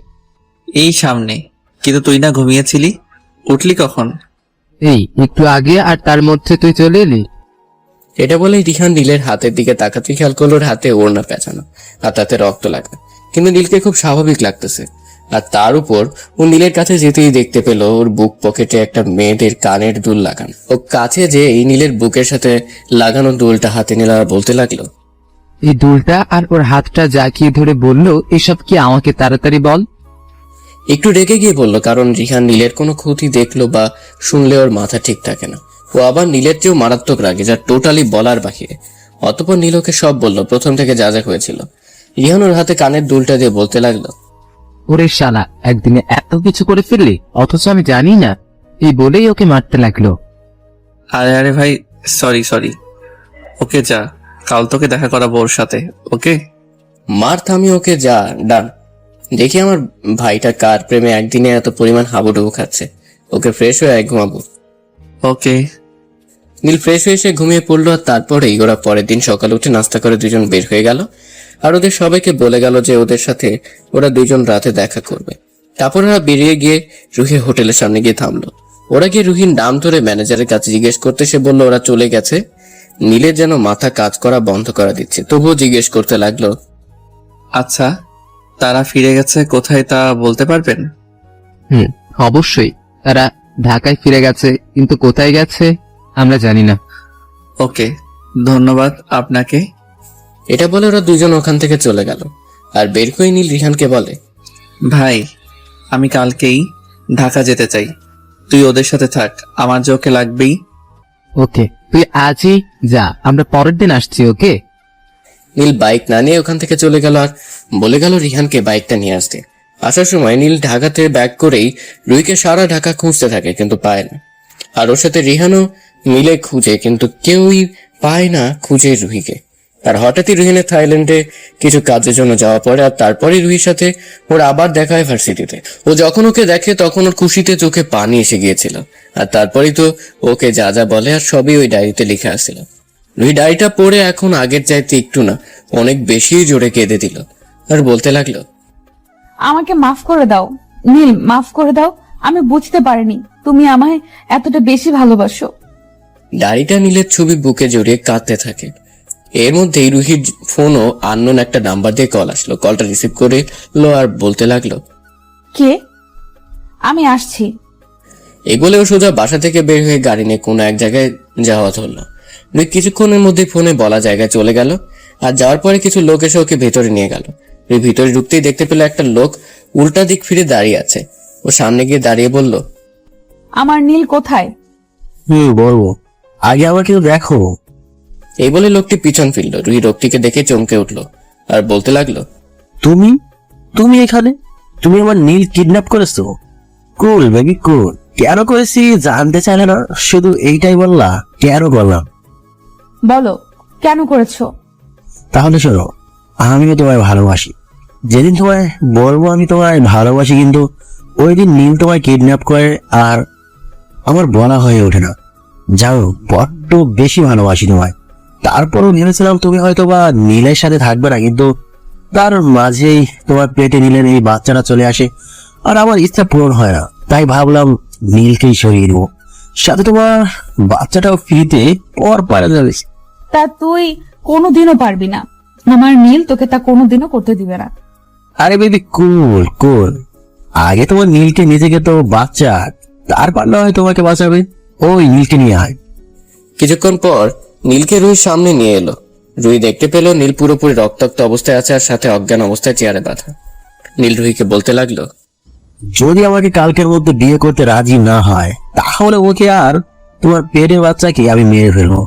এই সামনে। কিন্তু তুই না ঘুমিয়েছিলি, উঠলি কখন? এই একটু আগে, আর তার মধ্যে তুই চলে এলি? এটা বলেই রিহান নীলের হাতের দিকে তাকাতে খেয়াল করলো ওর হাতে ওড়না পেঁচানো, আর তাতে রক্ত লাগা। কিন্তু নীলকে খুব স্বাভাবিক লাগতেছে। আর তার উপর ও নীলের কাছে যেতেই দেখতে পেল ওর বুক পকেটে একটা মেয়েদের কানের দুল লাগানো। ও কাছে যে এই নীলের বুকের সাথে লাগানো দুলটা হাতে নিল আর বলতে লাগলো, এই দুলটা আর ওর হাতটা জাকিয়ে ধরে বলল, এসব কি আমাকে তাড়াতাড়ি বল। একটু রেগে গিয়ে বললো, কারণ রিহান নীলের কোনো ক্ষতি দেখলো বা শুনলে ওর মাথা ঠিক থাকে না। ও আবার নীলের চেয়েও মারাত্মক রাগে, যা টোটালি বলার বাহিরে। অতঃপর নীল ওকে সব বললো, প্রথম থেকে যা যা হয়েছিল। রিহান ওর হাতে কানের দুলটা দিয়ে বলতে লাগলো, ওরে শালা, একদিনে এত কিছু করে ফেললি, অথচ আমি জানি না। এই বলেই ওকে মারতে লাগলো। আরে আরে ভাই, সরি। ওকে যা, কাল তোকে দেখা করাবো ওর সাথে, ওকে? মার থামি ওকে, যা ডান। দেখি আমার ভাইটা কার প্রেমে একদিনে এত পরিমাণ হাবুডুবু খাচ্ছে। ওকে ফ্রেশ হয়ে ঘুমাবো। ওকে। নীল ফ্রেশ হয়ে এসে ঘুমিয়ে পড়লো, আর তারপরেই ওরা পরের দিন সকালে উঠে নাস্তা করে দুজন বের হয়ে গেল। আর ওদের সবাইকে বলে গেল যে ওদের সাথে ওরা দুজন রাতে দেখা করবে। তারপর ওরা বেরিয়ে গিয়ে রুহির হোটেলের সামনে গিয়ে থামলো। ওরা গিয়ে রুহির নাম ধরে ম্যানেজারের কাছে জিজ্ঞেস করতে, সে বললো ওরা চলে গেছে। নীলের যেন মাথা কাজ করা বন্ধ করা দিচ্ছে, তবুও জিজ্ঞেস করতে লাগলো, আচ্ছা, তারা ফিরে গেছে কোথায় তা বলতে পারবেন? অবশ্যই, তারা ঢাকায় ফিরে গেছে, কিন্তু কোথায় গেছে আমরা জানি না। ওকে, ধন্যবাদ আপনাকে। এটা বলে ওরা দুজন ওখান থেকে চলে গেল। আর বের করে নীল রিহানকে বলে, ভাই, আমি কালকেই ঢাকা যেতে চাই, তুই ওদের সাথে থাক, আমার যে ওকে লাগবেই। ওকে, তুই আজই যা, আমরা পরের দিন আসছি। ওকে। নীল বাইক না নিয়ে ওখান থেকে চলে গেল, আর বলে গেল রিহানকে বাইকটা নিয়ে আসতে। আসার সময় নীল ঢাকাতে ব্যাক করেই রুহিকে সারা ঢাকা খুঁজতে থাকে কিন্তু পায় না। আর ওর সাথে রিহানও মিলে খুঁজে কিন্তু কেউই পায় না খুঁজে রুহিকে। আর হঠাৎই রুহিনের থাইল্যান্ডে কিছু কাজের জন্য যাওয়া পড়ে, আর তারপরে রুহির সাথে ওর আবার দেখা হয় ভার্সিটিতে। ও যখন ওকে দেখে তখন ওর খুশিতে চোখে পানি এসে গিয়েছিল। আর তারপরেই তো ওকে যা যা বলে আর সবই ওই ডায়েরিতে লিখে আসছিল। রুহি ডায়েরিটা পড়ে এখন আগের চাইতে একটু না অনেক বেশি জোরে কেঁদে দিল আর বলতে লাগলো, আমাকে মাফ করে দাও নীল, মাফ করে দাও। আমি বুঝতে পারিনি তুমি আমায় এতটা বেশি ভালোবাসো। ডায়েরিটা নীলের ছবি বুকে জড়িয়ে কাঁদতে থাকে। এর মধ্যেই রুহির ফোনও আননোন একটা নাম্বার দিয়ে কল আসলো। কলটা রিসিভ করে লো আর বলতে লাগলো, কে? আমি আসছি। এই বলে ও সোজা বাসা থেকে বের হয়ে গাড়ি নিয়ে কোনো এক জায়গায় যাওয়া ধরলো। রুহি কিছুক্ষণের মধ্যে ফোনে বলা জায়গায় চলে গেল। আর যাওয়ার পরে কিছু লোক এসে ওকে ভেতরে নিয়ে গেল। রুহি ভিতরে ঢুকতেই দেখতে পেল একটা লোক উল্টা দিক ফিরে দাঁড়িয়ে আছে। ও সামনে গিয়ে দাঁড়িয়ে বলল, আমার নীল কোথায়? বলবো, আগে আমাকে দেখো। এই বলে লোকটি পিছন ফিরল। রুহি লোকটিকে দেখে চমকে উঠলো আর বলতে লাগলো, তুমি তুমি এখানে? তুমি আমার নীল কিডন্যাপ করেছো? কুল বেবি কুল। কেন করেছি জানতে চাইলে না, শুধু এইটাই বললা কেন করলাম? বলো কেন করেছো? তাহলে শোনো, আমিও তোমায় ভালোবাসি। যেদিন তোমায় বলবো আমি তোমায় ভালোবাসি, কিন্তু ওই দিন নীল তোমায় কিডন্যাপ করে আর আমার বলা হয়ে ওঠে না। যাও, বড্ড বেশি ভালোবাসি তোমায়। তারপরও ভেবেছিলাম তুমি হয়তো বা নীলের সাথে থাকবে না, কিন্তু তার মাঝেই তোমার পেটে নীলের এই বাচ্চাটা চলে আসে আর আমার ইচ্ছা পূরণ হয় না। তাই ভাবলাম নীলকেই সরিয়ে দেবো, সাথে তোমার বাচ্চাটাও ফ্রিতে পর পারা যাবে। তা তুই কোনোদিনও পারবি না। আমার নীল তোকে তা কোনোদিনও করতে দিবে না। আরে বেবি কুল কুল, আগে তোমার নীলকে নিজেকে তো বাচ্চা, তারপর না হয় তোমাকে বাঁচাবে। ওই নীলকে নিয়ে আয়। কিছুক্ষণ পর নীলকে রুহির সামনে নিয়ে এলো। রুহি দেখতে পেল নীল পুরোপুরি রক্তাক্ত অবস্থায় আছে আর সাথে অজ্ঞান অবস্থায় চেয়ারে বাঁধা। নীল রুহিকে বলতে লাগলো, যদি আমাকে কালকের মধ্যে বিয়ে করতে রাজি না হয় তাহলে ওকে আর তোমার পেটের বাচ্চাকে আমি মেরে ফেলবো।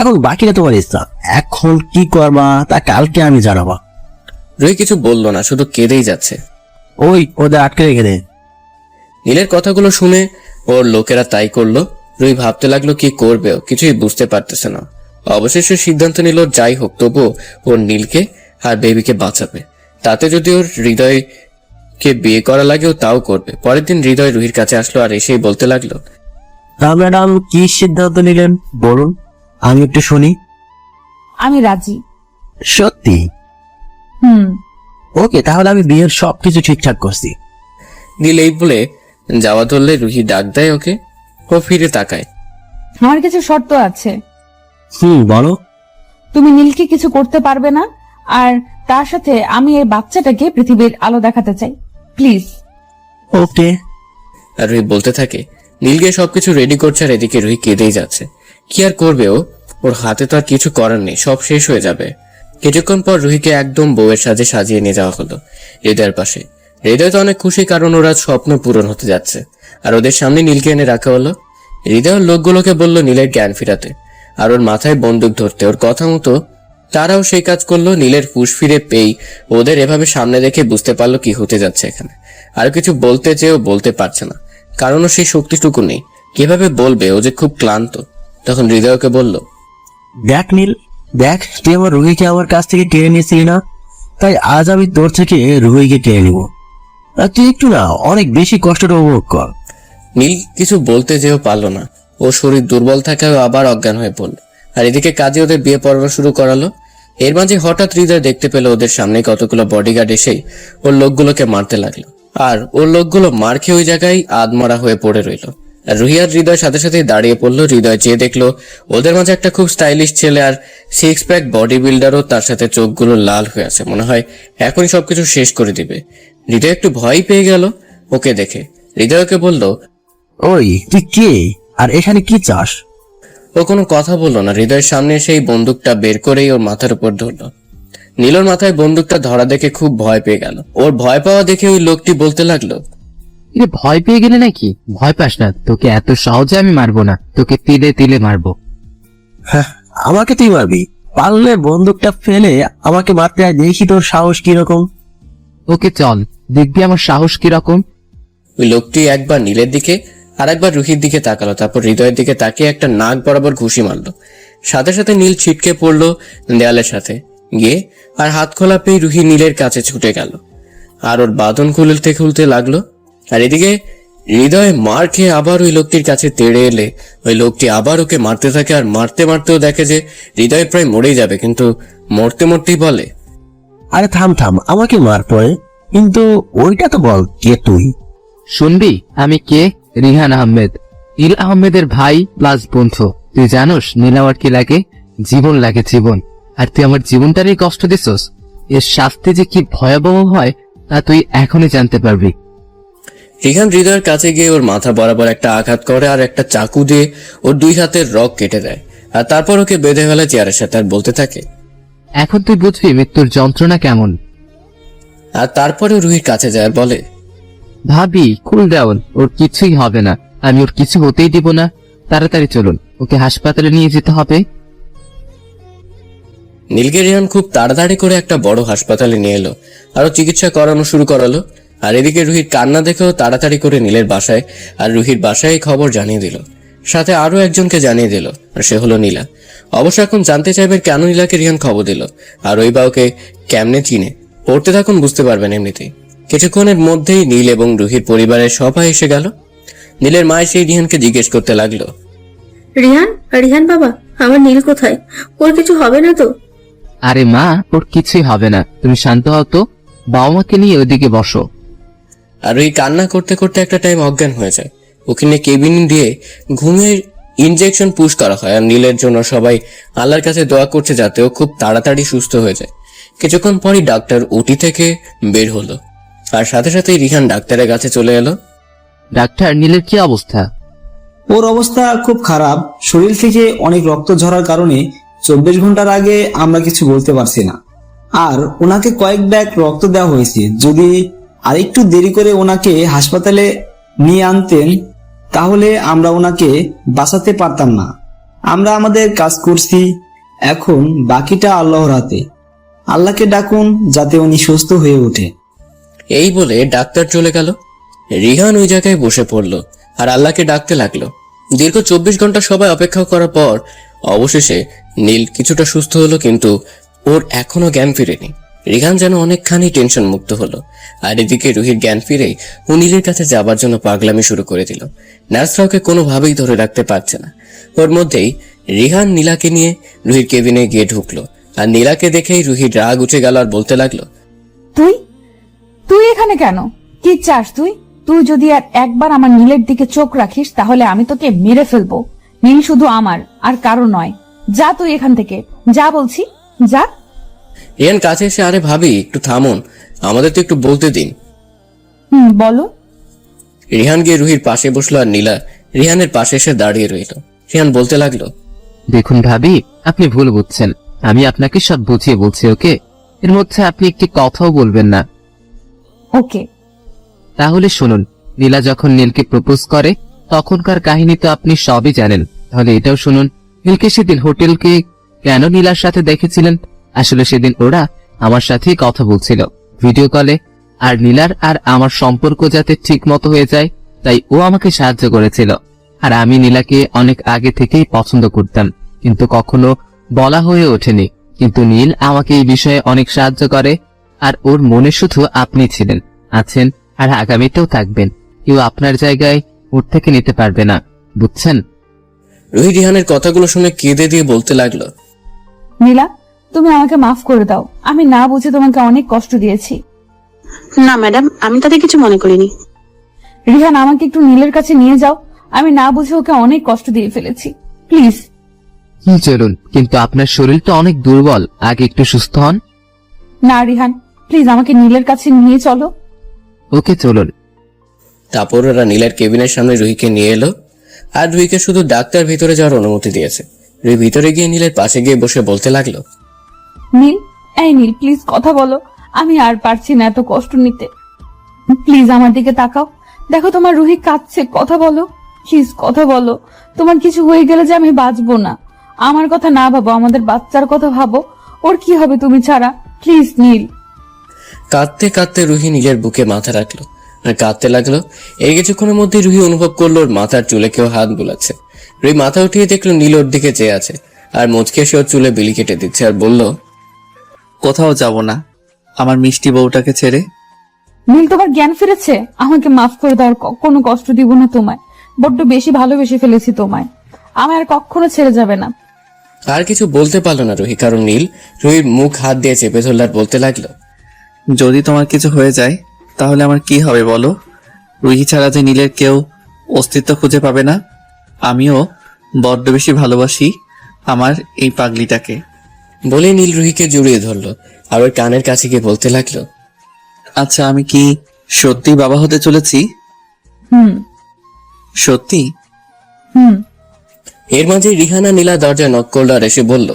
এখন বাকিটা তোমার ইচ্ছা, এখন কি করবা তা কালকে আমি জানাবা। রুহি কিছু বললো না, শুধু কেঁদেই যাচ্ছে। ওই ওদের আটকে রেখে দে। নীলের কথাগুলো শুনে ওর লোকেরা তাই করলো। রুহি ভাবতে লাগলো কি করবে, ও কিছুই বুঝতে পারতেছে না। অবশেষে সিদ্ধান্ত নিল যাই হোক তবুও ওর নীলকে আর বেবিকে বাঁচাবে। তাতে যদি ওর হৃদয়কে বিয়ে করা লাগে ও তাও করবে। পরের দিন হৃদয় রুহির কাছে আসলো আর এসেই বলতে লাগলো, ম্যাডাম কি সিদ্ধান্ত নিলেন বলুন, আমি একটু শুনি। আমি রাজি। সত্যি? ওকে, তাহলে আমি বিয়ের সবকিছু ঠিকঠাক করছি। নীল এই বলে যাওয়া ধরলে রুহি ডাক দেয় ওকে। ও ফিরে তাকায়। আমার কিছু শর্ত আছে। বলো। তুমি নীলকে কিছু করতে পারবে না, আর তার সাথে আমি এই বাচ্চাটাকে পৃথিবীর আলো দেখাতে চাই, প্লিজ। ওকে। আর রুহি বলতে থাকে। নীলকে সবকিছু রেডি করছে আর এদিকে রুহি কেঁদেই যাচ্ছে। কি আর করবে ও? ওর হাতে তো আর কিছু করার নেই, সব শেষ হয়ে যাবে। কিছুক্ষণ পর রুহিকে একদম বউয়ের সাজে সাজিয়ে নিয়ে যাওয়া হলো হৃদয়ের পাশে। হৃদয় তো অনেক খুশি, কারণ ওরা স্বপ্ন পূরণ হতে যাচ্ছে। আর ওদের সামনে নীলকে এনে রাখা হলো। হৃদয়ের লোকগুলোকে বলল নীলের জ্ঞান ফিরাতে আর ওর মাথায় বন্দুক ধরতে। ওর কথা মতো তারাও সেই কাজ করলো। নীলের হুঁশ ফিরে পেয়ে ওদের এভাবে সামনে দেখে বুঝতে পারলো কি হতে যাচ্ছে এখানে। আর কিছু বলতে চেয়েও বলতে পারছে না, কারণ ও সেই শক্তিটুকু নেই। কিভাবে বলবে, ও যে খুব ক্লান্ত। তখন হৃদয়কে বলল, দেখ নীল, দেখ তুই আমার রুহিকে আমার কাছ থেকে কেড়ে নিয়েছিলি না, তাই আজ আমি তোর থেকে রুহিকে কেড়ে নিব। আর তুই একটু না অনেক বেশি কষ্টটা উপভোগ কর। নীল কিছু বলতে যেও পারলো না। ও শরীর দুর্বল থাকায় আবার অজ্ঞান হয়ে পড়ল। আর এদিকে কাজে ওদের বিয়ে পড়ানো শুরু করালো। এর মাঝে হঠাৎ হৃদয় দেখতে পেল ওদের সামনে কতগুলো বডিগার্ড এসেই ওর লোকগুলোকে মারতে লাগলো। আর ওর লোকগুলো মার খেয়ে ওই জায়গায় আধমরা হয়ে পড়ে রইল। আর রুহি আর হৃদয় সাথে সাথে দাঁড়িয়ে পড়লো। হৃদয় যেয়ে দেখলো ওদের মাঝে একটা খুব স্টাইলিশ ছেলে আর 6 প্যাক বডি বিল্ডারও তার সাথে চোখগুলো লাল হয়ে আছে। মনে হয় এখনই সবকিছু শেষ করে দিবে। হৃদয় একটু ভয় পেয়ে গেল ওকে দেখে। হৃদয়কে বলল, ওই তুই কে আর এখানে কি চাস? ও কোনো কথা বললো না। হৃদয়ের সামনে সেই বন্দুকটা বের করেই ওর মাথার উপর ধরলো। নীলর মাথায় বন্দুকটা ধরা দেখে খুব ভয় পেয়ে গেল। ওর ভয় পাওয়া দেখে ওই লোকটি বলতে লাগলো, ভয় পেয়ে গেলে নাকি? ভয় পাস না, তোকে এত সহজে আমি মারবো না, তোকে তিলে তিলে মারবো। হ্যাঁ, আমাকে তুই মারবি? পারলে বন্দুকটা ফেলে আমাকে মারতে আয়, দেখি তোর সাহস কিরকম। ওকে চল, দেখবি আমার সাহস কিরকম। ওই লোকটি একবার নীলের দিকে আর একবার রুহির দিকে তাকালো, তারপর হৃদয়ের দিকে তাকিয়ে একটা নাক বরাবর ঘুষি মারলো। সাথে সাথে নীল ছিটকে পড়লো দেয়ালের সাথে গিয়ে, আর হাত খোলা পেয়ে রুহি নীলের কাছে ছুটে গেল আর ওর বাঁধন খুলতে খুলতে লাগলো। আর এদিকে হৃদয় মার খেয়ে আবার ওই লোকটির কাছে তেড়ে এলে ওই লোকটি আবার ওকে মারতে থাকে, আর মারতে মারতেও দেখে যে হৃদয় প্রায় মরেই যাবে, কিন্তু মরতে মরতেই বলে, আরে থাম থাম, আমাকে মার পরে, কিন্তু ওইটা তো বল কে তুই? শুনবি আমি কে? রিহান আহমেদ, নীল আহমেদের ভাই প্লাস বন্ধু। তুই জানোস নীল আমার কি লাগে? জীবন লাগে, জীবন। আর তুই আমার জীবনটারই কষ্ট দিছস। এর শাস্তি যে কি ভয়াবহ হয় তা তুই এখনই জানতে পারবি। রিহান হৃদয়ের কাছে গিয়ে ওর মাথা বরাবর একটা আঘাত করে আর একটা চাকু দিয়ে ওর 2 হাতের রগ কেটে দেয়, আর তারপর ওকে বেঁধে ফেলে চেয়ারের সাথে, আর বলতে থাকে, এখন তুই বুঝবি মৃত্যুর যন্ত্রণা কেমন। আর তারপরে রুহির কাছে যায় আর বলে, ভাবি কুল ডাউন, ওর কিছুই হবে না, আমি ওর কিছু হতেই দিব না। তাড়াতাড়ি চলুন, ওকে হাসপাতালে নিয়ে যেতে হবে। নীলকে রিহান খুব তাড়াতাড়ি করে একটা বড় হাসপাতালে নিয়ে এলো, আরো চিকিৎসা করানো শুরু করালো। আর এদিকে রুহির কান্না দেখেও তাড়াতাড়ি করে নীলের বাসায় আর রুহির বাসায় এই খবর জানিয়ে দিল, সাথে আরো একজনকে জানিয়ে দিল, আর সে হলো নীলা। অবশ্য এখন জানতে চাইবেন কেন নীলাকে রিহান খবর দিল, আর ওই বা ওকে কেমনে চিনে, পড়তে থাকুন বুঝতে পারবেন এমনিতেই। কিছুক্ষণের মধ্যেই নীল এবং রুহির পরিবারের সবাই এসে গেল। নীলের মা সেই রিহানকে জিজ্ঞেস করতে লাগলো, রিহান, রিহান বাবা, আমার নীল কোথায়? ওর কিছু হবে না তো? আরে মা, ওর কিছুই হবে না, তুমি শান্ত হও তো। বাবা মাকে নিয়ে ওইদিকে বসো। আর ওই কান্না করতে করতে একটা টাইম অজ্ঞান হয়ে যায়। ওখানে কেবিন দিয়ে ঘুমের ইনজেকশন পুশ করা হয়, আর নীলের জন্য সবাই আল্লাহর কাছে দোয়া করছে যাতে ও খুব তাড়াতাড়ি সুস্থ হয়ে যায়। কিছুক্ষণ পরই ডাক্তার ওটি থেকে বের হলো, আর সাথে সাথেই রিহান ডাক্তারের কাছে চলে এলো। ডাক্তার, নীলের কি অবস্থা? ওর অবস্থা খুব খারাপ, শরীর থেকে অনেক রক্ত ঝরার কারণে 24 ঘন্টার আগে আমরা কিছু বলতে পারছি না। আর ওনাকে কয়েক ব্যাগ রক্ত দেওয়া হয়েছে। যদি আরেকটু দেরি করে ওনাকে হাসপাতালে নিয়ে আনতেন তাহলে আমরা ওনাকে বাঁচাতে পারতাম না। আমরা আমাদের কাজ করছি, এখন বাকিটা আল্লাহর হাতে। আল্লাহকে ডাকুন যাতে উনি সুস্থ হয়ে ওঠে। এই বলে ডাক্তার চলে গেল। রিহান ওই জায়গায় বসে পড়লো আর আল্লাহকে ডাকতে লাগলো। দীর্ঘ 24 ঘন্টা সবাই অপেক্ষা করার পর অবশেষে নীল কিছুটা সুস্থ হলো, কিন্তু ওর এখনো জ্ঞান ফিরেনি। রিহান যেন অনেকখানি টেনশন মুক্ত হলো। আর এদিকে রুহির জ্ঞান ফিরেই ও নীলের কাছে যাবার জন্য পাগলামি শুরু করে দিল। নার্সরা ওকে কোনোভাবেই ধরে রাখতে পারছে না। ওর মধ্যেই রিহান নীলাকে নিয়ে রুহির কেবিনে গিয়ে ঢুকলো, আর নীলাকে দেখেই রুহির রাগ উঠে গেল আর বলতে লাগলো, তুই তুই এখানে কেন? কি চাস তুই? তুই যদি আর একবার আমার নীলের দিকে চোখ রাখিস তাহলে আমি তোকে মেরে ফেলবো। নীল শুধু আমার আর কারো নয়। যা তুই এখান থেকে, যা বলছি, যা। রিহান কাছে এসে, আরে ভাবি একটু থামুন, আমাদের তো একটু বলতে দিন। বলো। রিহান গিয়ে রুহির পাশে বসলো, আর নীলা রিহানের পাশে এসে দাঁড়িয়ে রইল। রিহান বলতে লাগলো, দেখুন ভাবি, আপনি ভুল বুঝছেন। আমি আপনাকে সব বুঝিয়ে বলছি, ওকে? এর মধ্যে আপনি একটি কথাও বলবেন না। ওকে। তাহলে শুনুন, নীলা যখন নীলকে প্রপোজ করে তখনকার কাহিনী তো আপনি সবই জানেন। তাহলে এটাও শুনুন, নীলকে সেদিন হোটেলকে কেন নীলার সাথে দেখেছিলেন? আসলে সেদিন ওরা আমার সাথেই কথা বলছিল ভিডিও কলে, আর নীলার আর আমার সম্পর্ক যাতে ঠিক মতো হয়ে যায় তাই ও আমাকে সাহায্য করেছিল। আর আমি নীলাকে অনেক আগে থেকেই পছন্দ করতাম, কিন্তু কখনো বলা হয়ে ওঠেনি। কিন্তু নীল আমাকে এই বিষয়ে অনেক সাহায্য করে, আর ওর মনে শুধু আপনি ছিলেন, আছেন, আর আগামীতেও থাকবেন। কেউ আপনার জায়গায় ওর থেকে নিতে পারবে না, বুঝছেন? রুহি রিহানের কথাগুলো শুনে কেঁদে দিয়ে বলতে লাগলো, নীলা, তুমি আমাকে মাফ করে দাও। আমি না বুঝে তোমাকে অনেক কষ্ট দিয়েছি। না ম্যাডাম, আমি তাদের কিছু মনে করিনি। রিহান, আমাকে একটু নীলের কাছে নিয়ে যাও। আমি না বুঝে ওকে অনেক কষ্ট দিয়ে ফেলেছি, প্লিজ। চলুন, কিন্তু আপনার শরীর তো অনেক দুর্বল, আগে একটু সুস্থ হন। না রিহান, প্লিজ আমাকে নীলের কাছে নিয়ে চলো। ওকে, চলুন। তারপর ওরা নীলের কেবিনের সামনে রুহিকে নিয়ে এলো, আর রুহিকে শুধু ডাক্তার ভিতরে যাওয়ার অনুমতি দিয়েছে। রুহি ভিতরে গিয়ে নীলের পাশে গিয়ে বসে বলতে লাগলো, নীল, এই নীল, প্লিজ কথা বলো। আমি আর পারছি না এত কষ্ট নিতে। প্লিজ আমার দিকে তাকাও, দেখো তোমার রুহি কাঁদছে। কথা বলো, প্লিজ কথা বলো। তোমার কিছু হয়ে গেলে যে আমি বাঁচবো না। আমার কথা না ভাবো, আমাদের বাচ্চার কথা ভাবো। ওর কি হবে তুমি ছাড়া? প্লিজ নীল। কাঁদতে কাঁদতে রুহি নীলের বুকে মাথা রাখলো আর কাঁদতে লাগলো। এই কিছুক্ষণের মধ্যে রুহি অনুভব করলো ওর মাথার চুলে কেউ হাত বুলাচ্ছে। রুহি মাথা উঠিয়ে দেখলো নীল ওর দিকে চেয়ে আছে আর মুচকে সে ওর চুলে বিলি কেটে দিচ্ছে আর বলল, কোথাও যাব না আমার মিষ্টি বউটাকে ছেড়ে। নীল, তোমার জ্ঞান ফিরেছে? আমাকে মাফ করে দাও, আর কোনো কষ্ট দিব না তোমায়। বড্ড বেশি ভালোবেসে ফেলেছি তোমায়, আমার আর কখনো ছেড়ে যাবে না। আর কিছু বলতে পারলো না রুহি, কারণ নীল রুহির মুখ হাত দিয়ে চেপে ধরল আর বলতে লাগলো, যদি তোমার কিছু হয়ে যায় তাহলে আমার কি হবে বলো? রুহি ছাড়া যে নীলের কেউ অস্তিত্ব খুঁজে পাবে না। আমিও বড্ড বেশি ভালোবাসি আমার এই পাগলিটাকে। বলে নীল রুহিকে জড়িয়ে ধরলো আর ওর কানের কাছে গিয়ে বলতে লাগলো, আচ্ছা আমি কি সত্যি বাবা হতে চলেছি? হুম সত্যি? হুম। এর মাঝে রিহানা নীলা দরজায় নক করলো আর এসে বলল,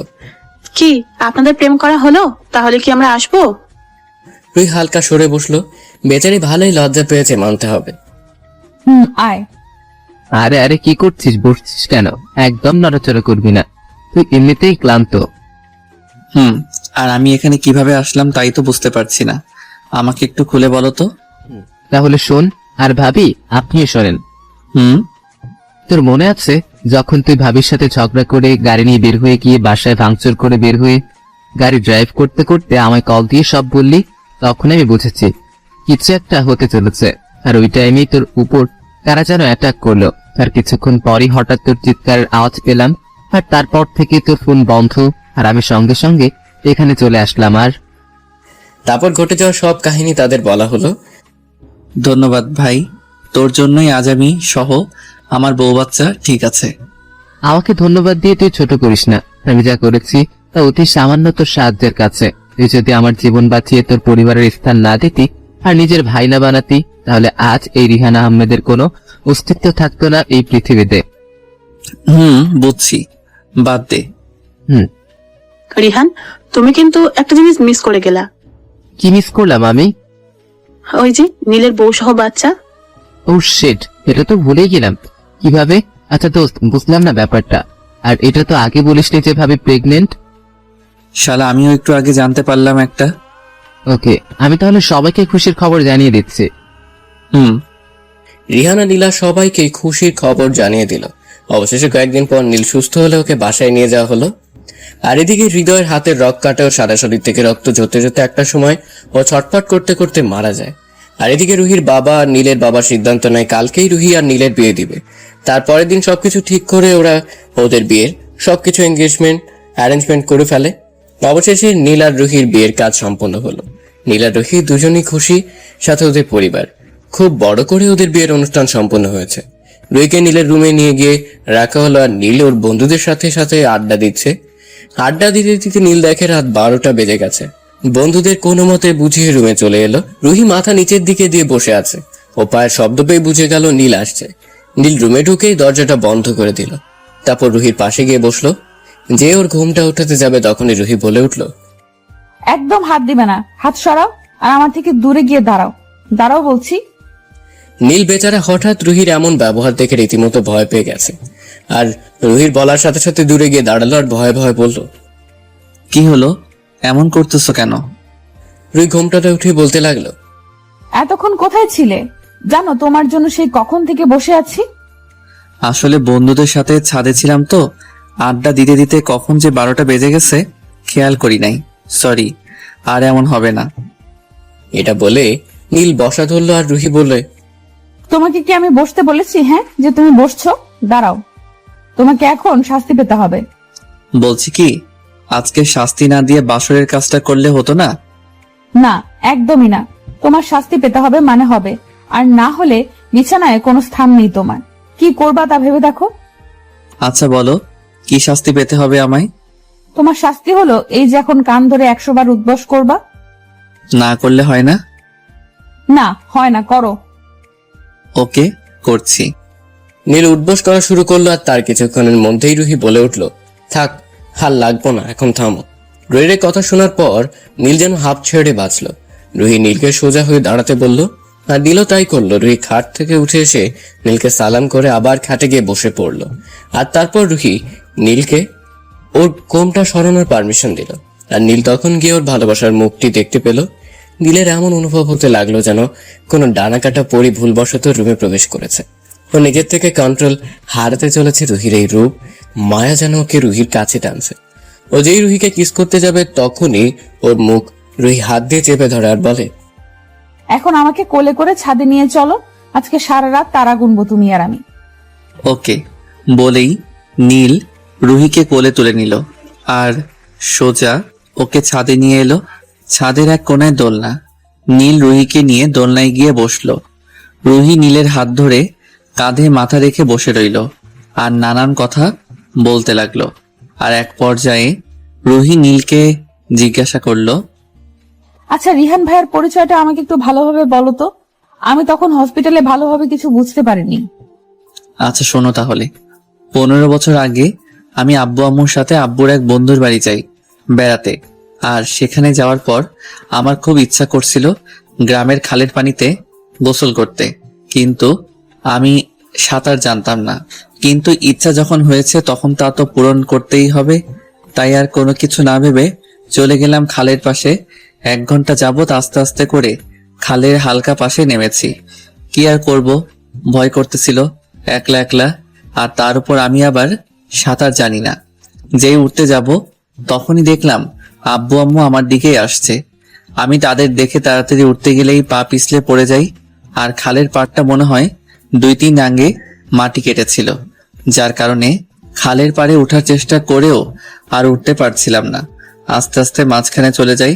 কি আপনাদের প্রেম করা হলো? তাহলে কি আমরা আসবো? রুহি হালকা সরে বসলো। বেচারি ভালোই লজ্জা পেয়েছে, মানতে হবে। হুম, আয়। আরে আরে কি করছিস, বসছিস কেন? একদম নড়াচড়া করবি না, তুই এমনিতেই ক্লান্ত। আর আমি এখানে কিভাবে আসলাম তাই তো বুঝতে পারছি না, আমাকে একটু খুলে বলো তো। তাহলে শোন, আর ভাবি আপনিও শোনেন। তোর মনে আছে যখন তুই ভাবির সাথে ঝগড়া করে গাড়ি নিয়ে বের হয়ে গিয়ে বাসায় ভাঙচুর করে বের হয়ে গাড়ি ড্রাইভ করতে করতে আমায় কল দিয়ে সব বললি? তখন আমি বুঝেছি কিছু একটা হতে চলেছে। আর ওই টাইমেই তোর উপর কারা যেন অ্যাটাক করলো। আর কিছুক্ষণ পরই হঠাৎ তোর চিৎকারের আওয়াজ পেলাম, আর তারপর থেকে তোর ফোন বন্ধ, আর আমি সঙ্গে সঙ্গে এখানে চলে আসলাম। আর তারপর ঘটে যাওয়া সব কাহিনী তাদের বলা হলো। ধন্যবাদ ভাই, তোর জন্যই আজ আমি সহ আমার বউ বাচ্চা ঠিক আছে। আমাকে ধন্যবাদ দিয়ে তুই ছোট করিস না, আমি যা করেছি তা অতি সামান্য তোর সাহায্যের কাছে। তুই যদি আমার জীবন বাঁচিয়ে তোর পরিবারের স্থান না দিতি আর নিজের ভাই না বানাতি, তাহলে আজ এই রিহানা আহমেদের কোনো অস্তিত্ব থাকতো না এই পৃথিবীতে। বুঝছি, বাদ দে। রিহান, তুমি কিন্তু একটা জিনিস মিস করে গেলা। কি মিস করলাম আমি? ওই যে নীলের বউ সহ বাচ্চা। ও শিট, এটা তো ভুলেই গেলাম। কিভাবে? আচ্ছা দোস্ত, বুঝলাম না ব্যাপারটা। আর এটা তো আগে বলিসনি যে ভাবি প্রেগনেন্ট। শালা আমিও একটু আগে জানতে পারলাম একটা। ওকে, আমি তাহলে সবাইকে খুশির খবর জানিয়ে দিচ্ছি। রিহানা নীলা সবাইকে খুশির খবর জানিয়ে দিল। অবশেষে কয়েকদিন পর নীল সুস্থ হলে ওকে বাসায় নিয়ে যাওয়া হলো। আর এদিকে হৃদয়ের হাতের রক কাটে ও সারা শরীর থেকে রক্ত ঝরতে ঝরতে একটা সময় ও ছটফট করতে করতে মারা যায়। আর এদিকে রুহির বাবা আর নীলের বাবা সিদ্ধান্ত নেয় কালকেই রুহি আর নীলের বিয়ে দিবে। তারপরের দিন সবকিছু ঠিক করে ওরা ওদের বিয়ের সবকিছু এনগেজমেন্ট অ্যারেঞ্জমেন্ট করে ফেলে। অবশেষে নীল আর রুহির বিয়ের কাজ সম্পন্ন হলো। নীল আর রুহি দুজনই খুশি, সাথে ওদের পরিবার। খুব বড় করে ওদের বিয়ের অনুষ্ঠান সম্পন্ন হয়েছে। রুহিকে নীলের রুমে নিয়ে গিয়ে রাখা হলো আর নীল ওর বন্ধুদের সাথে সাথে আড্ডা দিচ্ছে। আড্ডা দিতে দিতে নীল দেখে রাত 12টা বেজে গেছে। বন্ধুদের কোনো মতে বুঝিয়ে রুমে চলে এলো। রুহি মাথা নিচের দিকে দিয়ে বসে আছে। ও পায়ের শব্দ পেয়ে বুঝে গেল নীল আসছে। নীল রুমে ঢুকেই দরজাটা বন্ধ করে দিল। তারপর রুহির পাশে গিয়ে বসলো। যে ওর ঘুমটা উঠাতে যাবে তখনই রুহি বলে উঠলো, একদম হাত দিবে না, হাত সরাও আর আমার থেকে দূরে গিয়ে দাঁড়াও। দাঁড়াও বলছি। নীল বেচারা হঠাৎ রুহির এমন ব্যবহার দেখে রীতিমতো ভয় পেয়ে গেছে। আর রুহির বলার সাথে সাথে দূরে গিয়ে দাঁড়ালো আর ভয়ে ভয়ে বলল, কি হলো, এমন করতেছো কেন? রুহি ঘুমটাতে উঠে বলতে লাগলো, এতক্ষণ কোথায় ছিলে? জানো তোমার জন্য সেই কখন থেকে বসে আছি। আসলে বন্ধুদের সাথে ছাদে ছিলাম তো, আড্ডা দিতে দিতে কখন যে 12টা বেজে গেছে খেয়াল করি নাই, সরি, আর এমন হবে না। এটা বলে নীল বসা ধরলো আর রুহি বলে, তোমাকে কি আমি বসতে বলেছি? হ্যাঁ, যে তুমি বসছো? দাঁড়াও, তোমাকে এখন শাস্তি পেতে হবে। বলছি কি, আজকে শাস্তি না দিয়ে বাসরের কাজটা করলে হতো না? না, একদমই না। তোমার শাস্তি পেতে হবে মানে হবে, আর না হলে বিছানায় কোনো স্থান নেই তোমার। কি করবা তা ভেবে দেখো। আচ্ছা বলো, কি শাস্তি পেতে হবে আমায়? তোমার শাস্তি হলো এই যে এখন কান ধরে 100 বার উদ্বাস করবা। না করলে হয় না? না, হয় না, করো। ওকে, করছি। নীল উঠবোস করা শুরু করলো আর তার কিছুক্ষণের মধ্যেই রুহি বলে উঠলো, থাক, হাল লাগবো না, এখন থামো। রুহির কথা শোনার পর নীল যেন হাঁপ ছেড়ে বাঁচলো। রুহি নীলকে সোজা হয়ে দাঁড়াতে বলল আর নীলও তাই করলো। রুহি খাট থেকে উঠে এসে নীলকে সালাম করে আবার খাটে গিয়ে বসে পড়লো। আর তারপর রুহি নীলকে ওর কোমটা সরানোর পারমিশন দিল। আর নীল তখন গিয়ে ওর ভালোবাসার মুখটি দেখতে পেল। নীলের এমন অনুভব হতে লাগলো যেন কোনো ডানাকাটা পরি ভুলবশত রুমে প্রবেশ করেছে। ও নিজের থেকে কন্ট্রোল হারাতে চলেছে রুহির এই রূপ। মায়া যেন ওকে রুহির কাছে টানছে। ও যেই রুহিকে কিস করতে যাবে তখনই ওর মুখ রুহি হাত দিয়ে চেপে ধরে আর বলে, এখন আমাকে কোলে করে ছাদে নিয়ে চলো, আজকে সারা রাত তারা গুনবো তুমি আর আমি। ওকে বলেই নীল রুহিকে কোলে তুলে নিল আর সোজা ওকে ছাদে নিয়ে এলো। ছাদের এক কোনায় দোলনা। নীল রুহিকে নিয়ে দোলনায় গিয়ে বসলো। রুহি নীলের হাত ধরে কাঁধে মাথা রেখে বসে রইল আর নানান কথা বলতে লাগলো। আর এক পর্যায়ে রুহি নীলকে জিজ্ঞাসা করলো, আচ্ছা রিহান ভাইয়ের পরিচয়টা আমাকে একটু ভালোভাবে বলো তো, আমি তখন হসপিটালে ভালোভাবে কিছু বুঝতে পারিনি। আচ্ছা শোনো তাহলে। 15 বছর আগে আমি আব্বু আম্মুর সাথে আব্বুর এক বন্ধুর বাড়ি যাই বেড়াতে। আর সেখানে যাওয়ার পর আমার খুব ইচ্ছা করছিল গ্রামের খালের পানিতে গোসল করতে, কিন্তু আমি সাঁতার জানতাম না। কিন্তু ইচ্ছা যখন হয়েছে তখন তা তো পূরণ করতেই হবে। তাই আর কোনো কিছু না ভেবে চলে গেলাম খালের পাশে। 1 ঘন্টা যাবত আস্তে আস্তে করে খালের হালকা পাশে নেমেছি। কি আর করব, ভয় করতেছিল একলা একলা। আর তার উপর আমি আবার সাঁতার জানি না। যেই উঠতে যাব তখনই দেখলাম আব্বু আম্মু আমার দিকেই আসছে। আমি তাদের দেখে তাড়াতাড়ি উঠতে গেলেই পা পিছলে পড়ে যাই। আর খালের পাড়টা মনে হয় 2-3 আঙ্গে মাটি কেটেছিল, যার কারণে খালের পাড়ে ওঠার চেষ্টা করেও আর উঠতে পারছিলাম না। আস্তে আস্তে মাঝখানে চলে যাই।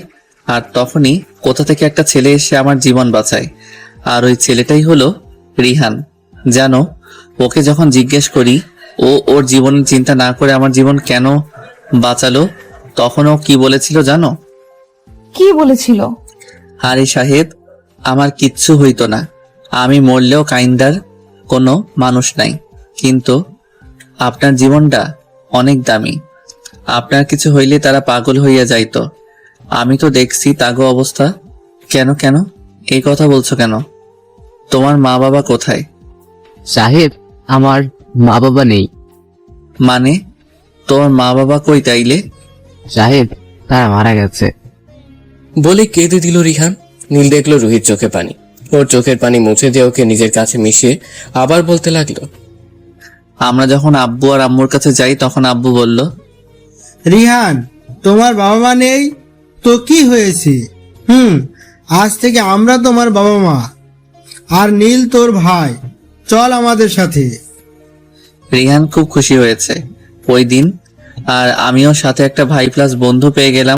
আর তখনই কোথা থেকে একটা ছেলে এসে আমার জীবন বাঁচায়। আর ওই ছেলেটাই হলো রিহান। জানো, ওকে যখন জিজ্ঞেস করি ও ওর জীবনের চিন্তা না করে আমার জীবন কেন বাঁচালো, তখন ও কি বলেছিল জানো? কি বলেছিল? আরে সাহেব, আমার কিচ্ছু হইতো না, আমি মরলেও কাইন্দার কোনো মানুষ নাই, কিন্তু আপনার জীবনটা অনেক দামি। আপনার কিছু হইলে তারা পাগল হইয়া যাইতো। আমি তো দেখছি তাগো অবস্থা। কেন কেন এই কথা বলছো কেন? তোমার মা বাবা কোথায়? সাহেব, আমার মা বাবা নেই। মানে তোমার মা বাবা কই তাইলে? সাহেব, তারা মারা গেছে। বলে কেঁদে দিল রিহান। নীল দেখলো রুহির চোখে পানি। ওর চোখের পানি মুছে দিয়ে ওকে নিজের কাছে মিশিয়ে আবার বলতে লাগলো, আমরা যখন আব্বু আর আম্মুর কাছে যাই তখন আব্বু বলল, রিহান, তোমার বাবা মা নেই তো কি হয়েছে? আজ থেকে আমরা তোমার বাবা মা। আর নীল তোর ভাই, চল আমাদের সাথে। রিহান খুব খুশি হয়েছে ওই দিন। আর আমিও সাথে একটা ভাই প্লাস বন্ধু পেয়ে গেলাম।